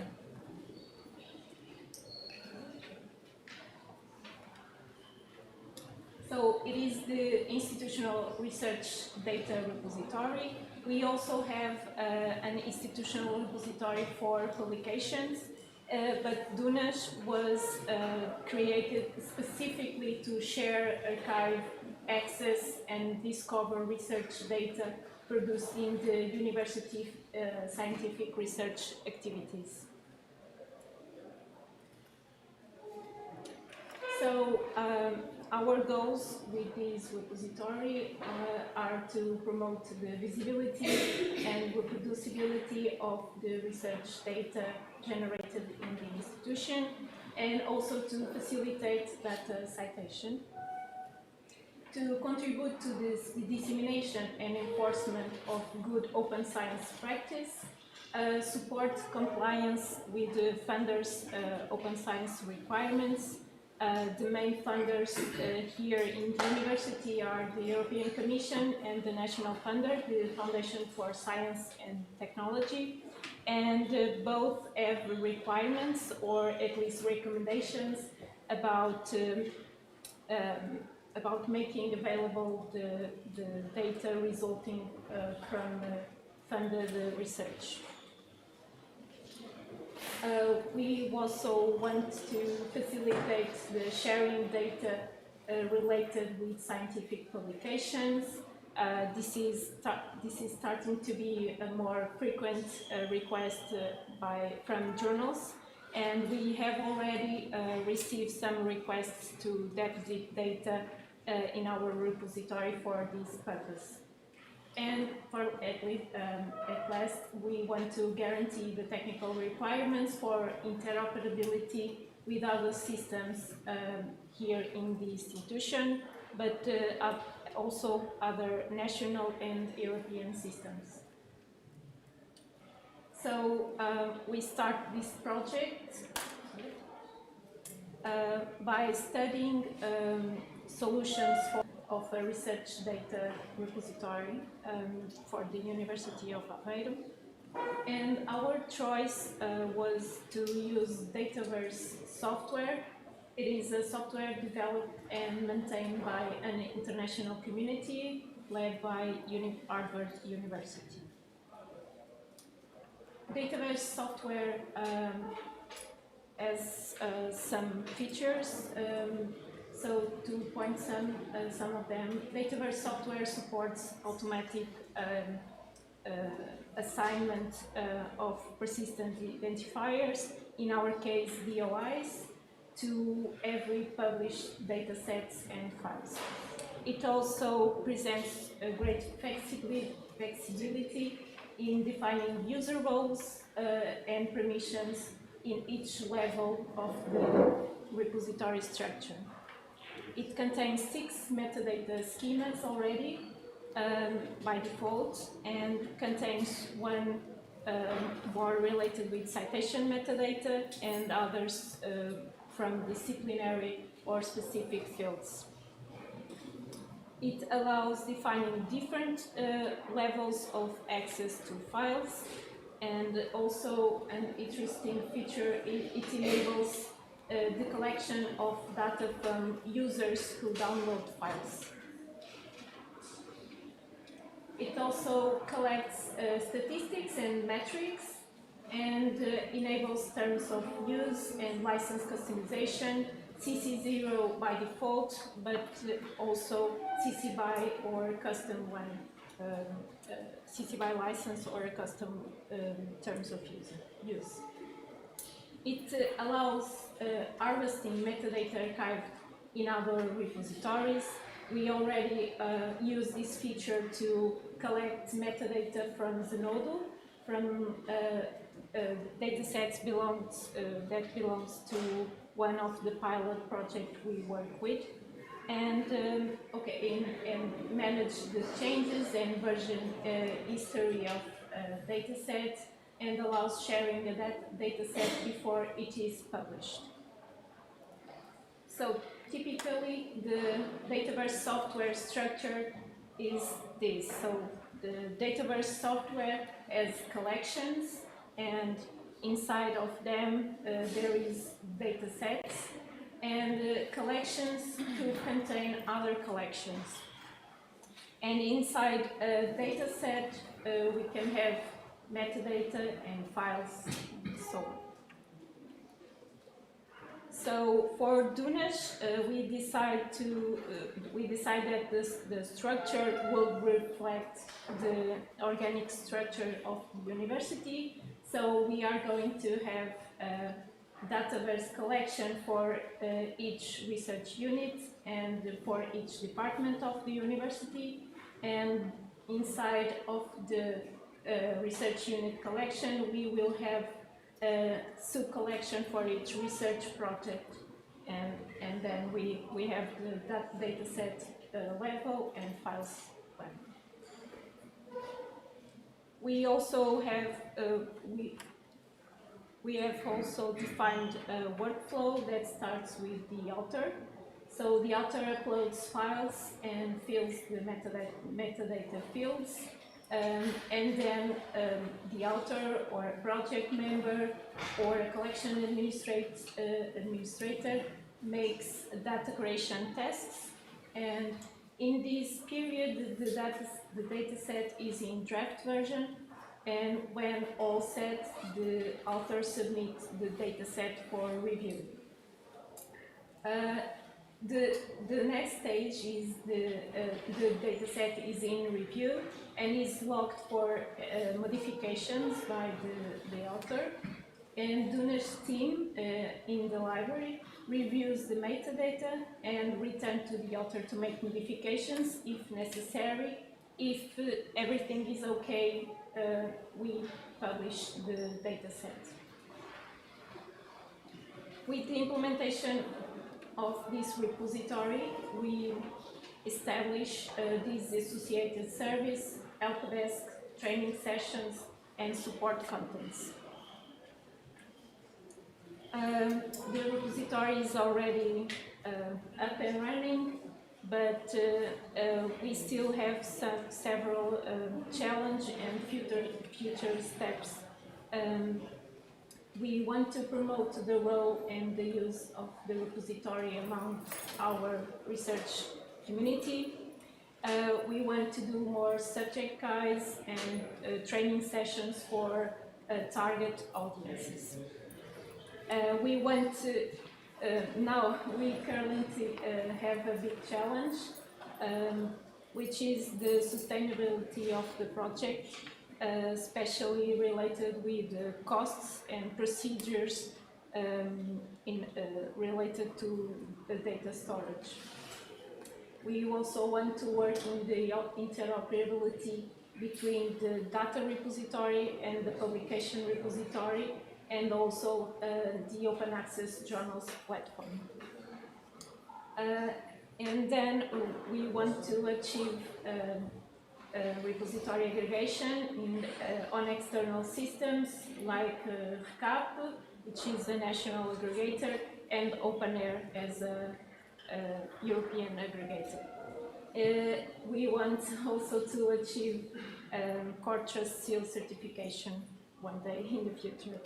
So it is the institutional research data repository. We also have an institutional repository for publications, but Dunas was created specifically to share, archive, access and discover research data produced in the university scientific research activities. So our goals with this repository are to promote the visibility and reproducibility of the research data generated in the institution, and also to facilitate data citation, to contribute to this dissemination and enforcement of good open science practice, support compliance with the funders' open science requirements, The main funders here in the university are the European Commission and the national funder, the Foundation for Science and Technology, and both have requirements or at least recommendations about making available the data resulting from funded research. We also want to facilitate the sharing data related with scientific publications. This is starting to be a more frequent request from journals, and we have already received some requests to deposit data in our repository for this purpose. And at last, we want to guarantee the technical requirements for interoperability with other systems here in the institution, but also other national and European systems. So we start this project by studying solutions of a research data repository for the University of Aveiro. And our choice was to use Dataverse software. It is a software developed and maintained by an international community led by Harvard University. Dataverse software has some features. So to point some of them, Dataverse software supports automatic assignment of persistent identifiers, in our case DOIs, to every published datasets and files. It also presents a great flexibility in defining user roles and permissions in each level of the repository structure. It contains 6 metadata schemas already by default, and contains one more related with citation metadata and others from disciplinary or specific fields. It allows defining different levels of access to files, and also an interesting feature, it enables the collection of data from users who download files. It also collects statistics and metrics, and enables terms of use and license customization, CC0 by default, but also CC BY or custom one, CC BY license or a custom terms of use. It allows harvesting metadata archived in other repositories. We already use this feature to collect metadata from Zenodo, from datasets that belongs to one of the pilot projects we work with, and and manage the changes and version history of datasets, and allows sharing a dataset before it is published. So typically the Dataverse software structure is this. So the Dataverse software has collections, and inside of them there is datasets, and collections could contain other collections. And inside a dataset we can have metadata and files, so on. So for Dunas, we decide that the structure will reflect the organic structure of the university. So we are going to have a Dataverse collection for each research unit and for each department of the university. And inside of the research unit collection, we will have a sub-collection for each research project, and then we have that dataset level and files level. We also have We have also defined a workflow that starts with the author. So the author uploads files and fills the metadata fields, and then the author or a project member or a collection administrator makes data creation tests, and in this period the data set is in draft version, and when all set, the author submits the data set for review. The next stage is the data set is in review and is logged for modifications by the author, and Duna's team in the library reviews the metadata and return to the author to make modifications if necessary. If everything is okay, we publish the data set. With the implementation of this repository, we establish these associated service, help desk, training sessions, and support contents. The repository is already up and running, but we still have several challenge and future steps. We want to promote the role and the use of the repository among our research community. We want to do more subject guides and training sessions for target audiences. We want to, now we currently have a big challenge, which is the sustainability of the project, especially related with costs and procedures related to the data storage. We also want to work on the interoperability between the data repository and the publication repository, and also the open access journals platform. And then we want to achieve repository aggregation on external systems like RCAP, which is a national aggregator, and OpenAir as a European aggregator. We want also to achieve Core Trust Seal certification one day in the future.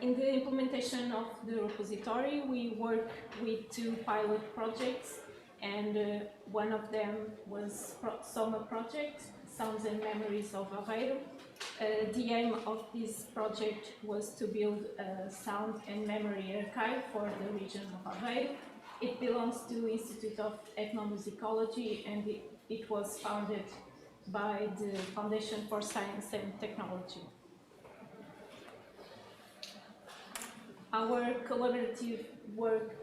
In the implementation of the repository, we work with 2 pilot projects, and one of them was SOMA project, Sounds and Memories of Aveiro. The aim of this project was to build a sound and memory archive for the region of Aveiro. It belongs to Institute of Ethnomusicology, and it was founded by the Foundation for Science and Technology. Our collaborative work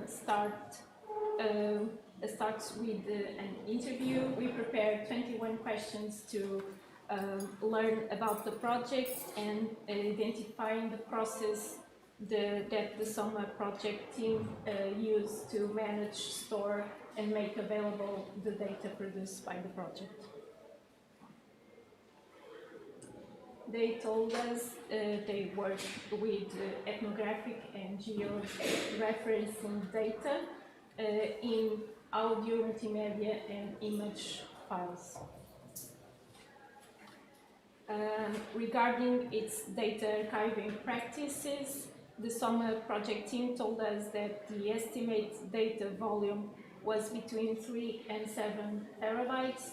starts with an interview. We prepare 21 questions to learn about the project and identifying the process that the SOMA project team used to manage, store, and make available the data produced by the project. They told us they work with ethnographic and geo-referencing data in audio, multimedia, and image files. Regarding its data archiving practices, the SOMA project team told us that the estimated data volume was between 3 and 7 terabytes,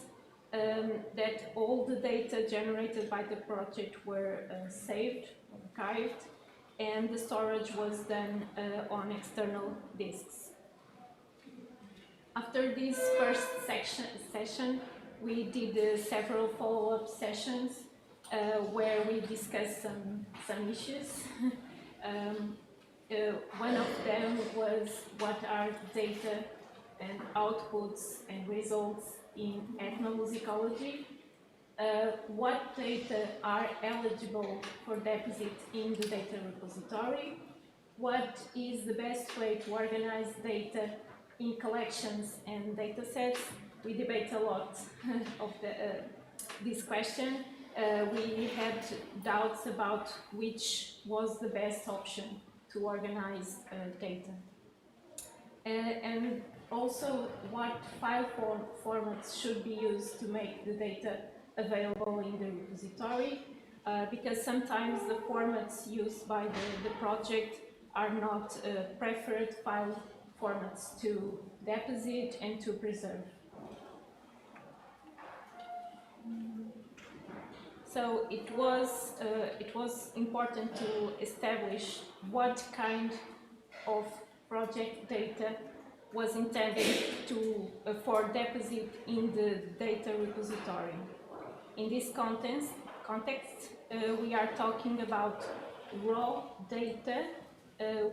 that all the data generated by the project were saved, archived, and the storage was done on external disks. After this first session, we did several follow-up sessions where we discussed some issues. One of them was what are data and outputs and results in ethnomusicology, what data are eligible for deposit in the data repository, what is the best way to organize data in collections and data sets. We debate a lot of this question. we had doubts about which was the best option to organize data. And also what file formats should be used to make the data available in the repository, because sometimes the formats used by the project are not preferred file formats to deposit and to preserve. So it was important to establish what kind of project data was intended for deposit in the data repository. In this context, we are talking about raw data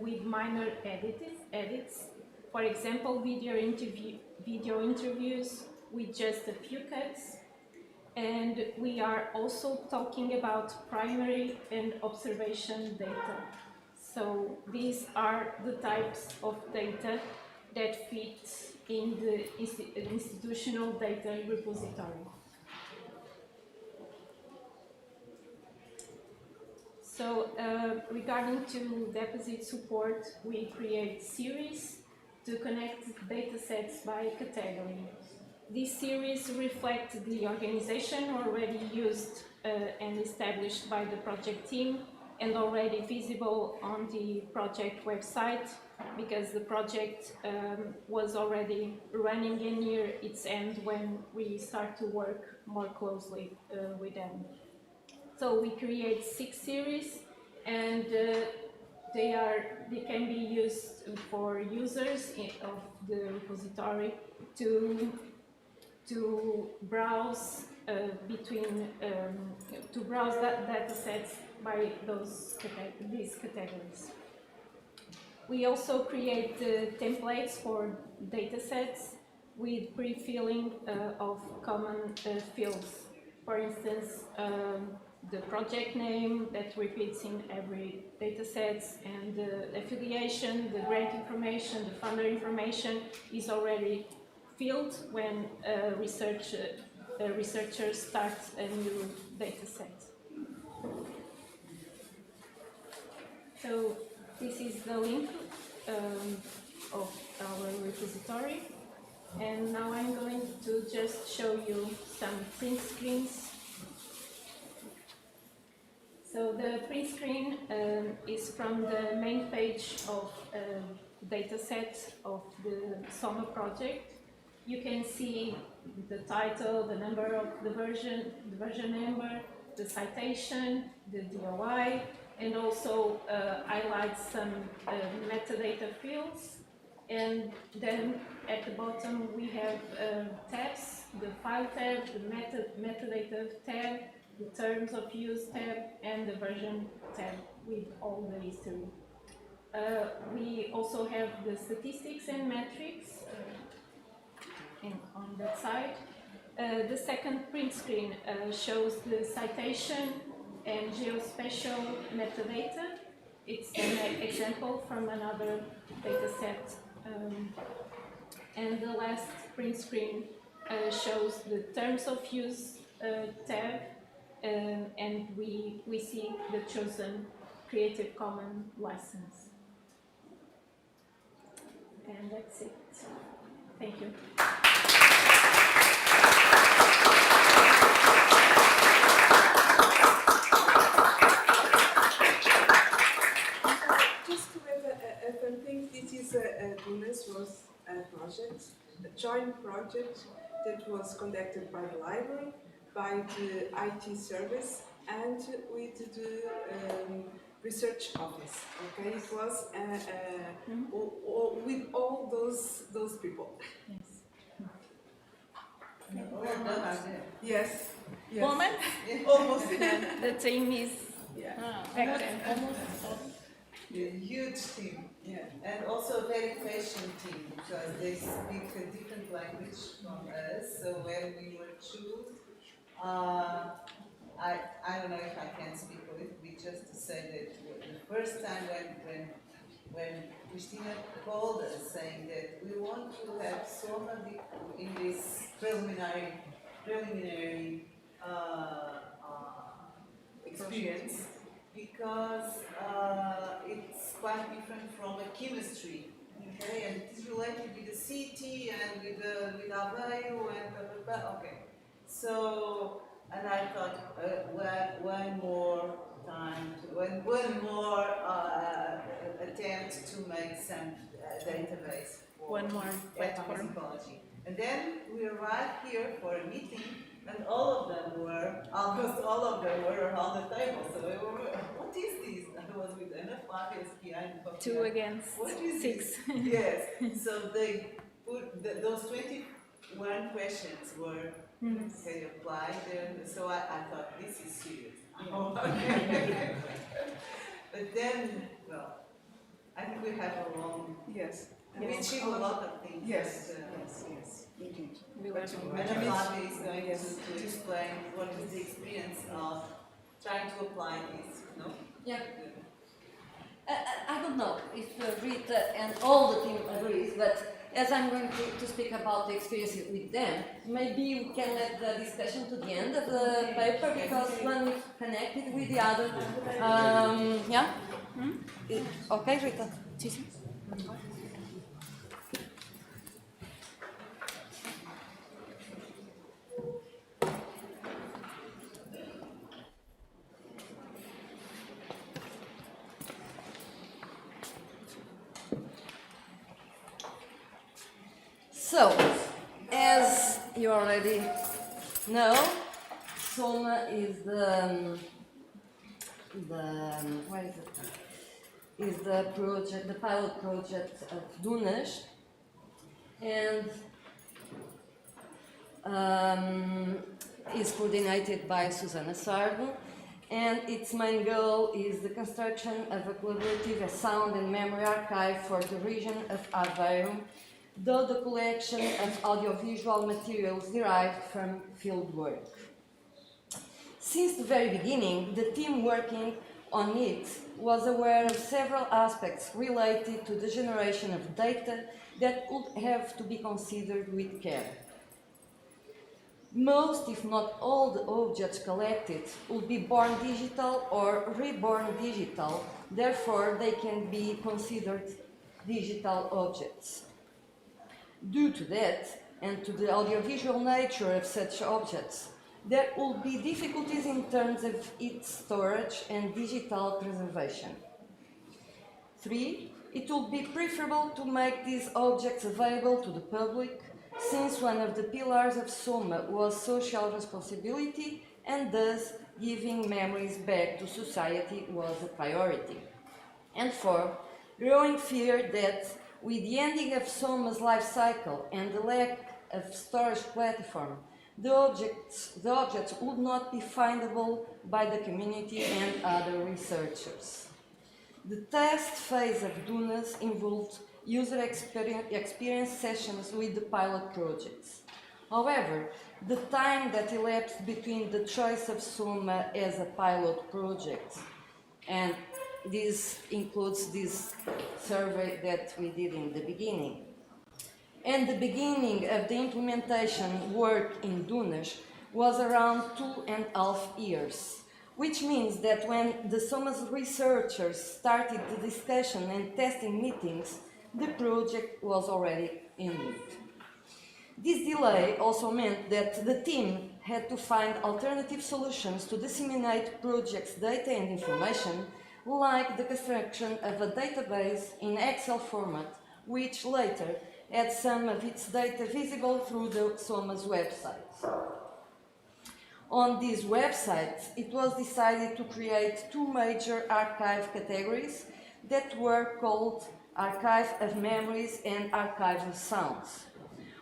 with minor edits. For example, video interviews with just a few cuts. And we are also talking about primary and observation data. So these are the types of data that fit in the institutional data repository. So regarding to deposit support, we create series to connect data sets by category. This series reflects the organization already used and established by the project team and already visible on the project website, because the project was already running and near its end when we start to work more closely with them. So we create 6 series, and they can be used for users of the repository to browse data sets by these categories. We also create templates for data sets with pre-filling of common fields. For instance, the project name that repeats in every data set, and the affiliation, the grant information, the funder information is already filled when a researcher starts a new data set. So this is the link of our repository, and now I'm going to just show you some print screens. So the print screen is from the main page of data set of the SOMA project. You can see the title, the number of the version number, the citation, the DOI, and also highlights some metadata fields. And then at the bottom we have tabs, the file tab, the metadata tab, the terms of use tab, and the version tab with all the history. We also have the statistics and metrics on that side. The second print screen shows the citation and geospatial metadata. It's an example from another data set. And the last print screen shows the terms of use tab, and we see the chosen Creative Commons license. And that's it. Thank you. Just to add a fun thing, this is a Dunas was a project, a joint project that was conducted by the library, by the IT service, and with the research office. Okay, it was with all those people. Yes. Yes. Yes. Woman? Almost. The team is back then. A huge team, yeah, and also a very patient team, because they speak a different language from us. So when we were chosen, I don't know if I can speak a little bit just to say that the first time when Christina called us saying that we want to have SOMA experience because it's quite different from a chemistry. Okay, and it is related with the city and with Aveiro and blah, blah, blah. Okay, so, and I thought one more time, one more attempt to make some database for One more platform. ethnomusicology. And then we arrived here for a meeting, and almost all of them were on the table. So we were, what is this? I was with Ana Flávia behind. 2 against What is 6. Yes. So they put those 21 questions were applied, and so I thought this is serious. But then, well, I think we have a long. Yes. We achieve a lot of things. Yes. But, Yes. Indeed. Ana Flávia is going to explain what is the experience of trying to apply this, no? Yeah. I don't know if Rita and all the team agrees, but as I'm going to speak about the experience with them, maybe we can let the discussion to the end of the paper because one is connected with the other. Yeah? Okay, Rita? So, as you already know, SOMA is the project, the pilot project of Dunas, and is coordinated by Susana Sardo, and its main goal is the construction of a collaborative sound and memory archive for the region of Aveiro, though the collection of audiovisual materials derived from field work. Since the very beginning, the team working on it was aware of several aspects related to the generation of data that would have to be considered with care. Most, if not all, the objects collected would be born digital or reborn digital, therefore they can be considered digital objects. Due to that, and to the audiovisual nature of such objects, there will be difficulties in terms of its storage and digital preservation. 3. It would be preferable to make these objects available to the public, since one of the pillars of SOMA was social responsibility, and thus giving memories back to society was a priority. And 4. Growing fear that with the ending of SOMA's life cycle and the lack of storage platform, the objects would not be findable by the community and other researchers. The test phase of Dunas involved user experience sessions with the pilot projects. However, the time that elapsed between the choice of SOMA as a pilot project, and this includes this survey that we did in the beginning, and the beginning of the implementation work in Dunas was around 2.5 years, which means that when the SOMA's researchers started the discussion and testing meetings, the project was already ended. This delay also meant that the team had to find alternative solutions to disseminate project's data and information, like the construction of a database in Excel format, which later had some of its data visible through the SOMA's website. On these websites, it was decided to create two major archive categories that were called Archive of Memories and Archive of Sounds.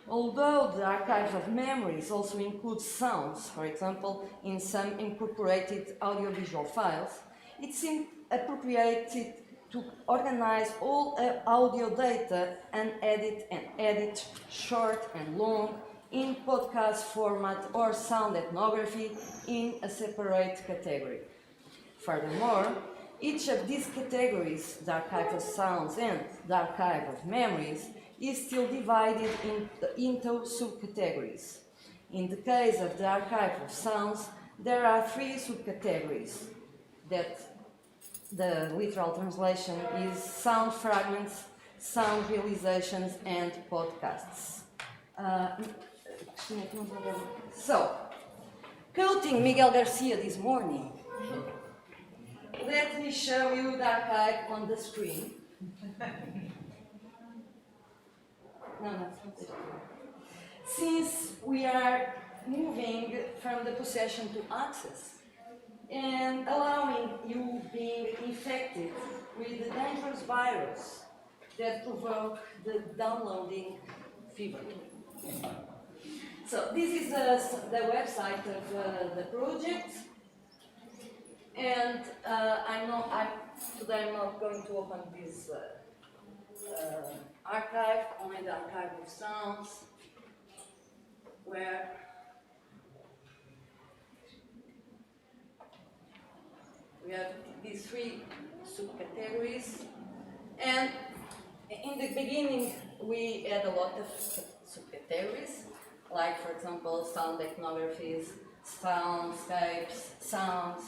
Although the Archive of Memories also includes sounds, for example, in some incorporated audiovisual files, it seemed appropriate to organize all audio data and edit short and long in podcast format or sound ethnography in a separate category. Furthermore, each of these categories, the Archive of Sounds and the Archive of Memories, is still divided into subcategories. In the case of the Archive of Sounds, there are 3 subcategories: that the literal translation is sound fragments, sound realizations, and podcasts. So, quoting Miguel Garcia this morning, let me show you the archive on the screen. No. Since we are moving from the possession to access and allowing you being infected with the dangerous virus that provoke the downloading fever. So this is the website of the project, and today I'm not going to open this archive, only the archive of sounds, where we have these 3 subcategories, and in the beginning we had a lot of subcategories, like for example sound ethnographies, soundscapes, sounds,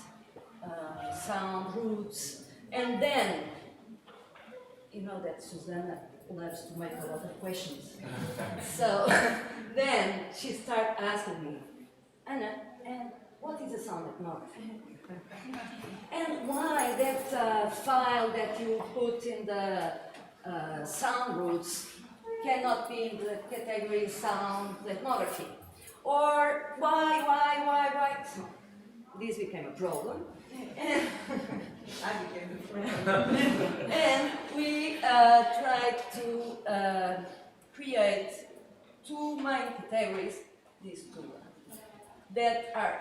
sound roots, and then you know that Susanna loves to make a lot of questions. So then she started asking me, Anna, and what is a sound ethnography? And why that file that you put in the sound roots cannot be in the category sound ethnography? Or why? So this became a problem. And we tried to create 2 main categories, these 2 that are,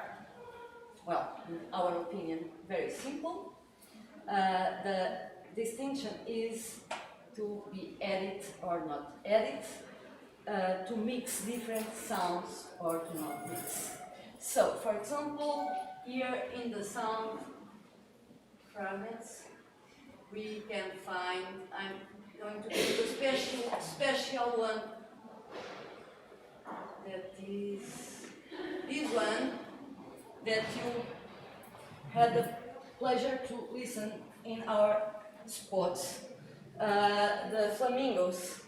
well, in our opinion, very simple. The distinction is to be edit or not edit, to mix different sounds or to not mix. So, for example, here in the sound fragments, we can find, I'm going to give a special one, that is this one that you had the pleasure to listen in our spots, the flamingos.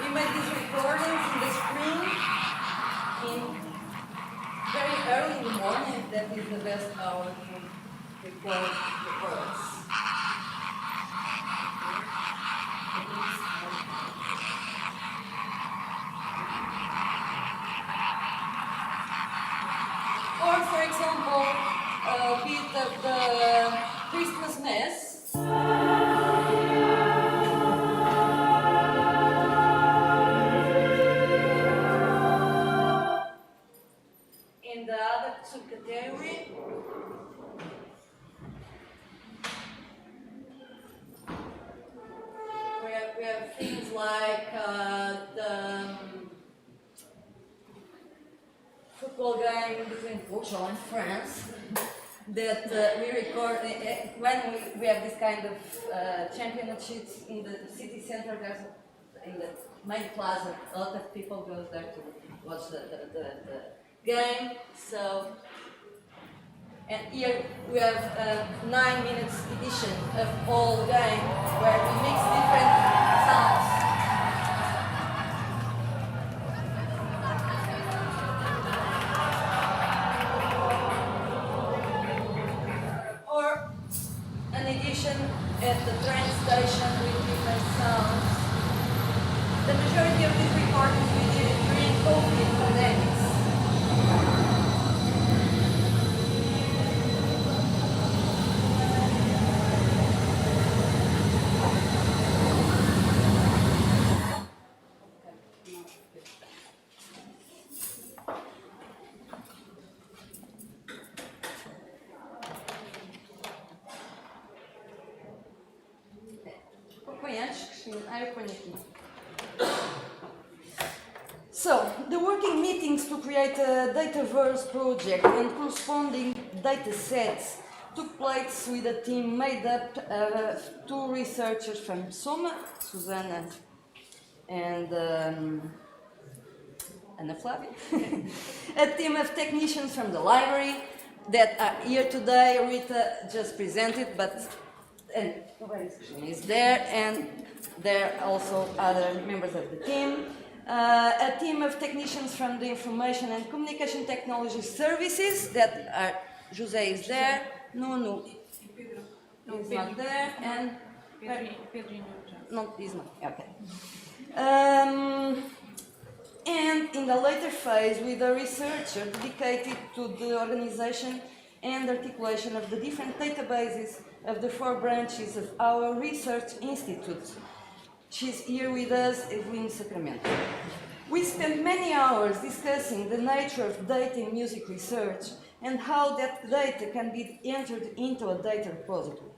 We made these recordings in the spring, very early in the morning. That is the best hour to record the birds. Or, for example, a bit of the Christmas Mass. In the other subcategory, we have things like the football game between Portugal and France that we record when we have this kind of championships in the city center. There's in the main plaza, a lot of people go there to watch the game. So, and here we have a 9 minutes edition of all game where we mix different sounds. Or an edition at the train station with different sounds. The majority of these recordings we did during COVID pandemics. Põe antes, Cristina. Eu ponho aqui. So, the working meetings to create a Dataverse project and corresponding data sets took place with a team made up of 2 researchers from SOMA, Susana and Ana Flavia, a team of technicians from the library that are here today. Rita just presented, but is there, and there are also other members of the team. A team of technicians from the Information and Communication Technology Services that are, José is there, Nuno is not there, and no, he's not, okay. And in the later phase with a researcher dedicated to the organization and articulation of the different databases of the 4 branches of our research institute. She's here with us, Evelyn Sacramento. We spent many hours discussing the nature of data in music research and how that data can be entered into a data repository.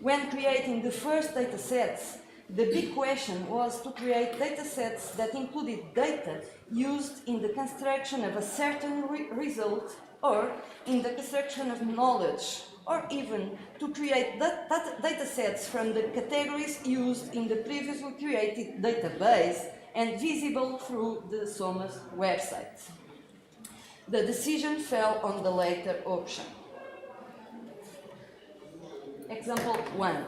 When creating the first data sets, the big question was to create data sets that included data used in the construction of a certain result or in the construction of knowledge, or even to create data sets from the categories used in the previously created database and visible through the SOMA's website. The decision fell on the latter option. Example 1.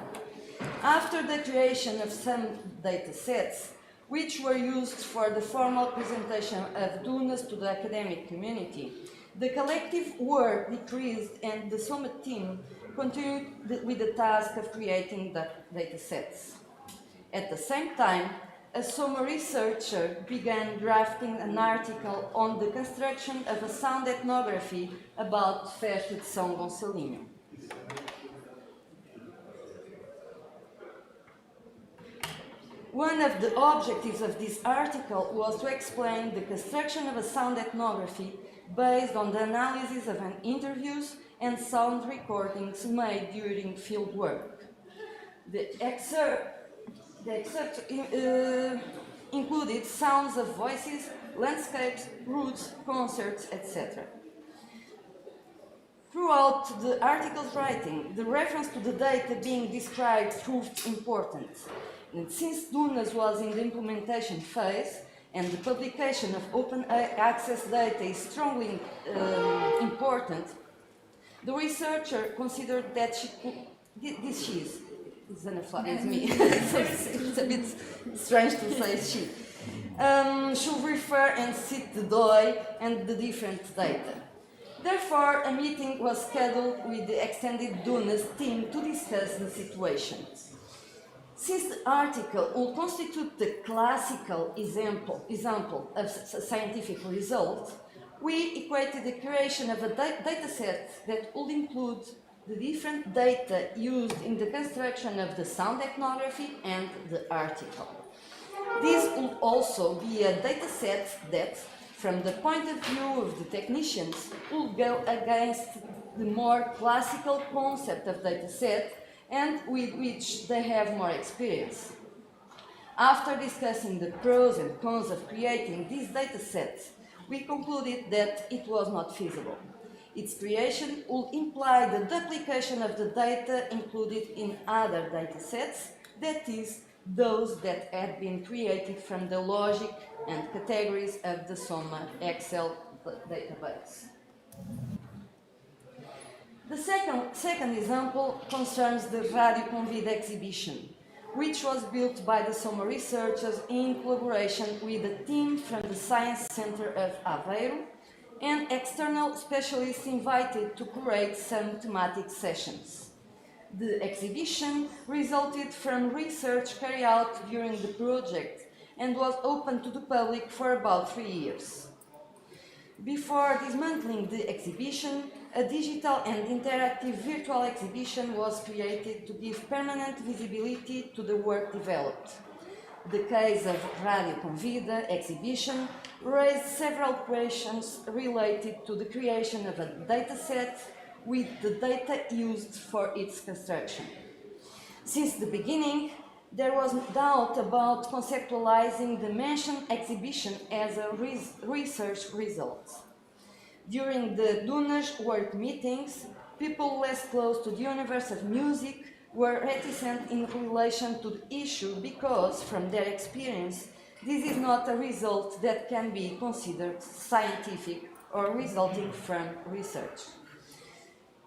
After the creation of some data sets, which were used for the formal presentation of DUNAs to the academic community, the collective work decreased and the SOMA team continued with the task of creating the data sets. At the same time, a SOMA researcher began drafting an article on the construction of a sound ethnography about Festa de São Gonçalinho. One of the objectives of this article was to explain the construction of a sound ethnography based on the analysis of interviews and sound recordings made during field work. The excerpt included sounds of voices, landscapes, routes, concerts, etc. Throughout the article's writing, the reference to the data being described proved important. And since DUNAS was in the implementation phase and the publication of open access data is strongly important, the researcher considered that she could, it's me, it's a bit strange to say she, should refer and cite the DOI and the different data. Therefore, a meeting was scheduled with the extended DUNAS team to discuss the situation. Since the article will constitute the classical example of a scientific result, we equated the creation of a data set that would include the different data used in the construction of the sound ethnography and the article. This would also be a data set that, from the point of view of the technicians, would go against the more classical concept of data set and with which they have more experience. After discussing the pros and cons of creating these data sets, we concluded that it was not feasible. Its creation would imply the duplication of the data included in other data sets, that is, those that had been created from the logic and categories of the SOMA Excel database. The second example concerns the Radio Convida exhibition, which was built by the SOMA researchers in collaboration with a team from the Science Center of Aveiro and external specialists invited to curate some thematic sessions. The exhibition resulted from research carried out during the project and was open to the public for about 3 years. Before dismantling the exhibition, a digital and interactive virtual exhibition was created to give permanent visibility to the work developed. The case of Radio Convida exhibition raised several questions related to the creation of a dataset with the data used for its construction. Since the beginning, there was doubt about conceptualizing the mentioned exhibition as a research result. During the Dunas work meetings, people less close to the universe of music were reticent in relation to the issue because, from their experience, this is not a result that can be considered scientific or resulting from research.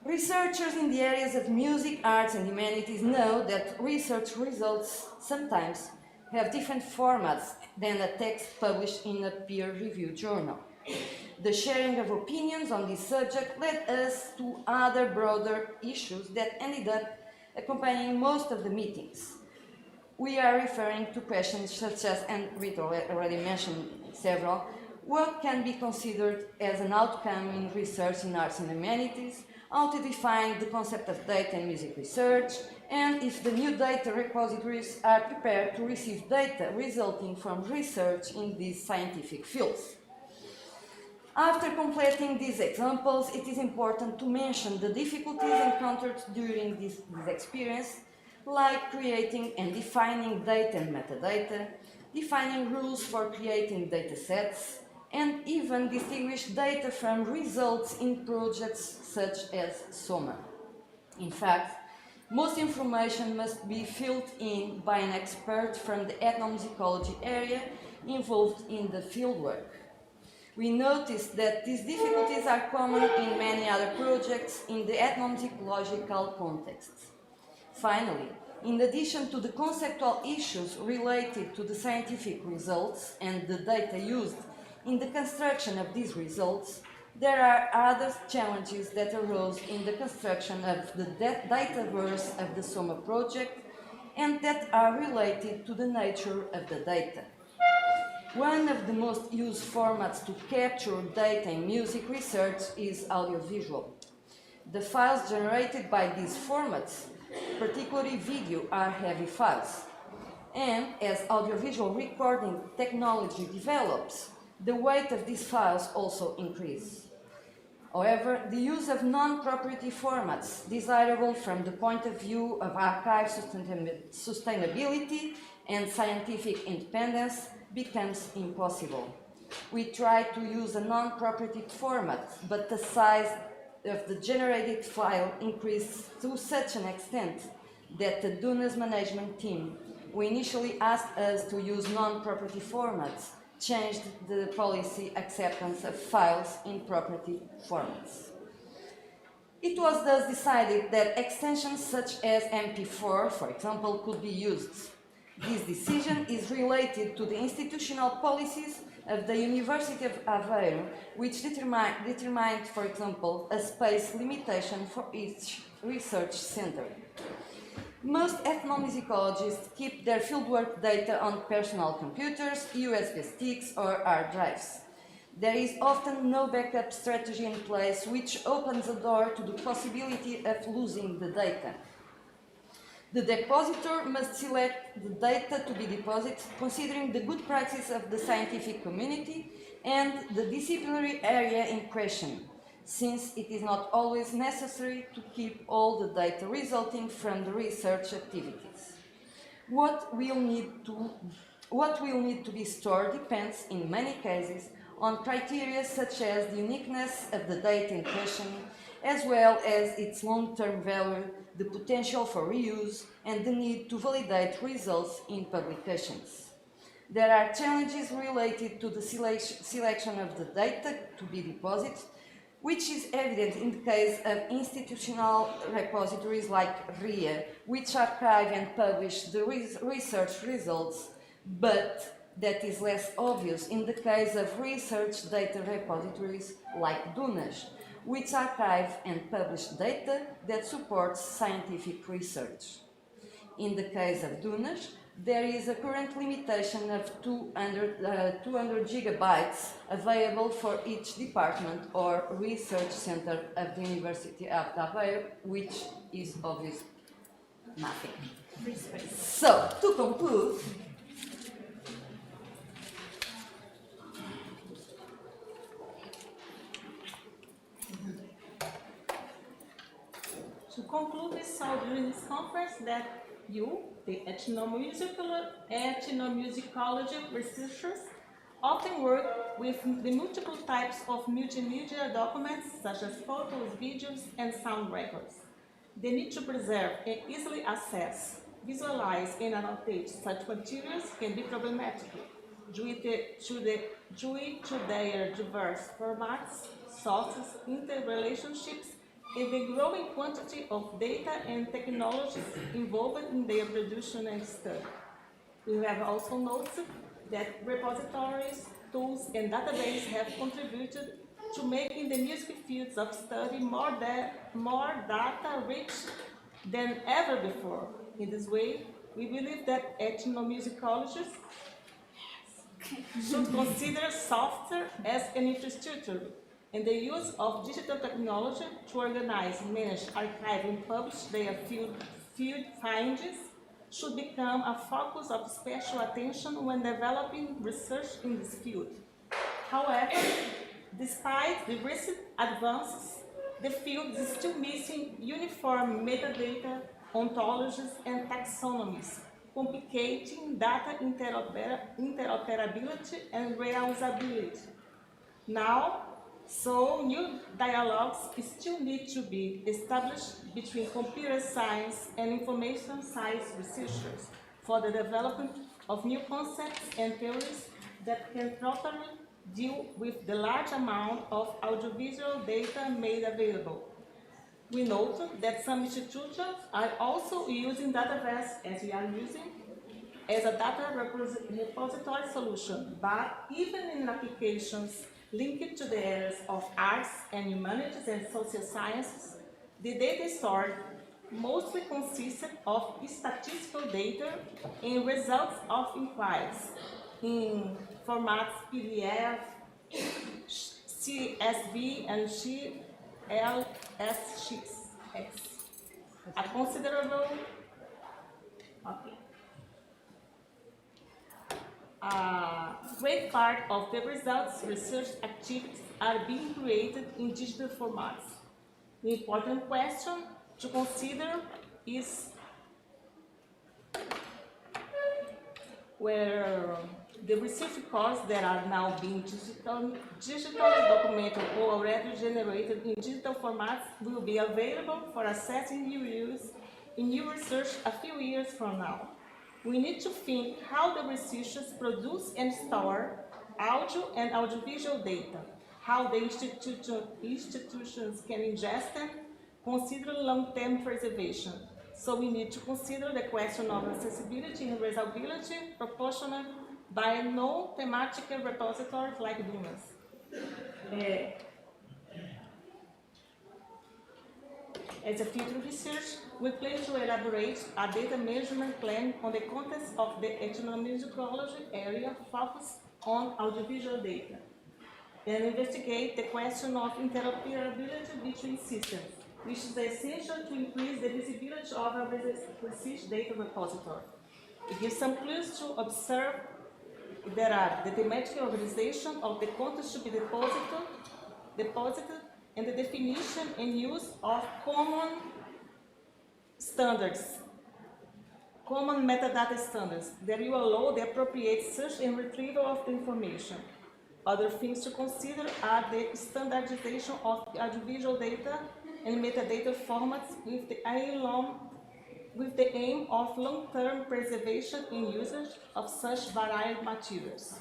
Researchers in the areas of music, arts and humanities know that research results sometimes have different formats than a text published in a peer-reviewed journal. The sharing of opinions on this subject led us to other broader issues that ended up accompanying most of the meetings. We are referring to questions such as, and Rita already mentioned several, what can be considered as an outcome in research in arts and humanities, how to define the concept of data in music research, and if the new data repositories are prepared to receive data resulting from research in these scientific fields. After completing these examples, it is important to mention the difficulties encountered during this experience, like creating and defining data and metadata, defining rules for creating data sets, and even distinguish data from results in projects such as SOMA. In fact, most information must be filled in by an expert from the ethnomusicology area involved in the fieldwork. We noticed that these difficulties are common in many other projects in the ethnomusicological context. Finally, in addition to the conceptual issues related to the scientific results and the data used in the construction of these results, there are other challenges that arose in the construction of the dataverse of the SOMA project and that are related to the nature of the data. One of the most used formats to capture data in music research is audiovisual. The files generated by these formats, particularly video, are heavy files. And as audiovisual recording technology develops, the weight of these files also increases. However, the use of non-proprietary formats, desirable from the point of view of archive sustainability and scientific independence, becomes impossible. We try to use a non-proprietary format, but the size of the generated file increased to such an extent that the Dunas management team, who initially asked us to use non-proprietary formats, changed the policy acceptance of files in proprietary formats. It was thus decided that extensions such as MP4, for example, could be used. This decision is related to the institutional policies of the University of Aveiro, which determined, for example, a space limitation for each research center. Most ethnomusicologists keep their fieldwork data on personal computers, USB sticks, or hard drives. There is often no backup strategy in place, which opens a door to the possibility of losing the data. The depositor must select the data to be deposited, considering the good practice of the scientific community and the disciplinary area in question, since it is not always necessary to keep all the data resulting from the research activities. What will need to be stored depends, in many cases, on criteria such as the uniqueness of the data in question, as well as its long-term value, the potential for reuse, and the need to validate results in publications. There are challenges related to the selection of the data to be deposited, which is evident in the case of institutional repositories like RIA, which archive and publish the research results, but that is less obvious in the case of research data repositories like Dunas, which archive and publish data that supports scientific research. In the case of Dunas, there is a current limitation of 200 gigabytes available for each department or research center of the University of Aveiro, which is obviously nothing. So, to conclude, we saw during this conference that You, the ethnomusicology researchers, often work with the multiple types of multimedia documents such as photos, videos, and sound records. The need to preserve and easily access, visualize, and annotate such materials can be problematic due to their diverse formats, sources, interrelationships, and the growing quantity of data and technologies involved in their production and study. We have also noted that repositories, tools, and databases have contributed to making the music fields of study more data-rich than ever before. In this way, we believe that ethnomusicologists should consider software as an infrastructure and the use of digital technology to organize, manage, archive, and publish their field findings should become a focus of special attention when developing research in this field. However, despite the recent advances, the field is still missing uniform metadata, ontologies, and taxonomies, complicating data interoperability and reusability. Now, so new dialogues still need to be established between computer science and information science researchers for the development of new concepts and theories that can properly deal with the large amount of audiovisual data made available. We note that some institutions are also using Dataverse, as we are using, as a data repository solution, but even in applications linked to the areas of arts and humanities and social sciences, the data stored mostly consisted of statistical data and results of inquiries in formats PDF, CSV, and GLSX. A considerable great part of the results research activities are being created in digital formats. The important question to consider is where the research courses that are now being digitally documented or already generated in digital formats will be available for accessing new use in new research a few years from now. We need to think how the researchers produce and store audio and audiovisual data, how the institutions can ingest them, consider long-term preservation. So we need to consider the question of accessibility and reusability proportioned by non-thematic repositories like DUNAS. As a future research, we plan to elaborate a data management plan on the context of the ethnomusicology area focused on audiovisual data, and investigate the question of interoperability between systems, which is essential to increase the visibility of a research data repository. It gives some clues to observe there are the thematic organization of the content to be deposited, and the definition and use of common standards, common metadata standards that will allow the appropriate search and retrieval of the information. Other things to consider are the standardization of audiovisual data and metadata formats with the aim of long-term preservation and usage of such varied materials.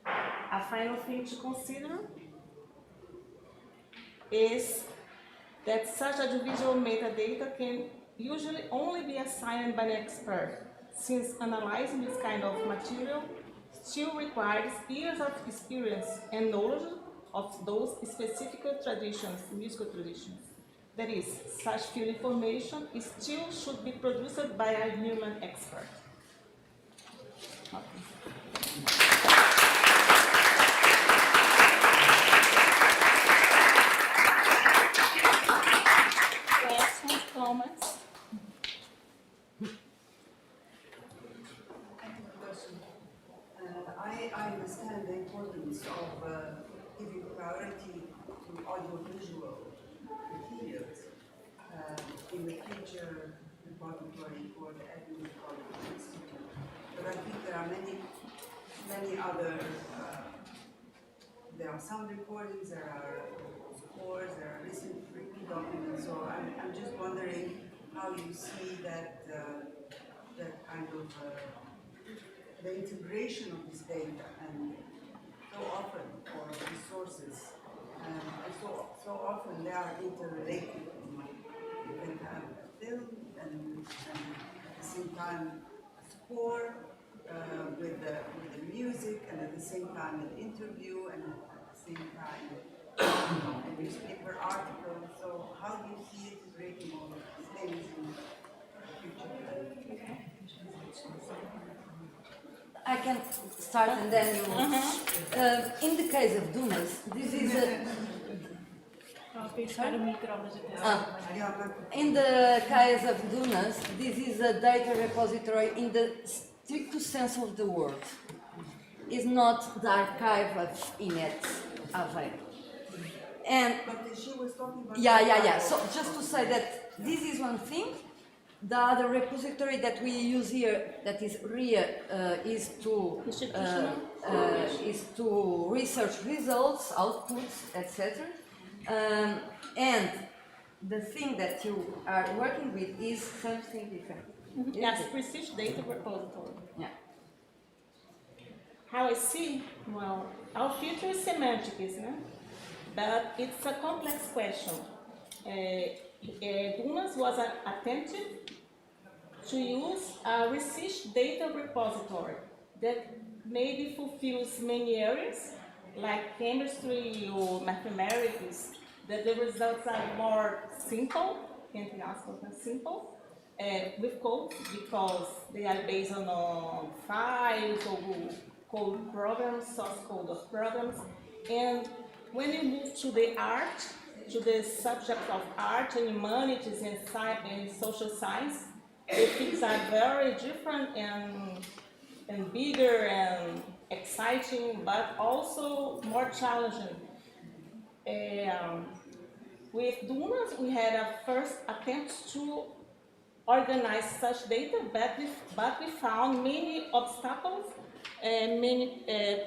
A final thing to consider is that such audiovisual metadata can usually only be assigned by an expert, since analyzing this kind of material still requires years of experience and knowledge of those specific traditions, musical traditions. That is, such field information still should be produced by a human expert. Questions, comments? I understand the importance of giving priority to audiovisual materials in the future repository repository for the Ethnomusicology Institute. But I think there are many other, there are some recordings, there are scores, there are recent written documents, so I'm just wondering how you see that, that kind of, the integration of this data, and so often, or resources, and so often they are interrelated. You can have a film and at the same time a score with the music, and at the same time an interview, and at the same time a newspaper article. So how do you see integrating all of these things in the future? I can start and then you. In the case of Dunas, this is a. In the case of Dunas, this is a data repository in the strict sense of the word. It's not the archive of INET Aveiro. And but she was talking about yeah. So just to say that this is one thing. The other repository that we use here, that is RIA, is to research results, outputs, etc. And the thing that you are working with is something different. Yes, Prestige Data Repository. Yeah. How I see, well, our future is semantic, isn't it? But it's a complex question. Dunas was attempted to use a research data repository that maybe fulfills many areas, like chemistry or mathematics, that the results are more simple, simple, with code, because they are based on files or code programs, source code of programs. And when you move to the art, to the subject of art and humanities and social science, the things are very different and bigger and exciting, but also more challenging. With Dunas, we had a first attempt to organize such data, but we found many obstacles,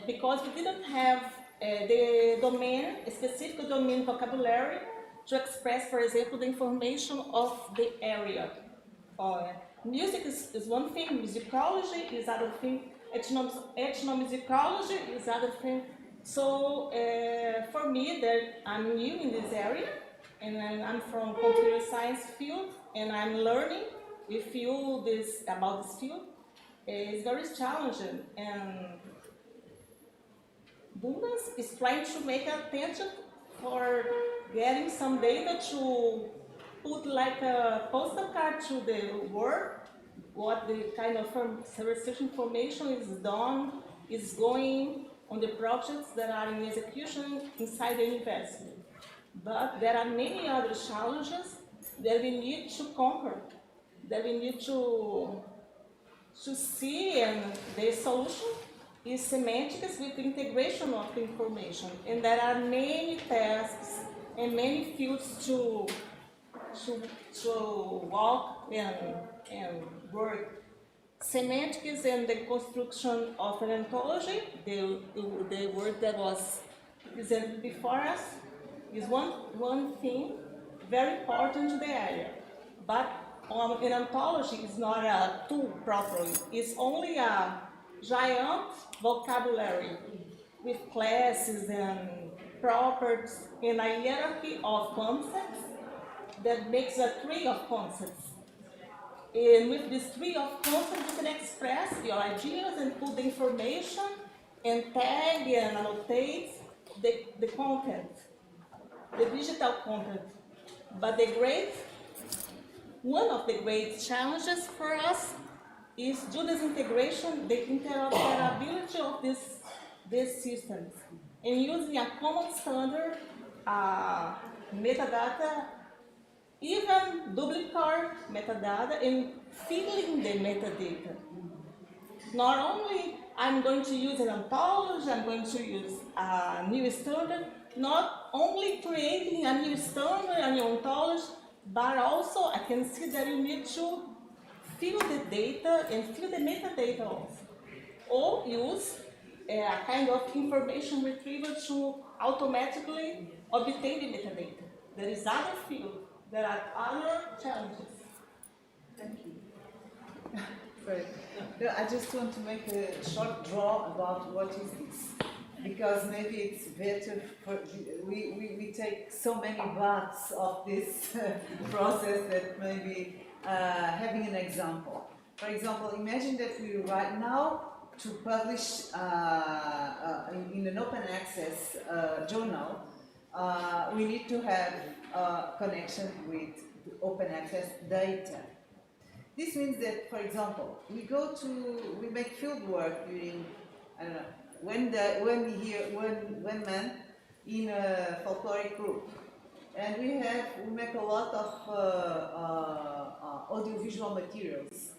because we didn't have the domain, specific domain vocabulary to express, for example, the information of the area. Music is one thing, musicology is other thing, ethnomusicology is other thing. So for me, that I'm new in this area, and I'm from computer science field, and I'm learning with you about this field. It's very challenging, and Dunas is trying to make attention for getting some data to put like a postcard to the world, what the kind of research information is going on the projects that are in execution inside the university. But there are many other challenges that we need to conquer, that we need to see, and the solution is semantics with integration of the information. And there are many tasks and many fields to walk and work. Semantics and the construction of an ontology, the work that was presented before us, is one thing very important to the area. But an ontology is not a tool properly. It's only a giant vocabulary with classes and properties and a hierarchy of concepts that makes a tree of concepts. And with this tree of concepts, you can express your ideas and put the information and tag and annotate the content, the digital content. But one of the great challenges for us is do this integration, the interoperability of these systems, and using a common standard, metadata, even duplicate metadata, and filling the metadata. Not only I'm going to use an ontology, I'm going to use a new standard, not only creating a new standard, a new ontology, but also I can see that you need to fill the data and fill the metadata also. Or use a kind of information retrieval to automatically obtain the metadata. There is other field, there are other challenges. Thank you. Sorry. No, I just want to make a short draw about what is this. Because maybe it's better for, we take so many parts of this process that maybe having an example. For example, imagine that we right now to publish in an open access journal, we need to have a connection with the open access data. This means that, for example, we make field work during, I don't know, one man in a folkloric group, and we make a lot of audiovisual materials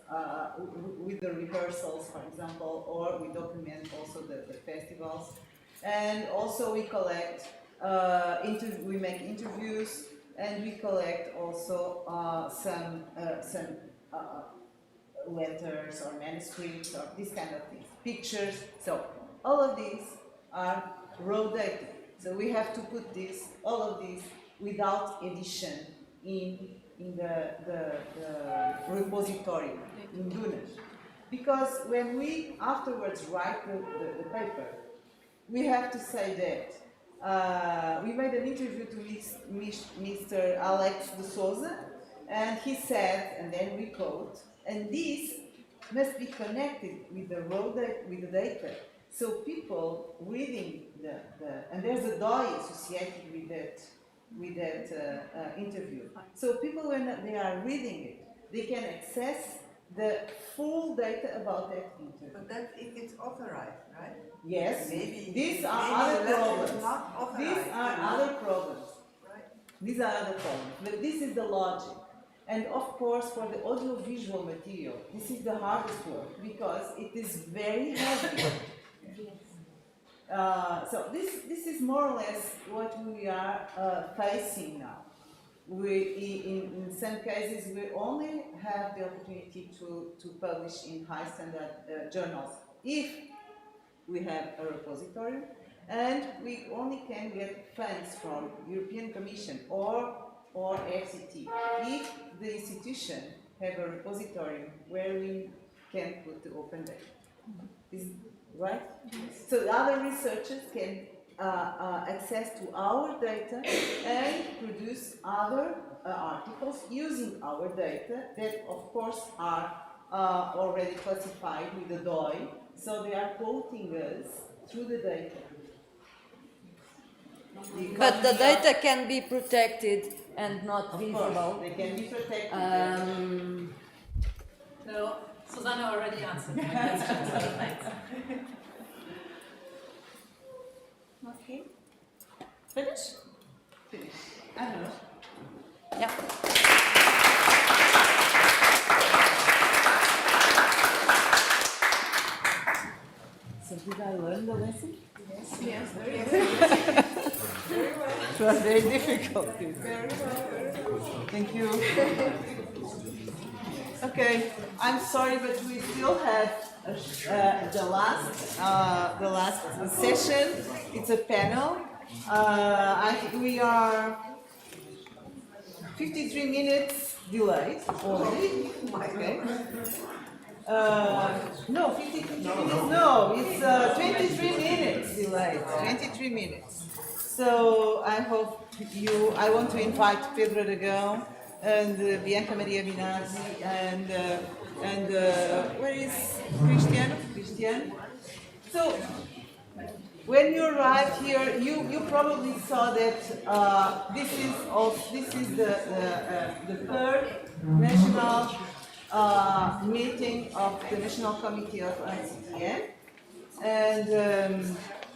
with the rehearsals, for example, or we document also the festivals, and also we collect, we make interviews, and we collect also some letters or manuscripts or this kind of things, pictures. So all of these are raw data. So we have to put all of these without edition in the repository in Dunas. Because when we afterwards write the paper, we have to say that we made an interview to Mr. Alex de Souza, and he said, and then we quote, and this must be connected with the raw data, with the data. So people reading and there's a DOI associated with that interview. So people, when they are reading it, they can access the full data about that interview. But that if it's authorized, right? Yes. Maybe These are maybe other the letter is problems. not authorized. These are other problems. Right. These are other problems. But this is the logic. And of course, for the audiovisual material, this is the hardest work because it is very heavy. So this is more or less what we are facing now. In some cases, we only have the opportunity to publish in high standard journals if we have a repository, and we only can get funds from European Commission or FCT if the institution have a repository where we can put the open data. Is right? Yes. So other researchers can access to our data and produce other articles using our data that of course are already classified with the DOI, so they are quoting us through the data. But the data can be protected and not visible. Course, they can be protected. No, Susanna already answered my question, so thanks. Okay. Finish? Finish. I don't know. Yeah. So did I learn the lesson? Yes, yes, very good. Very well. It was very difficult. Very well, very well. Thank you. Okay, I'm sorry, but we still have the last session. It's a panel. I think we are 53 minutes delayed already. Okay. No, 53 minutes. No, it's 23 minutes delayed. 23 minutes. So I hope I want to invite Pedro Aragão and Bianca Maria Minazzi and where is Cristiano? So when you arrived here, you probably saw that this is the third national meeting of the National Committee of ICTM,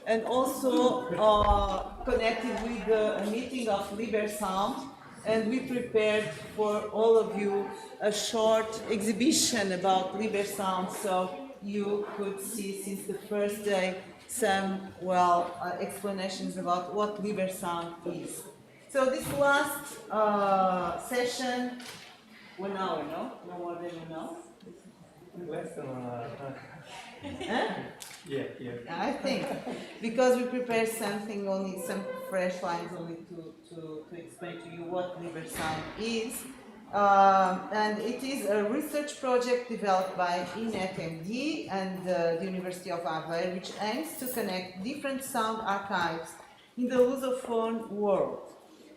and also connected with a meeting of Liber Sound. And we prepared for all of you a short exhibition about Liber Sound, so you could see since the first day some, explanations about what Liber Sound is. So this last session, 1 hour, no more than 1 hour. Less than Huh? yeah. I think because we prepare something only some fresh lines only to explain to you what Liber Sound is. And it is a research project developed by INET-md and the University of Aveiro, which aims to connect different sound archives in the Lusophone world.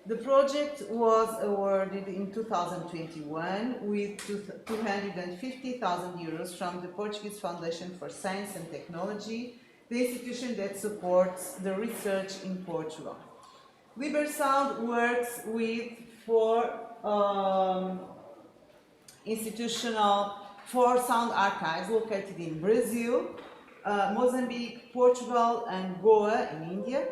The project was awarded in 2021 with 250,000 euros from the Portuguese Foundation for Science and Technology, the institution that supports the research in Portugal. Liber Sound works with four sound archives located in Brazil, Mozambique, Portugal, and Goa in India.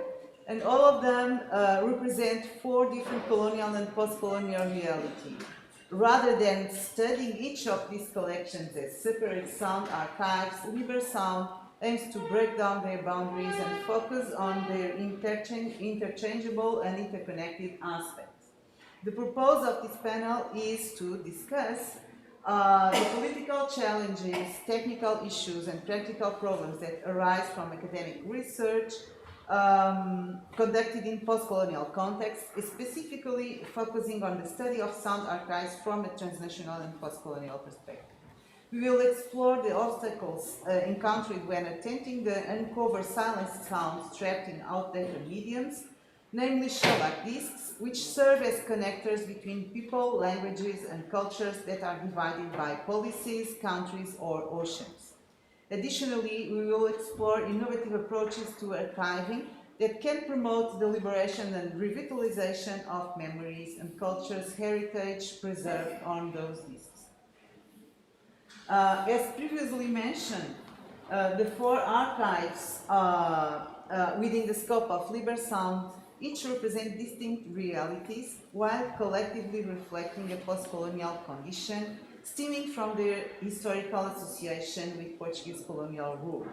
And all of them represent four different colonial and post-colonial realities. Rather than studying each of these collections as separate sound archives, Liber Sound aims to break down their boundaries and focus on their interchangeable and interconnected aspects. The purpose of this panel is to discuss the political challenges, technical issues, and practical problems that arise from academic research conducted in post-colonial context, specifically focusing on the study of sound archives from a transnational and post-colonial perspective. We will explore the obstacles encountered when attempting to uncover silenced sounds trapped in outdated mediums, namely shellac discs, which serve as connectors between people, languages, and cultures that are divided by policies, countries, or oceans. Additionally, we will explore innovative approaches to archiving that can promote the liberation and revitalization of memories and cultures' heritage preserved on those discs. As previously mentioned, the four archives within the scope of Liber Sound each represent distinct realities while collectively reflecting a post-colonial condition stemming from their historical association with Portuguese colonial rule.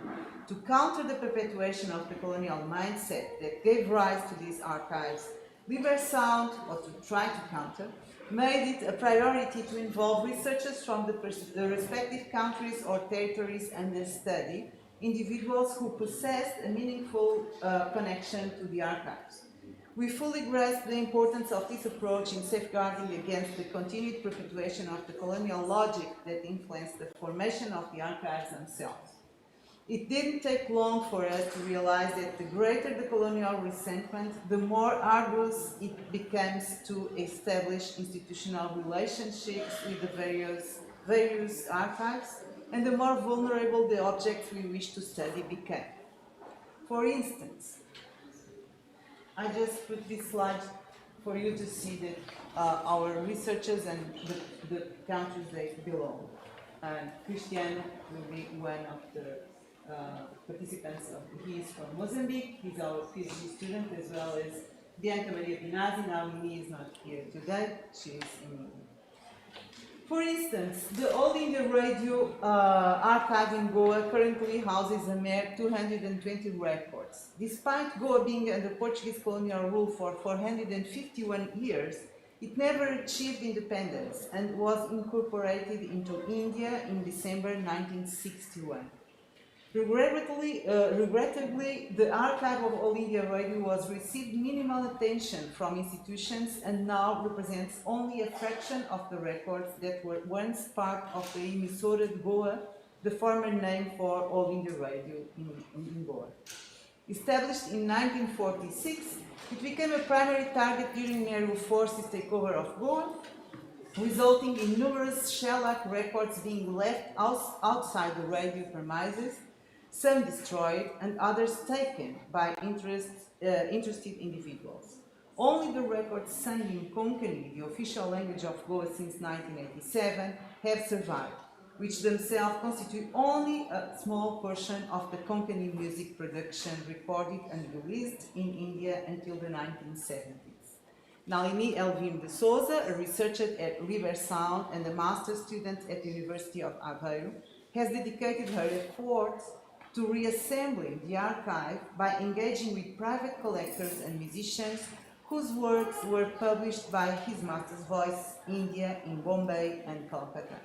To counter the perpetuation of the colonial mindset that gave rise to these archives, Liber Sound, or to try to counter, made it a priority to involve researchers from the respective countries or territories under study, individuals who possessed a meaningful connection to the archives. We fully grasp the importance of this approach in safeguarding against the continued perpetuation of the colonial logic that influenced the formation of the archives themselves. It didn't take long for us to realize that the greater the colonial resentment, the more arduous it becomes to establish institutional relationships with the various archives, and the more vulnerable the objects we wish to study became. For instance, I just put this slide for you to see that our researchers and the countries they belong. And Cristiano will be one of the participants. He is from Mozambique, he's our PhD student, as well as Bianca Maria Pinazzi. Now he is not here today, she is in England. For instance, the All India Radio archive in Goa currently houses a mere 220 records. Despite Goa being under Portuguese colonial rule for 451 years, it never achieved independence and was incorporated into India in December 1961. Regrettably, the archive of All India Radio received minimal attention from institutions and now represents only a fraction of the records that were once part of the Emissora de Goa, the former name for All India Radio in Goa. Established in 1946, it became a primary target during Nehru Force's takeover of Goa, resulting in numerous shellac records being left outside the radio premises, some destroyed and others taken by interested individuals. Only the records sung in Konkani, the official language of Goa since 1987, have survived, which themselves constitute only a small portion of the Konkani music production recorded and released in India until the 1970s. Nalini Elvim de Souza, a researcher at Liber Sound and a master's student at the University of Aveiro, has dedicated her efforts to reassembling the archive by engaging with private collectors and musicians whose works were published by his master's voice, India, in Bombay and Calcutta.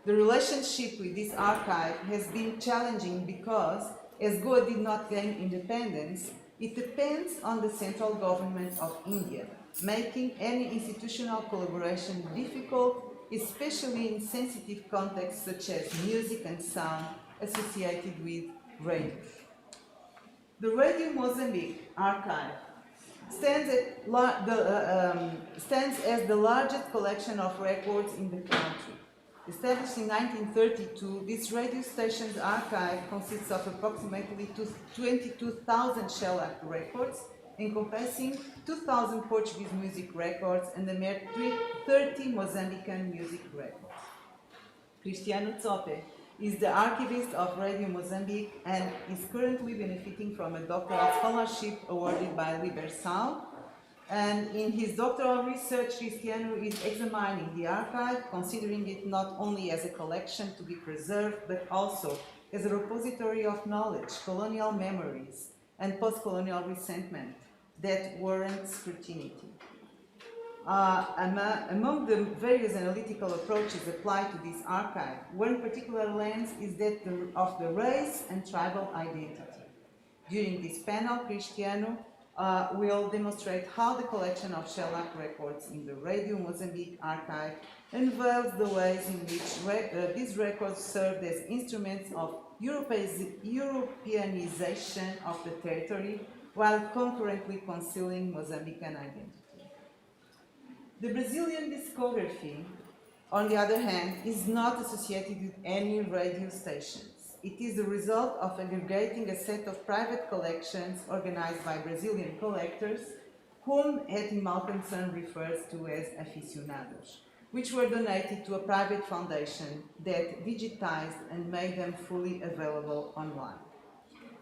The relationship with this archive has been challenging because, as Goa did not gain independence, it depends on the central government of India, making any institutional collaboration difficult, especially in sensitive contexts such as music and sound associated with radio. The Radio Mozambique archive stands as the largest collection of records in the country. Established in 1932, this radio station's archive consists of approximately 22,000 shellac records, encompassing 2,000 Portuguese music records and a mere 30 Mozambican music records. Cristiano Tsope is the archivist of Radio Mozambique and is currently benefiting from a doctoral scholarship awarded by Liber. And in his doctoral research, Cristiano is examining the archive, considering it not only as a collection to be preserved, but also as a repository of knowledge, colonial memories, and post-colonial resentment that warrant scrutiny. Among the various analytical approaches applied to this archive, one particular lens is that of the race and tribal identity. During this panel, Cristiano will demonstrate how the collection of shellac records in the Radio Mozambique archive unveils the ways in which these records served as instruments of Europeanization of the territory while concurrently concealing Mozambican identity. The Brazilian discography, on the other hand, is not associated with any radio stations. It is the result of aggregating a set of private collections organized by Brazilian collectors, whom Hetty Malcolmson refers to as aficionados, which were donated to a private foundation that digitized and made them fully available online.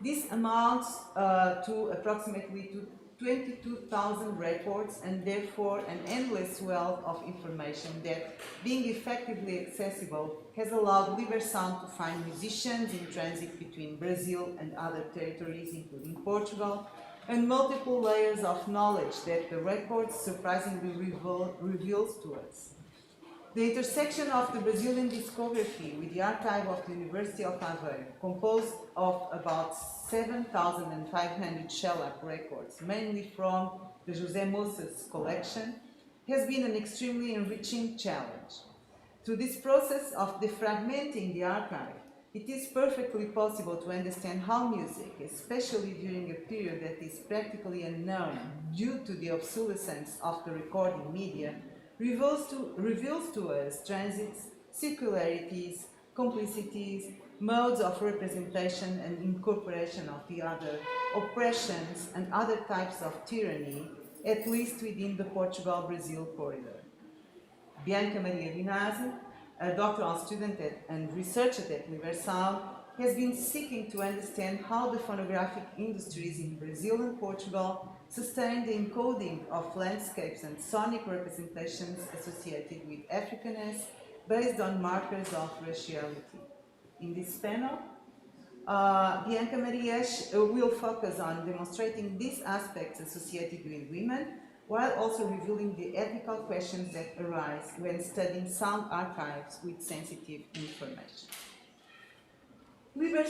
This amounts to approximately 22,000 records and therefore an endless wealth of information that, being effectively accessible, has allowed Liber to find musicians in transit between Brazil and other territories, including Portugal, and multiple layers of knowledge that the records surprisingly reveals to us. The intersection of the Brazilian discography with the archive of the University of Aveiro, composed of about 7,500 shellac records, mainly from the José Moças collection, has been an extremely enriching challenge. Through this process of defragmenting the archive, it is perfectly possible to understand how music, especially during a period that is practically unknown due to the obsolescence of the recording media, reveals to us transits, circularities, complicities, modes of representation and incorporation of the other, oppressions and other types of tyranny, at least within the Portugal-Brazil corridor. Bianca Maria Binazzi, a doctoral student and researcher at Liber, has been seeking to understand how the phonographic industries in Brazil and Portugal sustain the encoding of landscapes and sonic representations associated with Africanness based on markers of raciality. In this panel, Bianca Maria will focus on demonstrating these aspects associated with women, while also revealing the ethical questions that arise when studying sound archives with sensitive information. Liber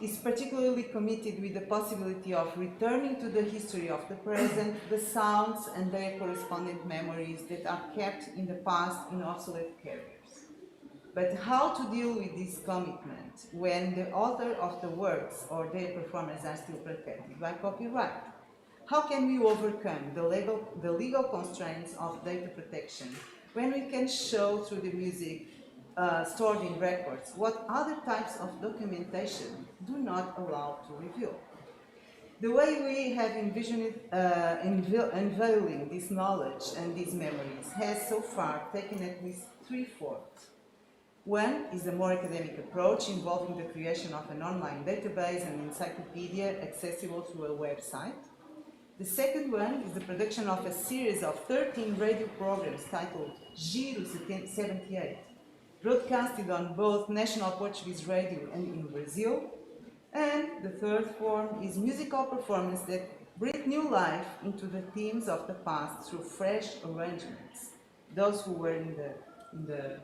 is particularly committed with the possibility of returning to the history of the present, the sounds and their correspondent memories that are kept in the past in obsolete carriers. But how to deal with this commitment when the author of the works or their performers are still protected by copyright? How can we overcome the legal constraints of data protection when we can show through the music stored in records what other types of documentation do not allow to reveal? The way we have envisioned unveiling this knowledge and these memories has so far taken at least three forms. One is the more academic approach involving the creation of an online database and encyclopedia accessible through a website. The second one is the production of a series of 13 radio programs titled Giro 78, broadcasted on both National Portuguese Radio and in Brazil. And the third form is musical performance that breathe new life into the themes of the past through fresh arrangements. Those who were in the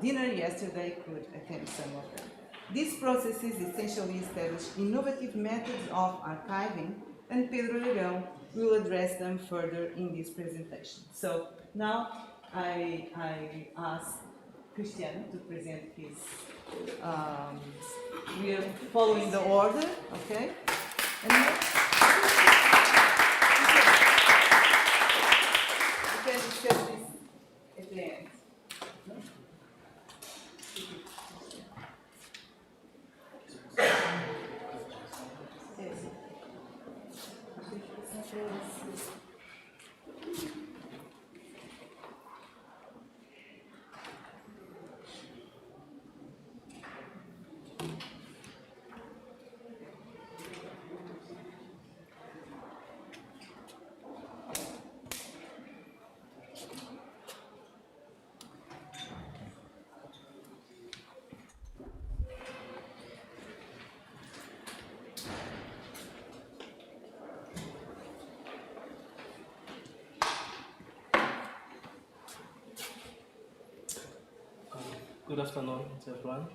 dinner yesterday could attend some of them. These processes essentially establish innovative methods of archiving, and Pedro Aragão will address them further in this presentation. So now I ask Cristiano to present his, we are following the order, okay? And you can discuss this at the end. Good afternoon to everyone.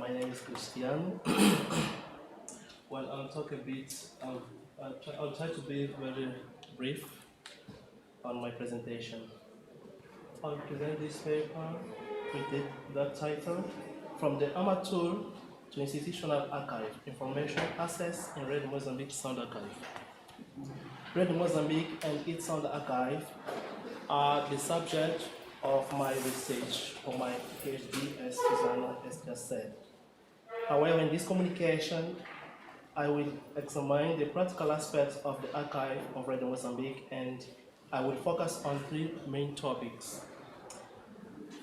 My name is Cristiano. Well, I'll talk a bit, I'll try to be very brief on my presentation. I'll present this paper with that title, From the Amateur to Institutional Archive, Information Access in Radio Mozambique Sound Archive. Radio Mozambique and its Sound Archive are the subject of my research for my PhD, as Susanna has just said. However, in this communication, I will examine the practical aspects of the archive of Radio Mozambique, and I will focus on three main topics.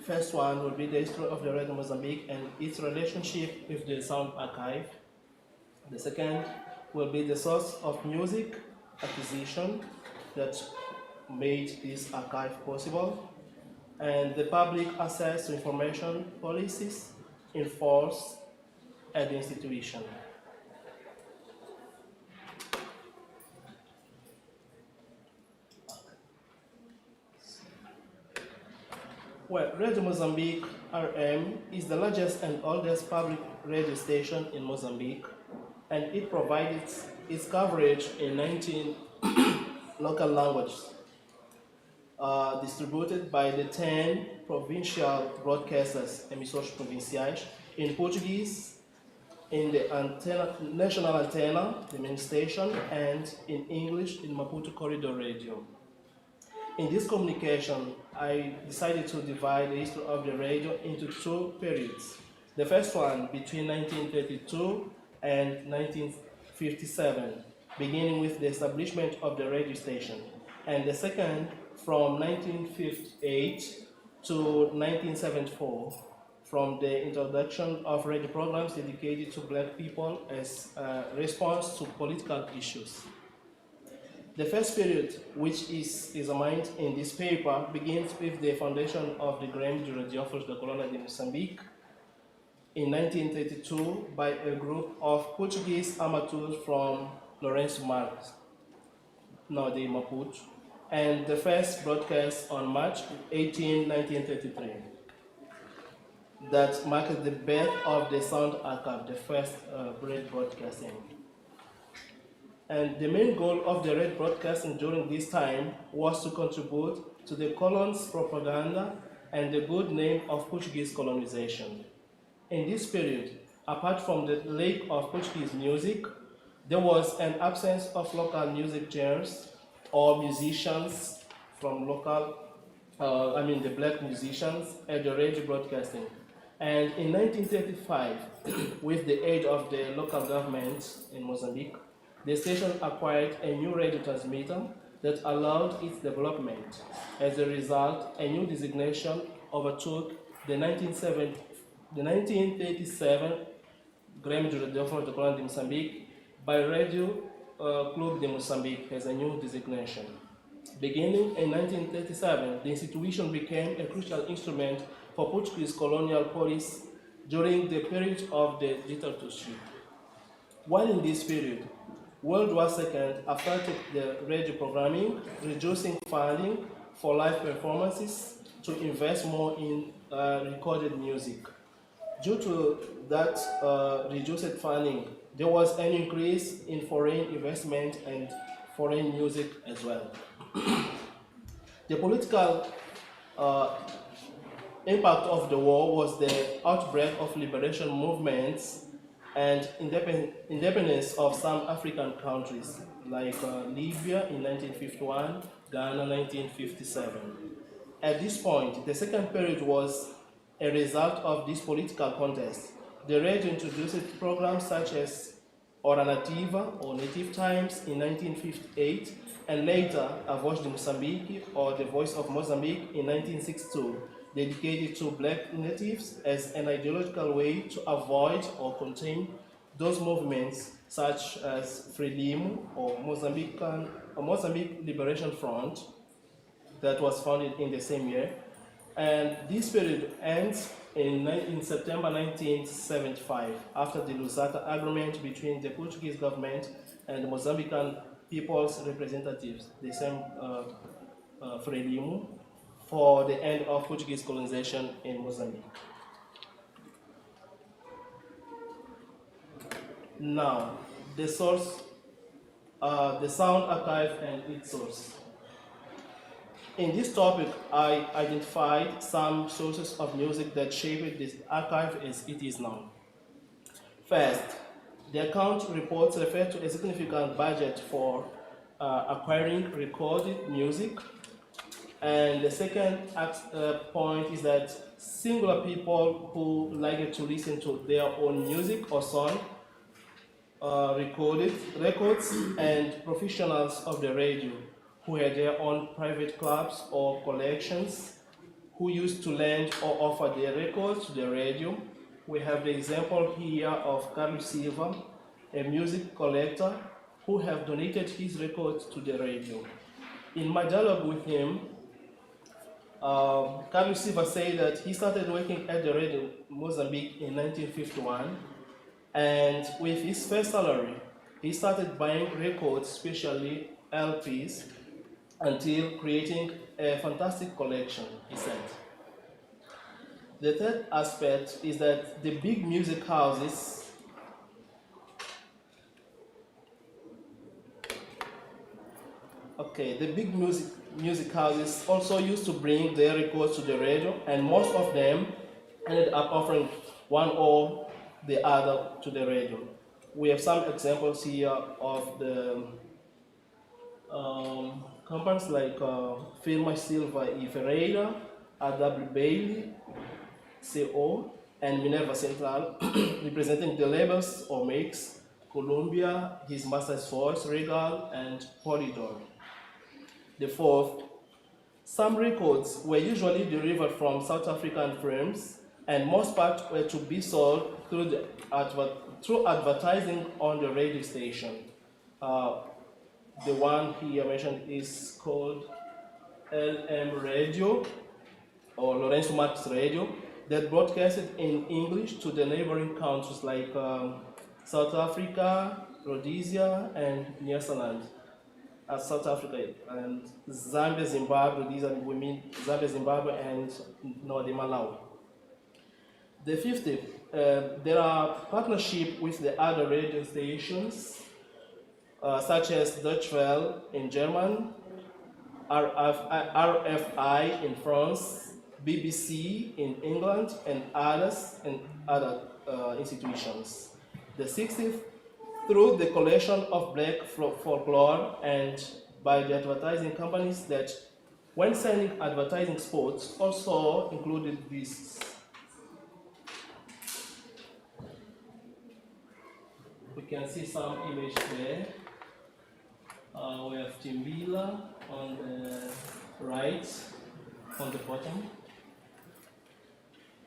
First one will be the history of the Radio Mozambique and its relationship with the Sound Archive. The second will be the source of music acquisition that made this archive possible, and the public access to information policies enforced at the institution. Well, Radio Mozambique RM is the largest and oldest public radio station in Mozambique, and it provides its coverage in 19 local languages, distributed by the 10 provincial broadcasters, emissores provinciais, in Portuguese, in the national antenna, the main station, and in English in Maputo Corridor Radio. In this communication, I decided to divide the history of the radio into two periods. The first one between 1932 and 1957, beginning with the establishment of the radio station, and the second from 1958 to 1974, from the introduction of radio programs dedicated to Black people as a response to political issues. The first period, which is examined in this paper, begins with the foundation of the Grêmio de Radiófonos da Colônia de Moçambique in 1932 by a group of Portuguese amateurs from Lourenço Marques, now the Maputo, and the first broadcast on March 18, 1933. That marked the birth of the Sound Archive, the first radio broadcasting. And the main goal of the radio broadcasting during this time was to contribute to the colon's propaganda and the good name of Portuguese colonization. In this period, apart from the lack of Portuguese music, there was an absence of local music genres or musicians from local, the Black musicians at the radio broadcasting. And in 1935, with the aid of the local government in Mozambique, the station acquired a new radio transmitter that allowed its development. As a result, a new designation overtook the 1937 Grêmio de Radiófonos da Colônia de Moçambique by Radio Clube de Moçambique as a new designation. Beginning in 1937, the institution became a crucial instrument for Portuguese colonial policy during the period of the dictatorship. While in this period, World War II affected the radio programming, reducing funding for live performances to invest more in recorded music. Due to that reduced funding, there was an increase in foreign investment and foreign music as well. The political impact of the war was the outbreak of liberation movements and independence of some African countries, like Libya in 1951, Ghana 1957. At this point, the second period was a result of this political contest. The radio introduced programs such as Hora Nativa or Native Times in 1958, and later A Voz de Moçambique or The Voice of Mozambique in 1962, dedicated to black natives as an ideological way to avoid or contain those movements such as Frelimo or Mozambique Liberation Front that was founded in the same year. And this period ends in September 1975 after the Lusaka Agreement between the Portuguese government and the Mozambican people's representatives, the same Frelimo, for the end of Portuguese colonization in Mozambique. Now, the source, the sound archive and its source. In this topic, I identified some sources of music that shaped this archive as it is now. First, the account reports refer to a significant budget for acquiring recorded music. And the second point is that singular people who like to listen to their own music or song, recorded records, and professionals of the radio who had their own private clubs or collections, who used to lend or offer their records to the radio. We have the example here of Carlos Silva, a music collector who have donated his records to the radio. In my dialogue with him, Carlos Silva said that he started working at the radio Mozambique in 1951, and with his first salary, he started buying records, especially LPs, until creating a fantastic collection, he said. The third aspect is that the big music houses music houses also used to bring their records to the radio, and most of them ended up offering one or the other to the radio. We have some examples here of the companies like Firma Silva e Ferreira, A.W. Bailey, CO, and Minerva Central, representing the labels or makes Columbia, His Master's Voice, Regal, and Polydor. The fourth, some records were usually derived from South African firms, and most parts were to be sold through advertising on the radio station. The one here mentioned is called LM Radio, or Lourenço Marques Radio, that broadcasted in English to the neighboring countries like South Africa, Rhodesia, and Nyasaland. South Africa and Zambia, Zimbabwe, these are, we mean Zambia, Zimbabwe, and Northern Malawi. The fifth, there are partnerships with the other radio stations, such as Deutsche Welle in German, RFI in France, BBC in England, and others and other institutions. The 60th, through the collection of black folklore and by the advertising companies that, when sending advertising spots, also included this. We can see some image there. We have Timbila on the right, on the bottom.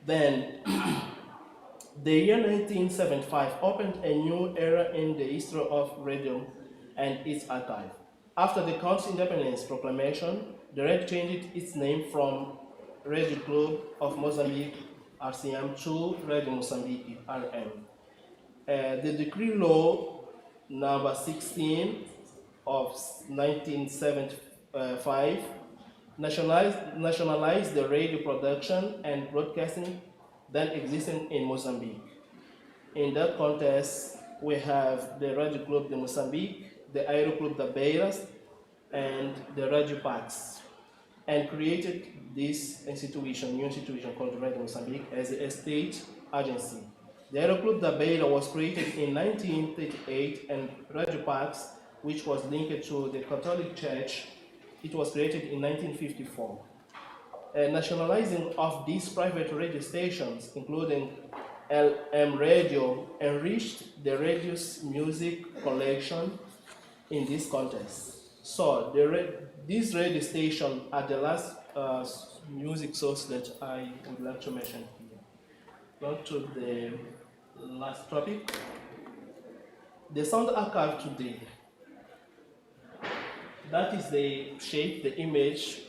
Then, the year 1975 opened a new era in the history of radio and its archive. After the country's independence proclamation, the radio changed its name from Radio Club of Mozambique, RCM, to Radio Mozambique, RM. The Decree Law number 16 of 1975 nationalize the radio production and broadcasting that existing in Mozambique. In that context, we have the Radio Club de Moçambique, the Aero Club da Beiras, and the Radio Pax, and created this institution, new institution called Radio Mozambique, as a state agency. The Aero Club da Beira was created in 1938, and Radio Pax, which was linked to the Catholic Church, it was created in 1954. Nationalizing of these private radio stations, including LM Radio, enriched the radio's music collection in this context. So these radio stations are the last music source that I would like to mention here. Go to the last topic. The sound archive today. That is the shape, the image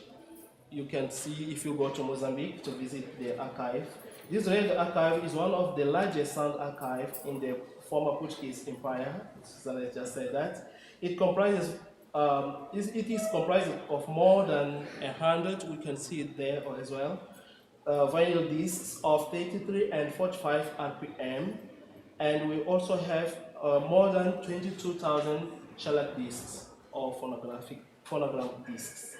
you can see if you go to Mozambique to visit the archive. This radio archive is one of the largest sound archives in the former Portuguese Empire, so I just said that. It comprises, it is comprised of more than 100, we can see it there as well, vinyl discs of 33 and 45 RPM, and we also have more than 22,000 shellac discs or phonograph discs.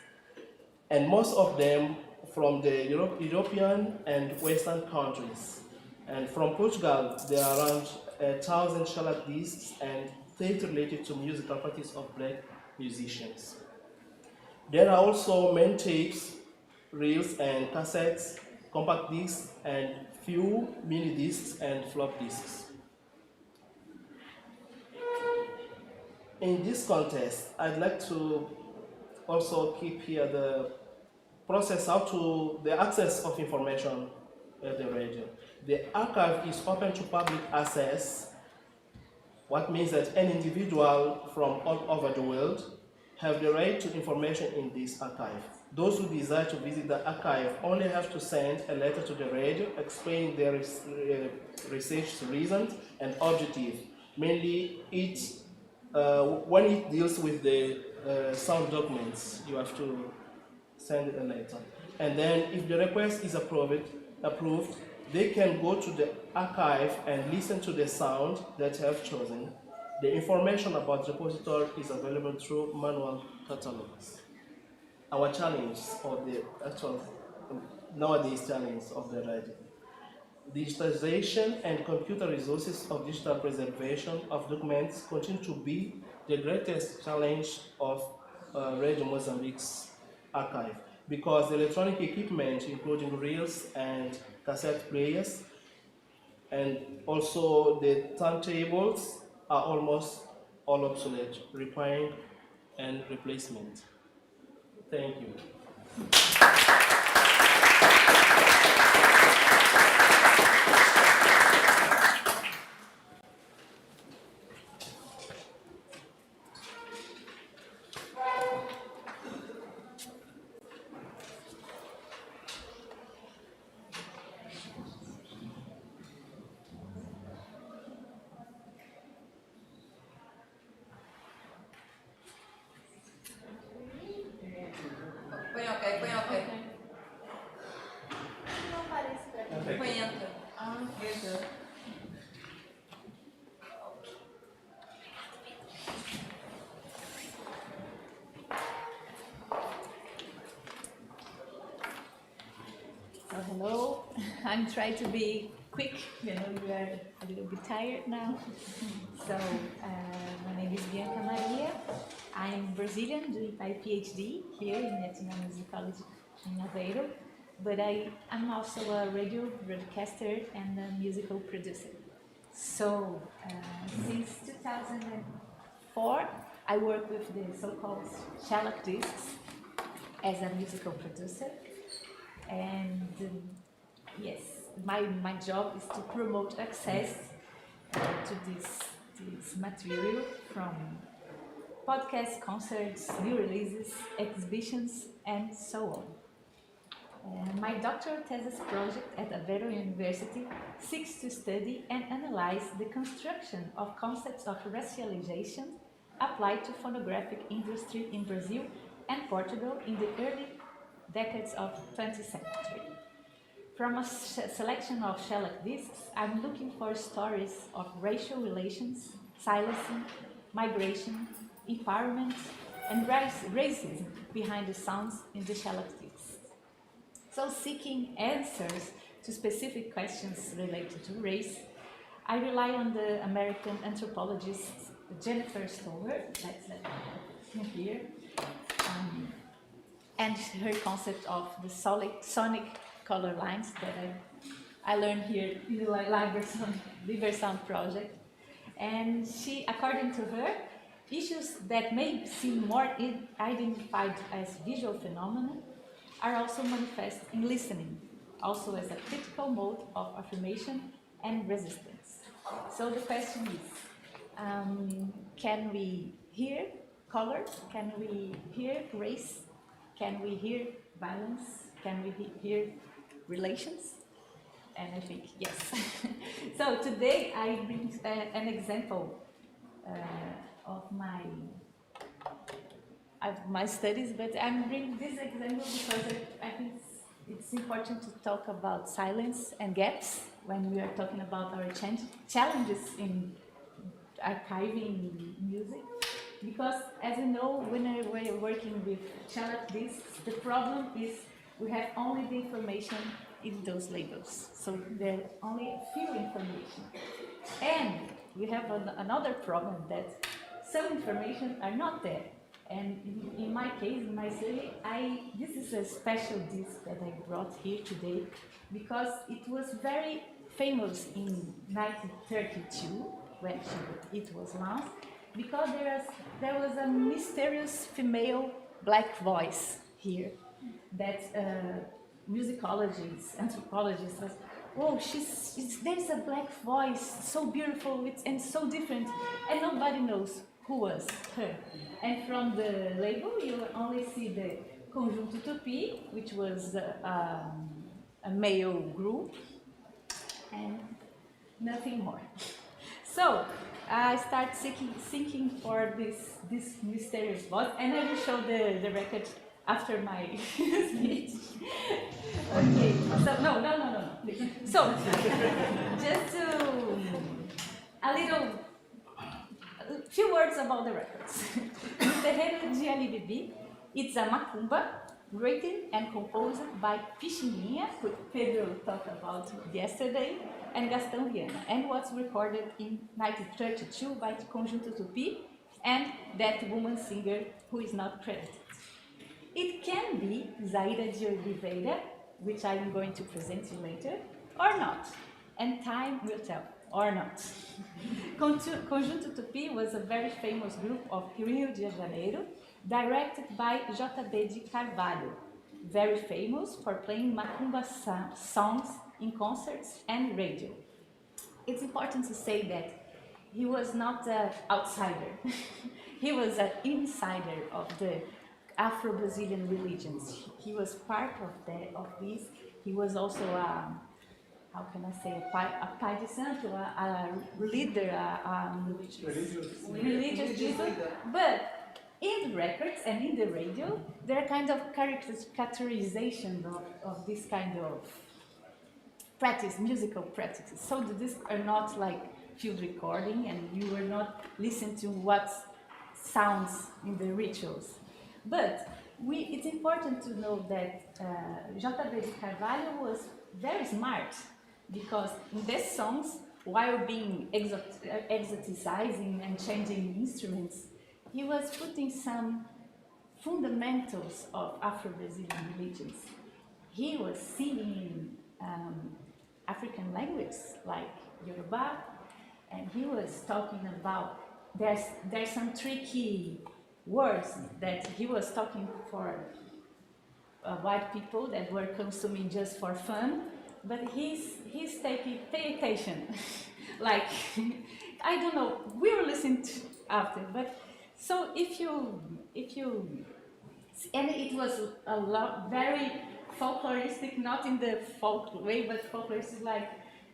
And most of them from the European and Western countries. And from Portugal, there are around 1,000 shellac discs and 30 related to musical practice of black musicians. There are also main tapes, reels and cassettes, compact discs, and few mini discs and flop discs. In this context, I'd like to also keep here the process how to the access of information at the radio. The archive is open to public access, what means that any individual from all over the world have the right to information in this archive. Those who desire to visit the archive only have to send a letter to the radio explaining their research reasons and objective. Mainly, when it deals with the sound documents, you have to send a letter. And then if the request is approved, they can go to the archive and listen to the sound that they have chosen. The information about the repository is available through manual catalogs. Our challenge, or the actual nowadays challenge of the radio. Digitalization and computer resources of digital preservation of documents continue to be the greatest challenge of Radio Mozambique's archive, because the electronic equipment, including reels and cassette players, and also the turntables, are almost all obsolete, requiring and replacement. Thank you. Põe ok. Não aparece pra mim. Põe enter. So hello, I'm trying to be quick, you are a little bit tired now. So my name is Bianca Maria. I'm Brazilian, doing my PhD here in Ethnomusicology in Aveiro, but I'm also a radio broadcaster and a musical producer. So since 2004, I work with the so-called shellac discs as a musical producer. And yes, my job is to promote access to this material from podcasts, concerts, new releases, exhibitions, and so on. My doctoral thesis project at Aveiro University seeks to study and analyze the construction of concepts of racialization applied to phonographic industry in Brazil and Portugal in the early decades of 20th century. From a selection of shellac discs, I'm looking for stories of racial relations, silencing, migration, empowerment, and racism behind the sounds in the shellac discs. So, seeking answers to specific questions related to race, I rely on the American anthropologist Jennifer Stover, that's here, and her concept of the sonic color lines that I learned here in the Liber Sound project. And she, according to her, issues that may seem more identified as visual phenomena are also manifest in listening, also as a critical mode of affirmation and resistance. So the question is, can we hear color? Can we hear race? Can we hear violence? Can we hear relations? And I think yes. So today I bring an example of my studies, but I'm bringing this example because I think it's important to talk about silence and gaps when we are talking about our challenges in archiving music. Because as you know, when we're working with shellac discs, the problem is we have only the information in those labels. So there are only a few information. And we have another problem that some information are not there. And in my case, in my study, this is a special disc that I brought here today because it was very famous in 1932 when it was launched, because there was a mysterious female black voice here that musicologists, anthropologists was, oh, there's a black voice, so beautiful and so different, and nobody knows who was her. And from the label, you only see the Conjunto Tupi, which was a male group, and nothing more. So I start seeking for this mysterious voice, and I will show the record after my speech. Okay, so no. So just a few words about the records. Terreiro de Alibibi, it's a macumba written and composed by Pixinguinha, who Pedro talked about yesterday, and Gastão Viana, and was recorded in 1932 by Conjunto Tupi and that woman singer who is not credited. It can be Zaida de Oliveira, which I am going to present you later, or not, and time will tell, or not. Conjunto Tupi was a very famous group of Rio de Janeiro, directed by J.B. de Carvalho, very famous for playing macumba songs in concerts and radio. It's important to say that he was not an outsider. He was an insider of the Afro-Brazilian religions. He was part of this. He was also a pai de santo, a leader, religious leader. But in the records and in the radio, there are kind of characterization of this kind of practice, musical practices. So the discs are not like field recording, and you are not listening to what sounds in the rituals. But it's important to know that J.B. de Carvalho was very smart, because in these songs, while being exoticizing and changing instruments, he was putting some fundamentals of Afro-Brazilian religions. He was singing African languages like Yoruba, and he was talking about, there's some tricky words that he was talking for white people that were consuming just for fun, but he's pay attention. Like, I don't know, we will listen to after, but so if you, and it was a lot, very folkloristic, not in the folk way, but folkloristic, like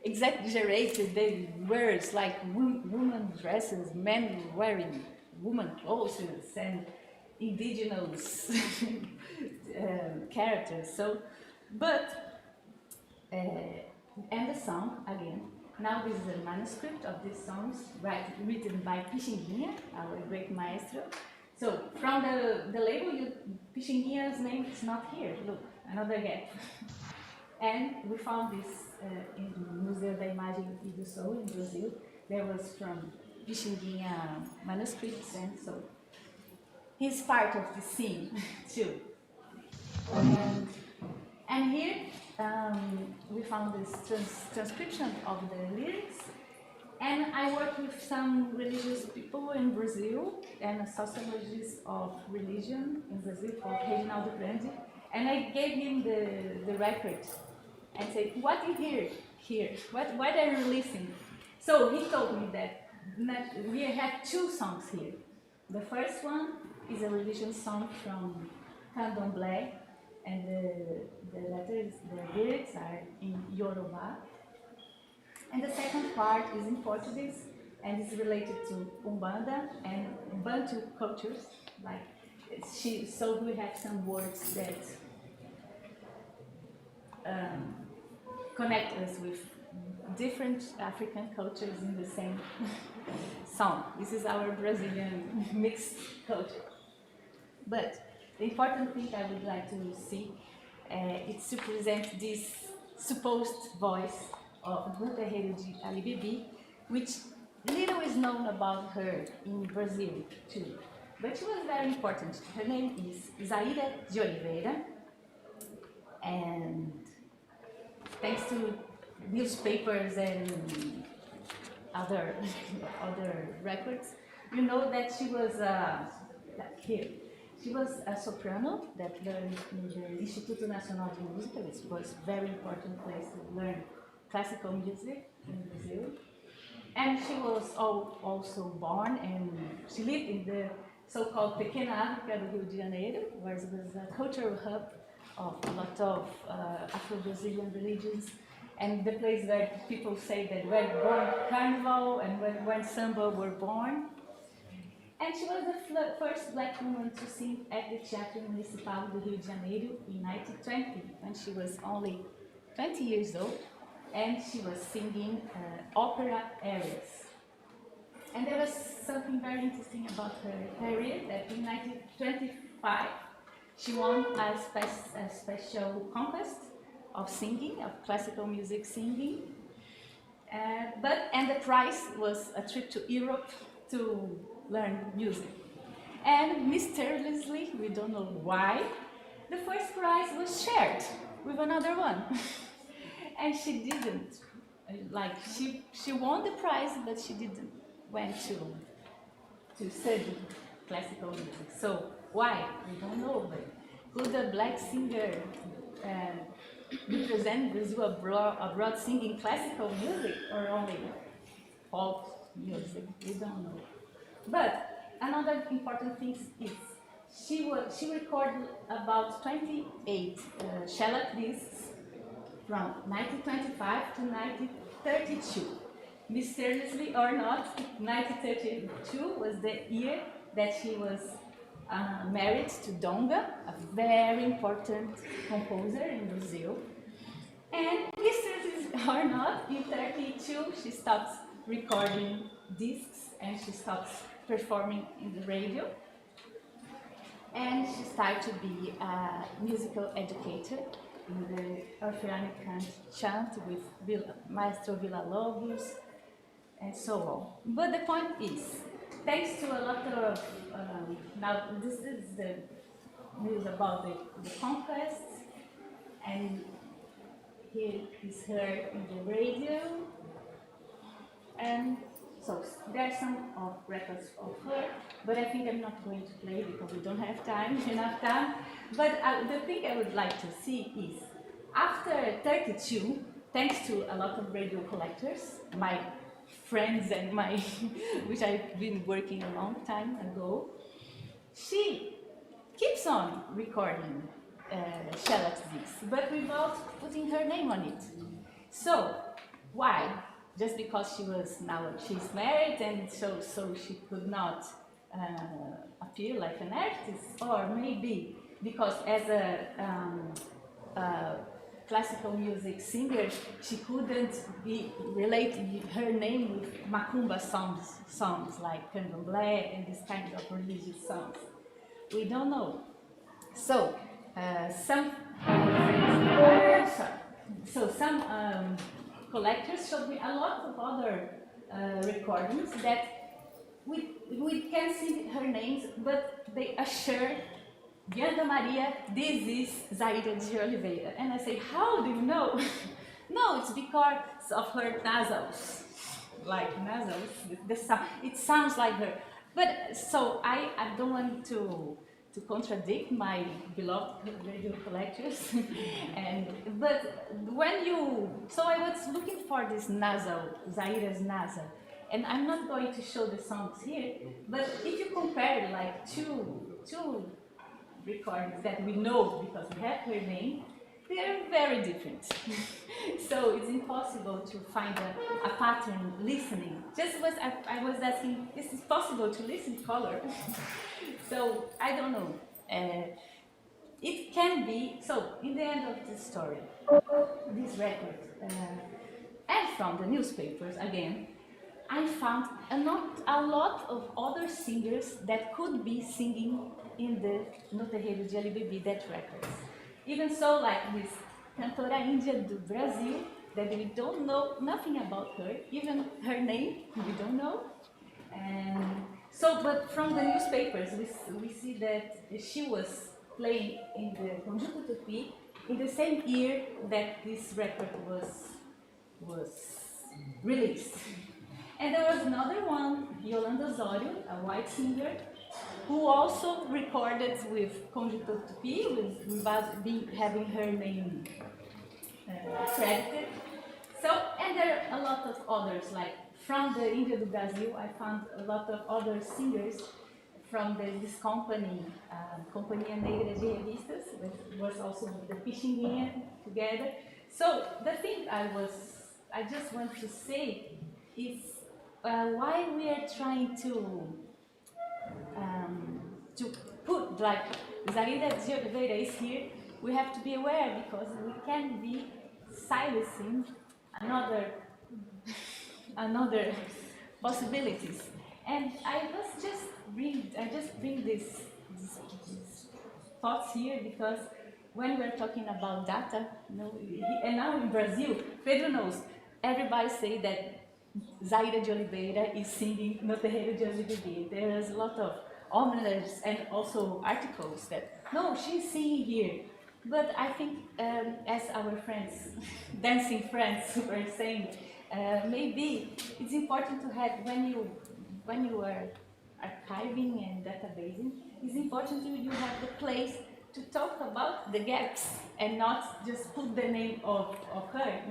exaggerated the words, like women dresses, men wearing woman clothes, and indigenous characters. So, but and the song again. Now this is a manuscript of these songs, written by Pixinguinha, our great maestro. So from the label, Pixinguinha's name is not here. Look, another gap. And we found this in Museologia e do Som in Brazil. There was from Pixinguinha manuscripts, and so he's part of the scene too. And here we found this transcription of the lyrics. And I work with some religious people in Brazil and a sociologist of religion in Brazil called Reginaldo Grande. And I gave him the record and said, what do you hear here? What are you listening? So he told me that we have two songs here. The first one is a religious song from Candomblé, and the lyrics are in Yoruba. And the second part is in Portuguese and is related to Umbanda and Bantu cultures. So we have some words that connect us with different African cultures in the same song. This is our Brazilian mixed culture. But the important thing I would like to see is to present this supposed voice of Guterreiro de Alibibi, which little is known about her in Brazil too. But she was very important. Her name is Zaida de Oliveira, and thanks to newspapers and other records, you know that she was here. She was a soprano that learned in the Instituto Nacional de Música, which was a very important place to learn classical music in Brazil. And she was also born, and she lived in the so-called Pequena África do Rio de Janeiro, where it was a cultural hub of a lot of Afro-Brazilian religions, and the place where people say that where born Carnival and when Samba were born. And she was the first black woman to sing at the Teatro Municipal do Rio de Janeiro in 1920, when she was only 20 years old, and she was singing opera arias. And there was something very interesting about her career, that in 1925 she won a special contest of singing, of classical music singing. And the prize was a trip to Europe to learn music. And mysteriously, we don't know why, the first prize was shared with another one. And she didn't, she won the prize, but she didn't went to study classical music. So why? We don't know, but could a black singer represent Brazil abroad singing classical music or only folk music? We don't know. But another important thing is she recorded about 28 shellac discs from 1925 to 1932. Mysteriously or not, 1932 was the year that she was married to Donga, a very important composer in Brazil. And mysteriously or not, in 1932 she stops recording discs and she stops performing in the radio. And she started to be a musical educator in the Orpheonic chant with Maestro Villa-Lobos and so on. But the point is, thanks to a lot of, now this is the news about the conquest, and here is her in the radio, and so there are some records of her, but I think I'm not going to play because we don't have enough time. But the thing I would like to see is, after 32, thanks to a lot of radio collectors, my friends and my, which I've been working a long time ago, she keeps on recording shellac discs, but without putting her name on it. So, why? Just because she's married, and so she could not appear like an artist, or maybe because as a classical music singer, she couldn't relate her name with macumba songs like candomblé and this kind of religious songs. We don't know. So some collectors showed me a lot of other recordings that we can see her names, but they assure Bianca Maria, this is Zaida de Oliveira. And I say, how do you know? No, it's because of her nasals. Like nasals, it sounds like her. But so I don't want to contradict my beloved radio collectors. But when so I was looking for this nasal, Zaida's nasal. And I'm not going to show the songs here, but if you compare like two recordings that we know because we have her name, they are very different. So it's impossible to find a pattern listening. I was asking, is it possible to listen color? So I don't know. It can be, so in the end of the story, this record, and from the newspapers again, I found a lot of other singers that could be singing in the No Terreiro de Alibebi, that records. Even so, like this cantora Índia do Brasil, that we don't know nothing about her, even her name we don't know. And so, but from the newspapers we see that she was playing in the Conjunto Tupi in the same year that this record was released. And there was another one, Yolanda Osorio, a white singer, who also recorded with Conjunto Tupi, without having her name credited. So, and there are a lot of others, like from the Índia do Brasil, I found a lot of other singers from this company, Companhia Negra de Revistas, which was also the Pixinguinha together. So the thing I just want to say is why we are trying to put like Zaida de Oliveira is here, we have to be aware because we can be silencing another possibilities. And I just bring these thoughts here because when we're talking about data, and now in Brazil, Pedro knows, everybody say that Zaida de Oliveira is singing No Terreiro de Oliveira. There is a lot of omnibus and also articles that, no, she's singing here. But I think, as our friends, dancing friends were saying, maybe it's important to have, when you are archiving and databasing, it's important you have the place to talk about the gaps and not just put the name of her,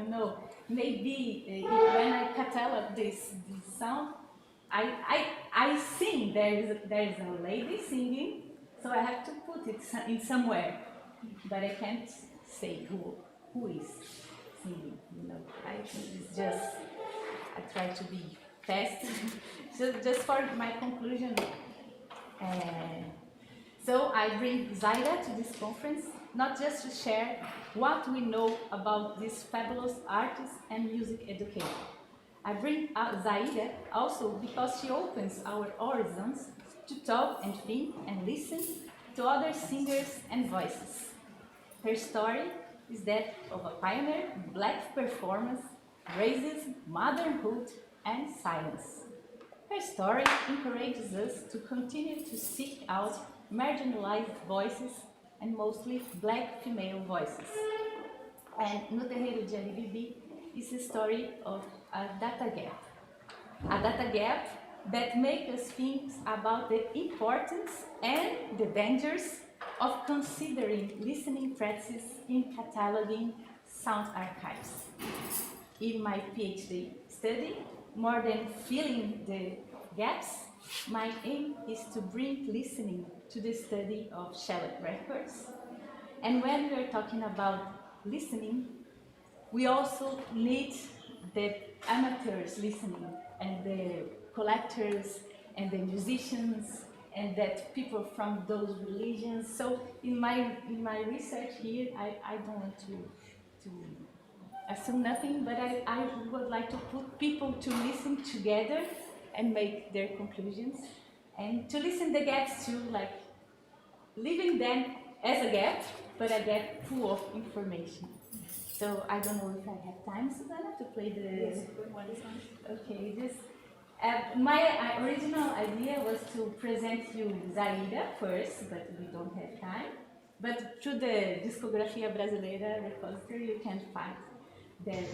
Maybe when I catalog this sound, I sing, there is a lady singing, so I have to put it in somewhere, but I can't say who is singing, I try to be fast, just for my conclusion. So I bring Zaida to this conference, not just to share what we know about this fabulous artist and music educator. I bring Zaida also because she opens our horizons to talk and think and listen to other singers and voices. Her story is that of a pioneer in black performance, racism, motherhood, and silence. Her story encourages us to continue to seek out marginalized voices and mostly black female voices. And No Terreiro de Alibebi is a story of a data gap. A data gap that makes us think about the importance and the dangers of considering listening practices in cataloging sound archives. In my PhD study, more than filling the gaps, my aim is to bring listening to the study of shellac records. And when we are talking about listening, we also need the amateurs listening and the collectors and the musicians and that people from those religions. So in my research here, I don't want to assume nothing, but I would like to put people to listen together and make their conclusions, and to listen the gaps too, like leaving them as a gap, but a gap full of information. So I don't know if I have time, Susanna, to play the one song. Okay, just my original idea was to present you Zaida first, but we don't have time. But through the Discografia Brasileira repository, you can find their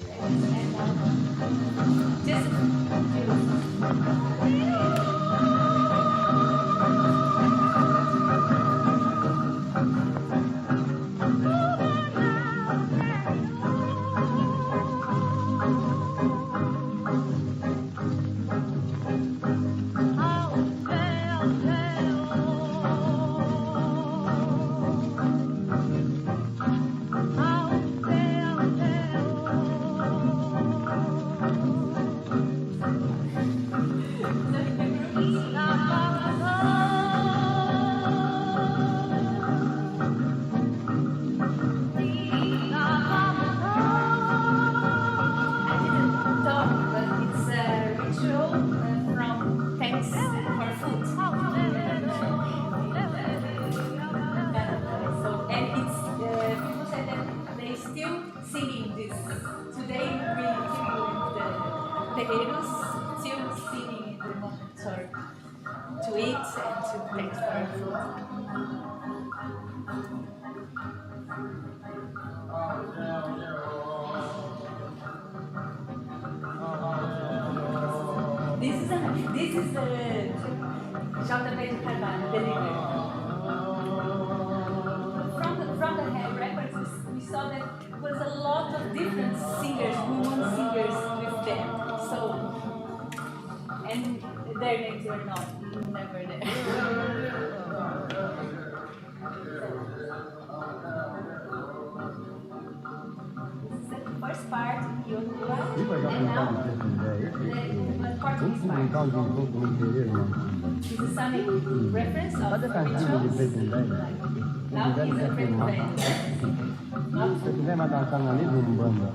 This is the JB de Carvalho, the Liber. From the records, we saw that there was a lot of different singers, women singers with them. So, and their names were never there. This is the first part, Yoruba, and now the Portuguese part. This is a sonic reference of rituals. Now is a great band. Se quiser mandar a ali, vamos banda.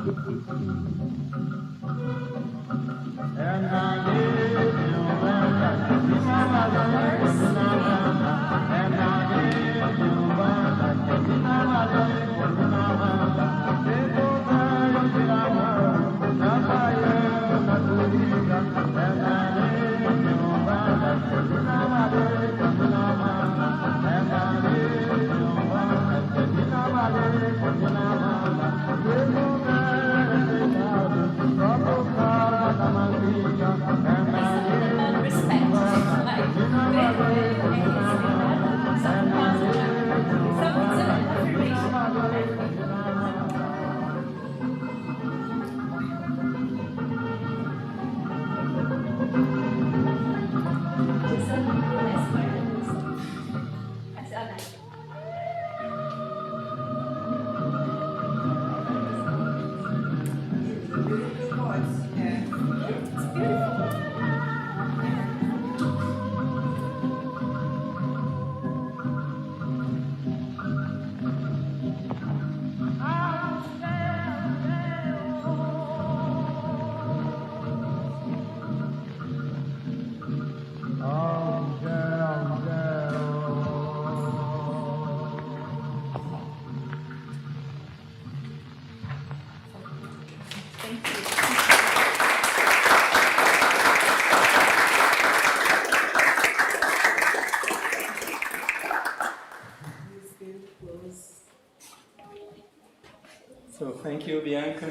So thank you, Bianca.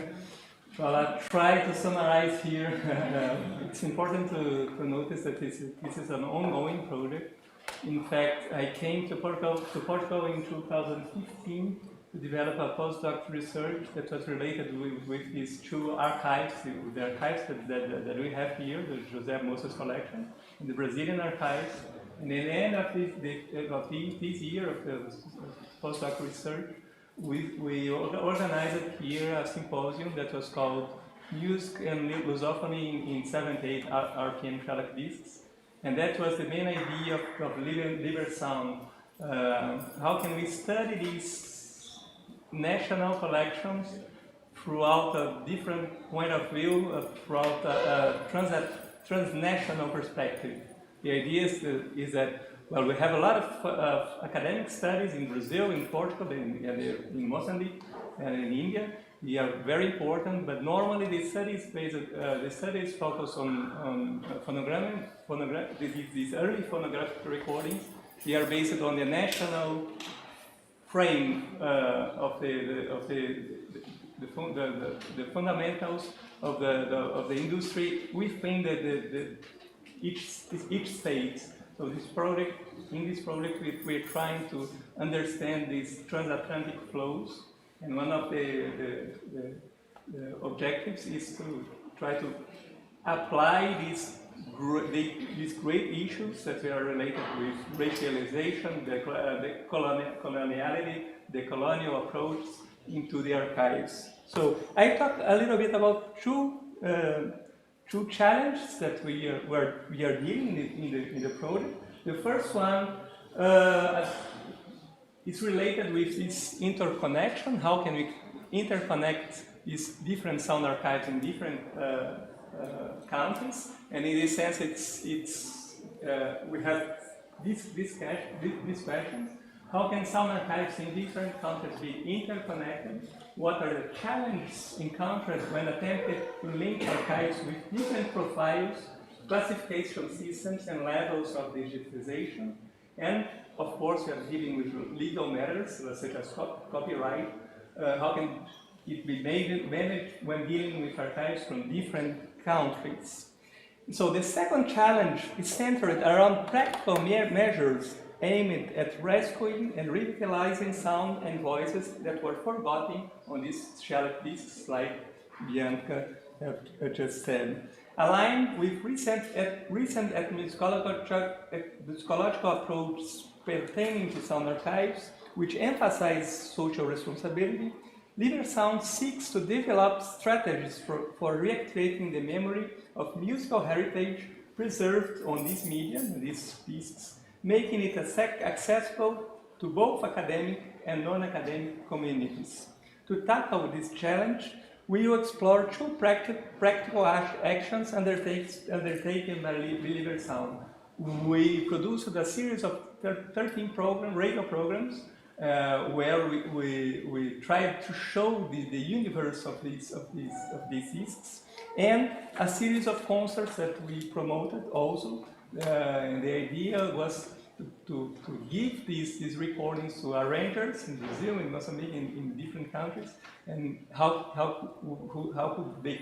Well, I'll try to summarize here. It's important to notice that this is an ongoing project. In fact, I came to Portugal in 2015 to develop a postdoc research that was related with these two archives, the archives that we have here, the José Moças collection, and the Brazilian archives. And at the end of this year of the postdoc research, we organized here a symposium that was called Music and Lusophony in 7/8 RPM shellac discs. And that was the main idea of Liber Sound. How can we study these national collections throughout a different point of view, throughout a transnational perspective? The idea is that, well, we have a lot of academic studies in Brazil, in Portugal, in Mozambique, and in India. They are very important, but normally the studies focus on these early phonographic recordings. They are based on the national frame of the fundamentals of the industry within each state. So in this project, we're trying to understand these transatlantic flows, and one of the objectives is to try to apply these great issues that are related with racialization, the coloniality, the colonial approach into the archives. So I talked a little bit about two challenges that we are dealing in the project. The first one is related with this interconnection. How can we interconnect these different sound archives in different countries? And in this sense, we have these questions. How can sound archives in different countries be interconnected? What are the challenges encountered when attempted to link archives with different profiles, classification systems, and levels of digitization? And of course, we are dealing with legal matters such as copyright. How can it be managed when dealing with archives from different countries? So the second challenge is centered around practical measures aimed at rescuing and revitalizing sound and voices that were forgotten on this slide Bianca just said. Aligned with recent ethnomusicological approaches pertaining to sound archives, which emphasize social responsibility, Liber Sound seeks to develop strategies for reactivating the memory of musical heritage preserved on this medium, these pieces, making it accessible to both academic and non-academic communities. To tackle this challenge, we will explore two practical actions undertaken by Liber Sound. We produced a series of 13 radio programs where we tried to show the universe of these discs, and a series of concerts that we promoted also. And the idea was to give these recordings to arrangers in Brazil, in Mozambique, in different countries, and how could they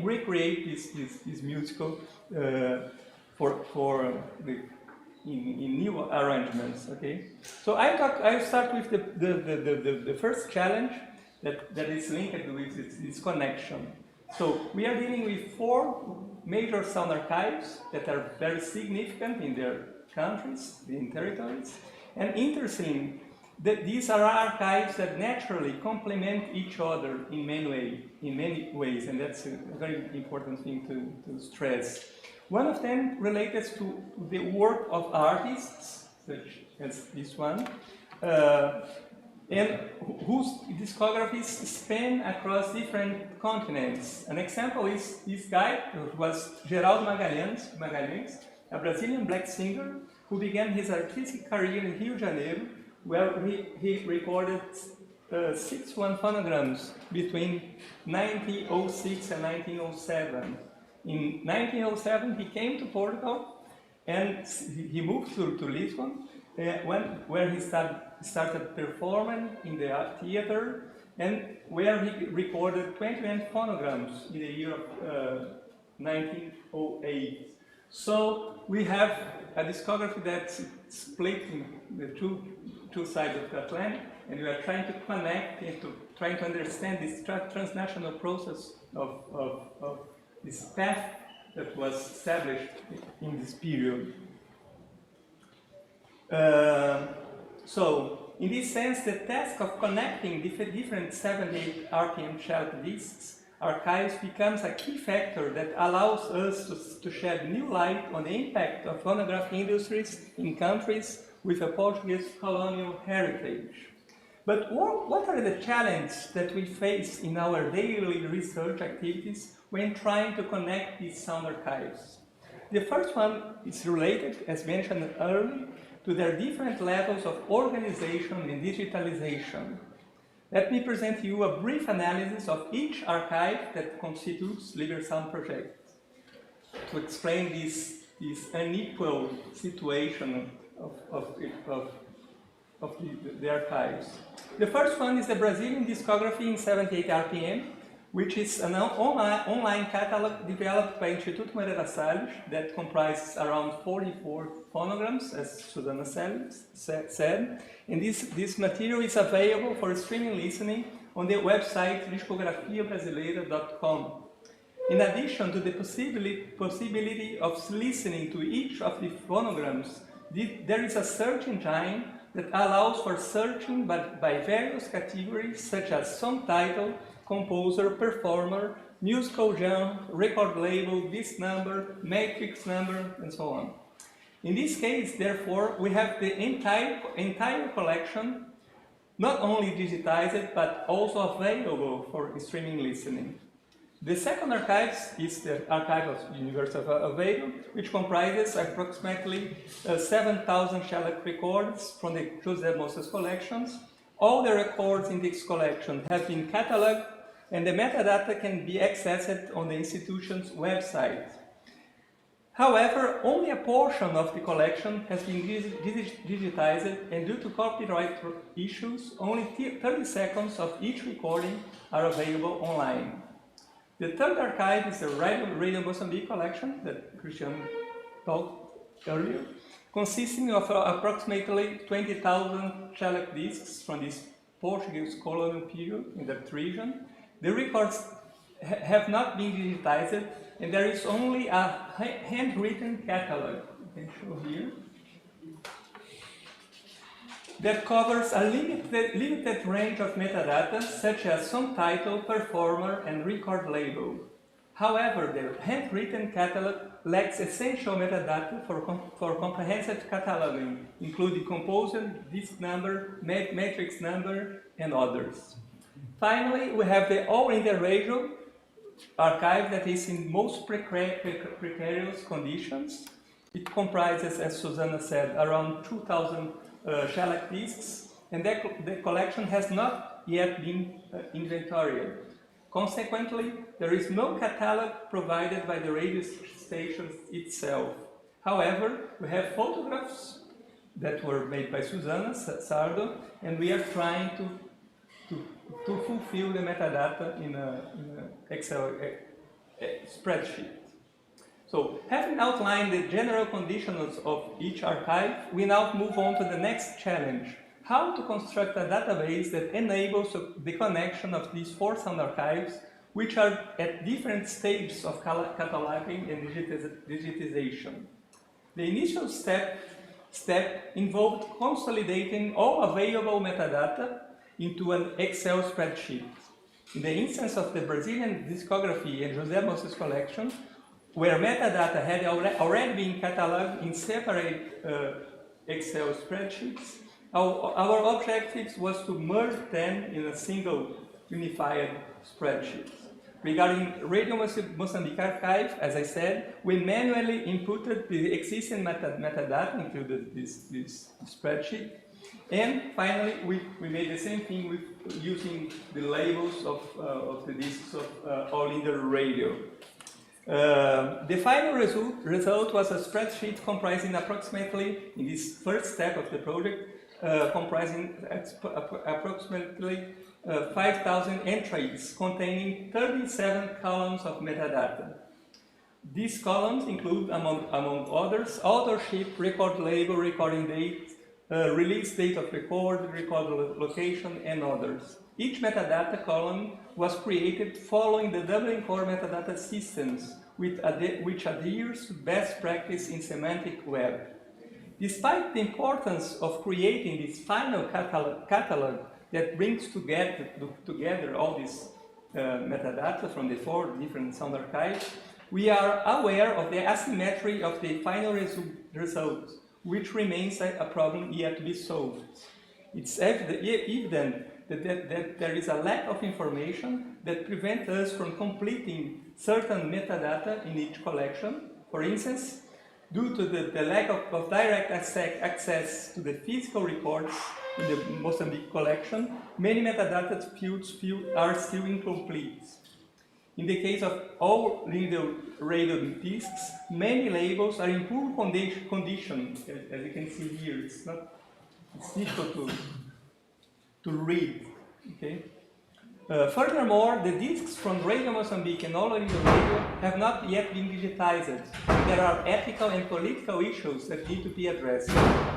recreate this musical in new arrangements. Okay, so I start with the first challenge that is linked with this connection. So we are dealing with 4 major sound archives that are very significant in their countries, in territories, and interesting that these are archives that naturally complement each other in many ways, and that's a very important thing to stress. One of them relates to the work of artists, such as this one, and whose discographies span across different continents. An example is this guy, who was Geraldo Magalhães, a Brazilian black singer who began his artistic career in Rio de Janeiro, where he recorded 61 phonograms between 1906 and 1907. In 1907, he came to Portugal, and he moved to Lisbon, where he started performing in the art theater, and where he recorded 21 phonograms in the year of 1908. So we have a discography that's split in the two sides of the Atlantic, and we are trying to connect and trying to understand this transnational process of this path that was established in this period. So, in this sense, the task of connecting different 7-8 RPM shelf discs archives becomes a key factor that allows us to shed new light on the impact of phonograph industries in countries with a Portuguese colonial heritage. But what are the challenges that we face in our daily research activities when trying to connect these sound archives? The first one is related, as mentioned earlier, to their different levels of organization and digitalization. Let me present you a brief analysis of each archive that constitutes Liber Sound project to explain this unequal situation of the archives. The first one is the Brazilian discography in 78 RPM, which is an online catalog developed by Instituto Moreira Salles that comprises around 44 phonograms, as Susana said. And this material is available for streaming listening on the website discografiabrasileira.com. In addition to the possibility of listening to each of the phonograms, there is a search engine that allows for searching by various categories such as song title, composer, performer, musical genre, record label, disc number, matrix number, and so on. In this case, therefore, we have the entire collection not only digitized but also available for streaming listening. The second archive is the archive of the University of Aveiro, which comprises approximately 7,000 shellac records from the José Moças collections. All the records in this collection have been catalogued, and the metadata can be accessed on the institution's website. However, only a portion of the collection has been digitized, and due to copyright issues, only 30 seconds of each recording are available online. The third archive is the Radio Mozambique collection that Cristiano talked earlier, consisting of approximately 20,000 shellac discs from this Portuguese colonial period in that region. The records have not been digitized, and there is only a handwritten catalog, you can show here, that covers a limited range of metadata, such as song title, performer, and record label. However, the handwritten catalog lacks essential metadata for comprehensive cataloging, including composer, disc number, matrix number, and others. Finally, we have the all-inter-radio archive that is in most precarious conditions. It comprises, as Susana said, around 2,000 shellac discs, and the collection has not yet been inventoried. Consequently, there is no catalog provided by the radio station itself. However, we have photographs that were made by Susana Sardo, and we are trying to fulfill the metadata in an Excel spreadsheet. So, having outlined the general conditions of each archive, we now move on to the next challenge: how to construct a database that enables the connection of these 4 sound archives, which are at different stages of cataloging and digitization. The initial step involved consolidating all available metadata into an Excel spreadsheet. In the instance of the Brazilian discography and José Moças collection, where metadata had already been cataloged in separate Excel spreadsheets, our objective was to merge them in a single unified spreadsheet. Regarding Radio Mozambique archive, as I said, we manually inputted the existing metadata into this spreadsheet. And finally, we made the same thing with using the labels of the discs of all-inter-radio. The final result was a spreadsheet comprising approximately, in this first step of the project, comprising approximately 5,000 entries containing 37 columns of metadata. These columns include, among others, authorship, record label, recording date, release date of record location, and others. Each metadata column was created following the Dublin Core metadata systems, which adheres to best practice in semantic web. Despite the importance of creating this final catalog that brings together all these metadata from the 4 different sound archives, we are aware of the asymmetry of the final results, which remains a problem yet to be solved. It's evident that there is a lack of information that prevents us from completing certain metadata in each collection. For instance, due to the lack of direct access to the physical records in the Mozambique collection, many metadata fields are still incomplete. In the case of all radio discs, many labels are in poor condition, as you can see here. It's difficult to read. Okay. Furthermore, the discs from Radio Mozambique and all Radio have not yet been digitized. There are ethical and political issues that need to be addressed.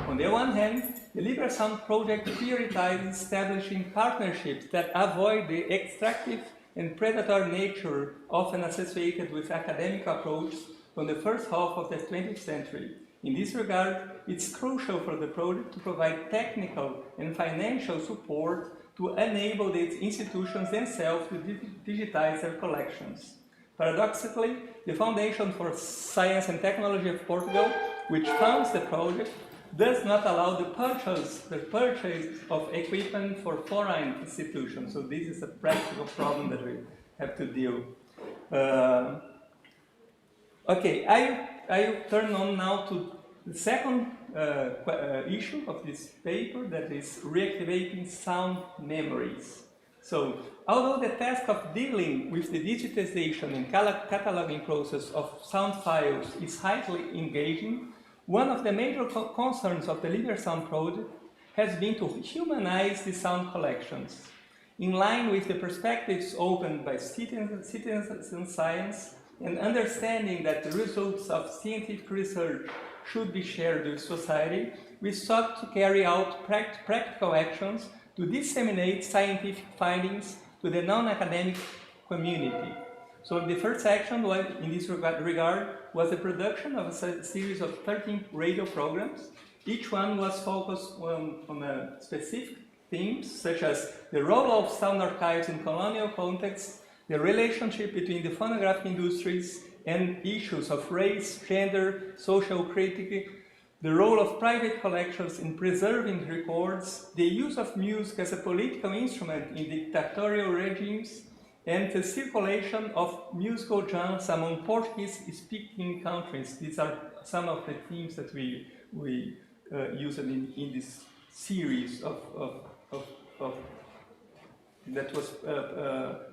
On the one hand, the Liber Sound project prioritizes establishing partnerships that avoid the extractive and predatory nature often associated with academic approaches from the first half of the 20th century. In this regard, it's crucial for the project to provide technical and financial support to enable the institutions themselves to digitize their collections. Paradoxically, the Foundation for Science and Technology of Portugal, which funds the project, does not allow the purchase of equipment for foreign institutions. So this is a practical problem that we have to deal. Okay, I turn on now to the second issue of this paper, that is reactivating sound memories. So, although the task of dealing with the digitization and cataloging process of sound files is highly engaging, one of the major concerns of the Liber Sound project has been to humanize the sound collections. In line with the perspectives opened by citizen science and understanding that the results of scientific research should be shared with society, we sought to carry out practical actions to disseminate scientific findings to the non-academic community. So the first action in this regard was the production of a series of 13 radio programs. Each one was focused on a specific themes, such as the role of sound archives in colonial contexts, the relationship between the phonographic industries and issues of race, gender, social critique, the role of private collections in preserving records, the use of music as a political instrument in dictatorial regimes, and the circulation of musical genres among Portuguese-speaking countries. These are some of the themes that we use in this series that was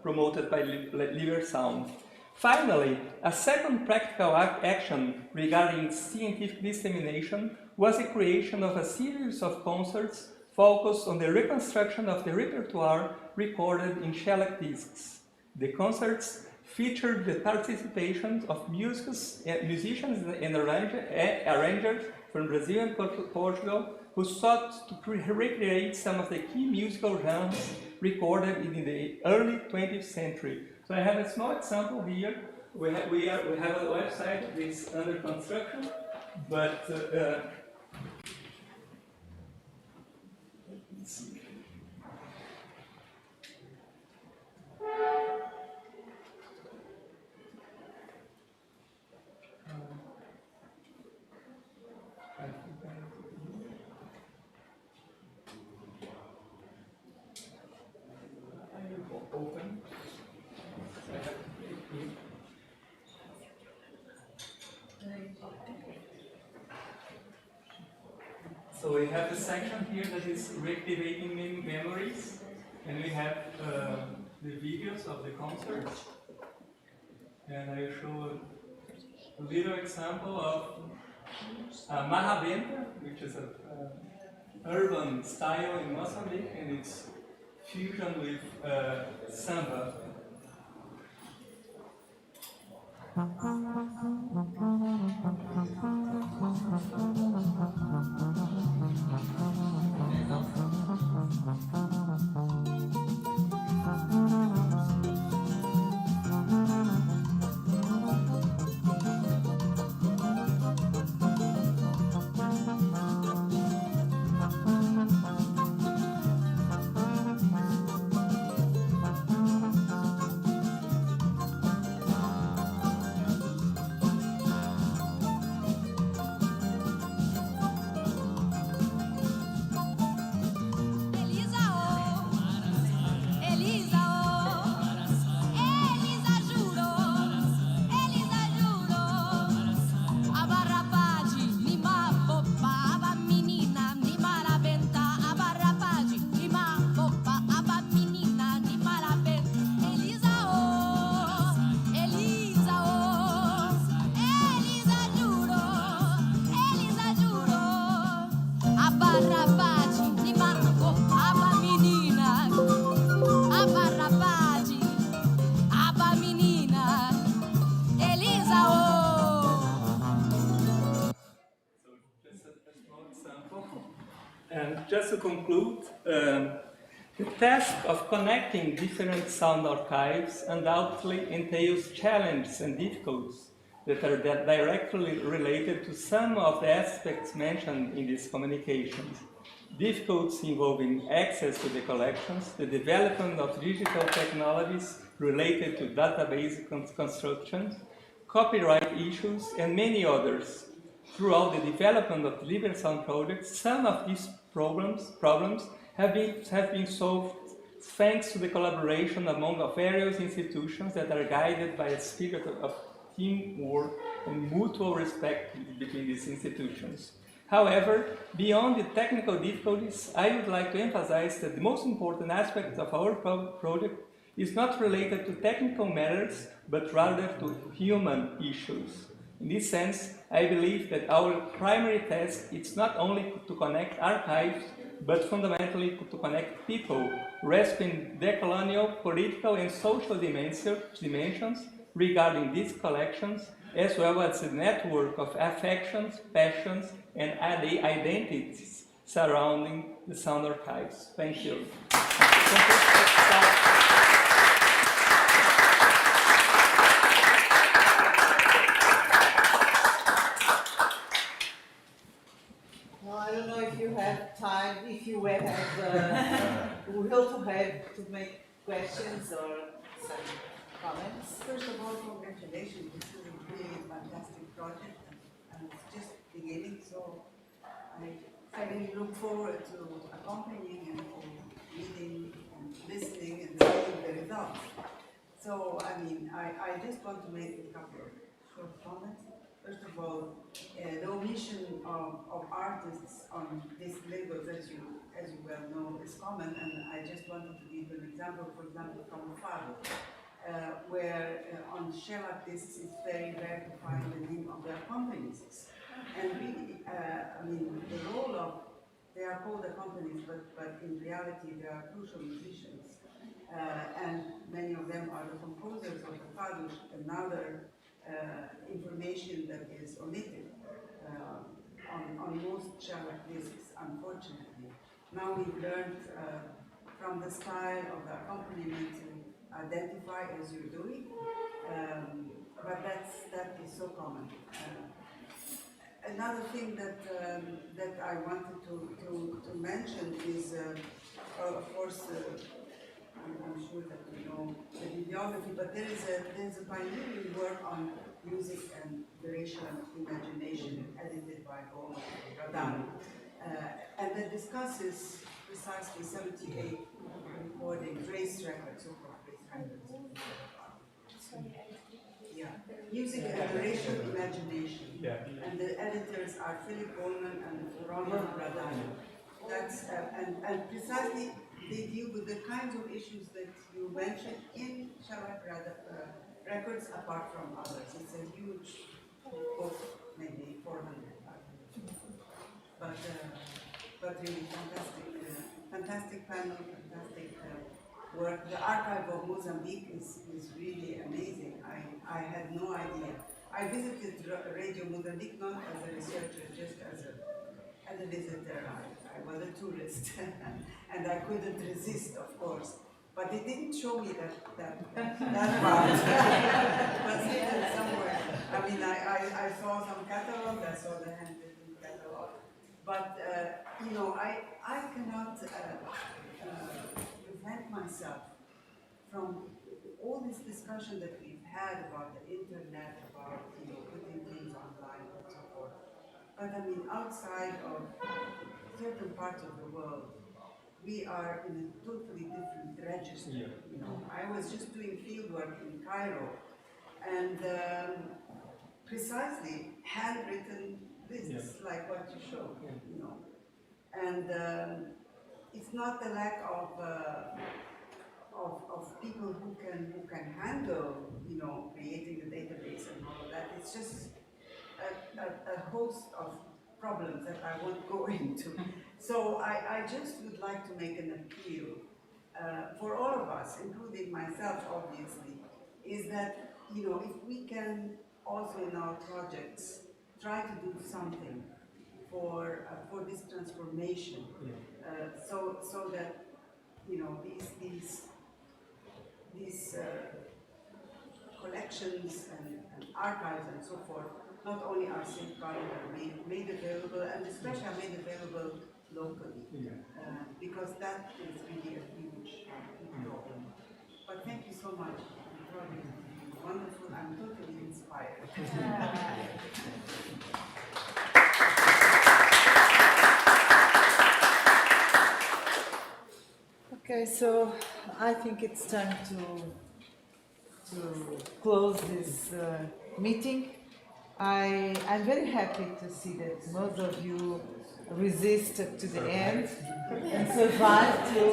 promoted by Liber Sound. Finally, a second practical action regarding scientific dissemination was the creation of a series of concerts focused on the reconstruction of the repertoire recorded in shellac discs. The concerts featured the participation of musicians and arrangers from Brazil and Portugal who sought to recreate some of the key musical genres recorded in the early 20th century. So I have a small example here. We have a website that is under construction, but let's see. Open. So we have a section here that is reactivating memories, and we have the videos of the concerts. And I show a little example of Marrabenta, which is an urban style in Mozambique, and it's fusion with samba. just to conclude, the task of connecting different sound archives undoubtedly entails challenges and difficulties that are directly related to some of the aspects mentioned in these communications. Difficulties involving access to the collections, the development of digital technologies related to database construction, copyright issues, and many others. Throughout the development of the Liber Sound project, some of these problems have been solved thanks to the collaboration among various institutions that are guided by a spirit of teamwork and mutual respect between these institutions. However, beyond the technical difficulties, I would like to emphasize that the most important aspect of our project is not related to technical matters, but rather to human issues. In this sense, I believe that our primary task is not only to connect archives, but fundamentally to connect people, rescuing decolonial, political, and social dimensions regarding these collections, as well as the network of affections, passions, and identities surrounding the sound archives. Thank you. Well, I don't know if you have time, if you will have will to make questions or some comments. First of all, congratulations. This is a really fantastic project, and it's just beginning. So I really look forward to accompanying and to reading and listening and seeing the results. So I mean, I just want to make a couple of short comments. First of all, the omission of artists on these labels, as you well know, is common, and I just wanted to give an example, for example, from Fado, where on shellac discs it's very rare to find the name of the accompanist. And really, I mean, the role of, they are called accompanist, but in reality they are crucial musicians. And many of them are the composers of the Fados, another information that is omitted on most shellac discs, unfortunately. Now we've learned from the style of the accompaniment to identify as you're doing, but that is so common. Another thing that I wanted to mention is, of course, I'm sure that you know the bibliography, but there is a pioneering work on music and the racial imagination edited by Radan, and that discusses precisely 78 recordings, race records, so-called race records. Yeah, music and the racial imagination. Yeah. And the editors are Philip Goldman and Roman Radan. That's and precisely they deal with the kinds of issues that you mentioned in shellac records, apart from others. It's a huge book, maybe 400 but really fantastic panel, fantastic work. The archive of Mozambique is really amazing. I had no idea. I visited Radio Mozambique not as a researcher, just as a visitor. I was a tourist, and I couldn't resist, of course. But they didn't show me that part. It was hidden somewhere. I mean, I saw some catalogs, I saw the handwritten catalog. But, you know, I cannot prevent myself from all this discussion that we've had about the internet, about, you know, putting things online and so forth. But I mean, outside of certain parts of the world, we are in a totally different register. You know, I was just doing field work in Cairo, and precisely handwritten lists like what you showed. You know, and it's not the lack of people who can handle, you know, creating a database and all of that. It's just a host of problems that I won't go into. So I just would like to make an appeal for all of us, including myself, obviously, is that, you know, if we can also in our projects try to do something for this transformation. So that these collections and archives and so forth not only are safeguarded but made available, and especially are made available locally, because that is really a huge problem. But thank you so much. Wonderful. I'm totally inspired. Okay, so I think it's time to close this meeting. I'm very happy to see that most of you resisted to the end and survived to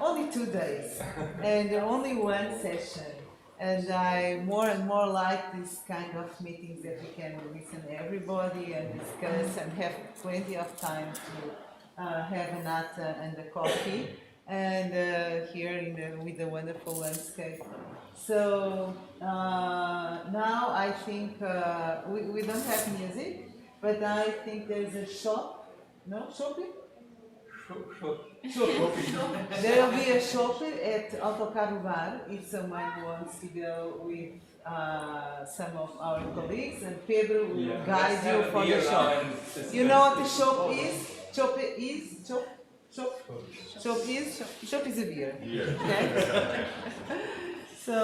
only 2 days and only one session. And I more and more like this kind of meetings that we can listen to everybody and discuss and have plenty of time to have a nata and a coffee and here with the wonderful landscape. So now I think we don't have music, but I think there's a shop. No shopping? There will be a shopping at Autocarro Bar if someone wants to go with some of our colleagues, and Pedro will guide you for the shop. You know what the shop is? Shop is a beer. Okay? So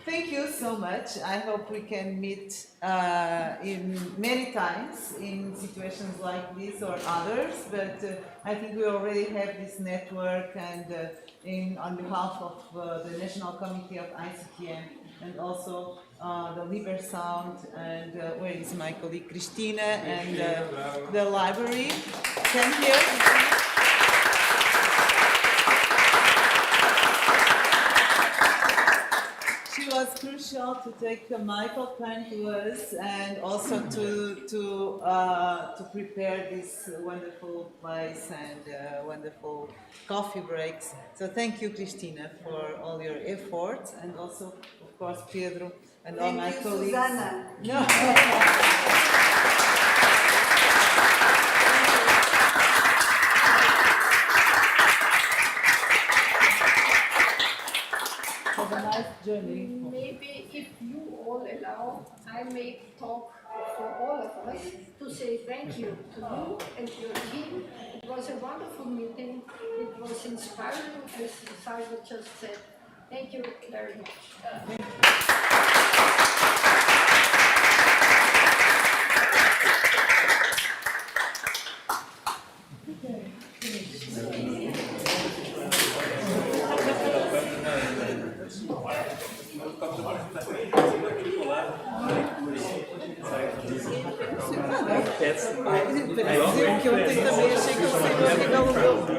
thank you so much. I hope we can meet in many times in situations like this or others. But I think we already have this network, and on behalf of the National Committee of ICTM and also the Liber Sound and where is my colleague Cristina and the library. Thank you. She was crucial to take the Michael plan to us and also to prepare this wonderful place and wonderful coffee breaks. So thank you, Cristina, for all your efforts, and also, of course, Pedro and all my colleagues. Susanna. No. Have a nice journey. Maybe if you all allow, I may talk for all of us to say thank you to you and your team. It was a wonderful meeting. It was inspiring, as Simon just said. Thank you very much. Que ontem também achei que eu sei o nível do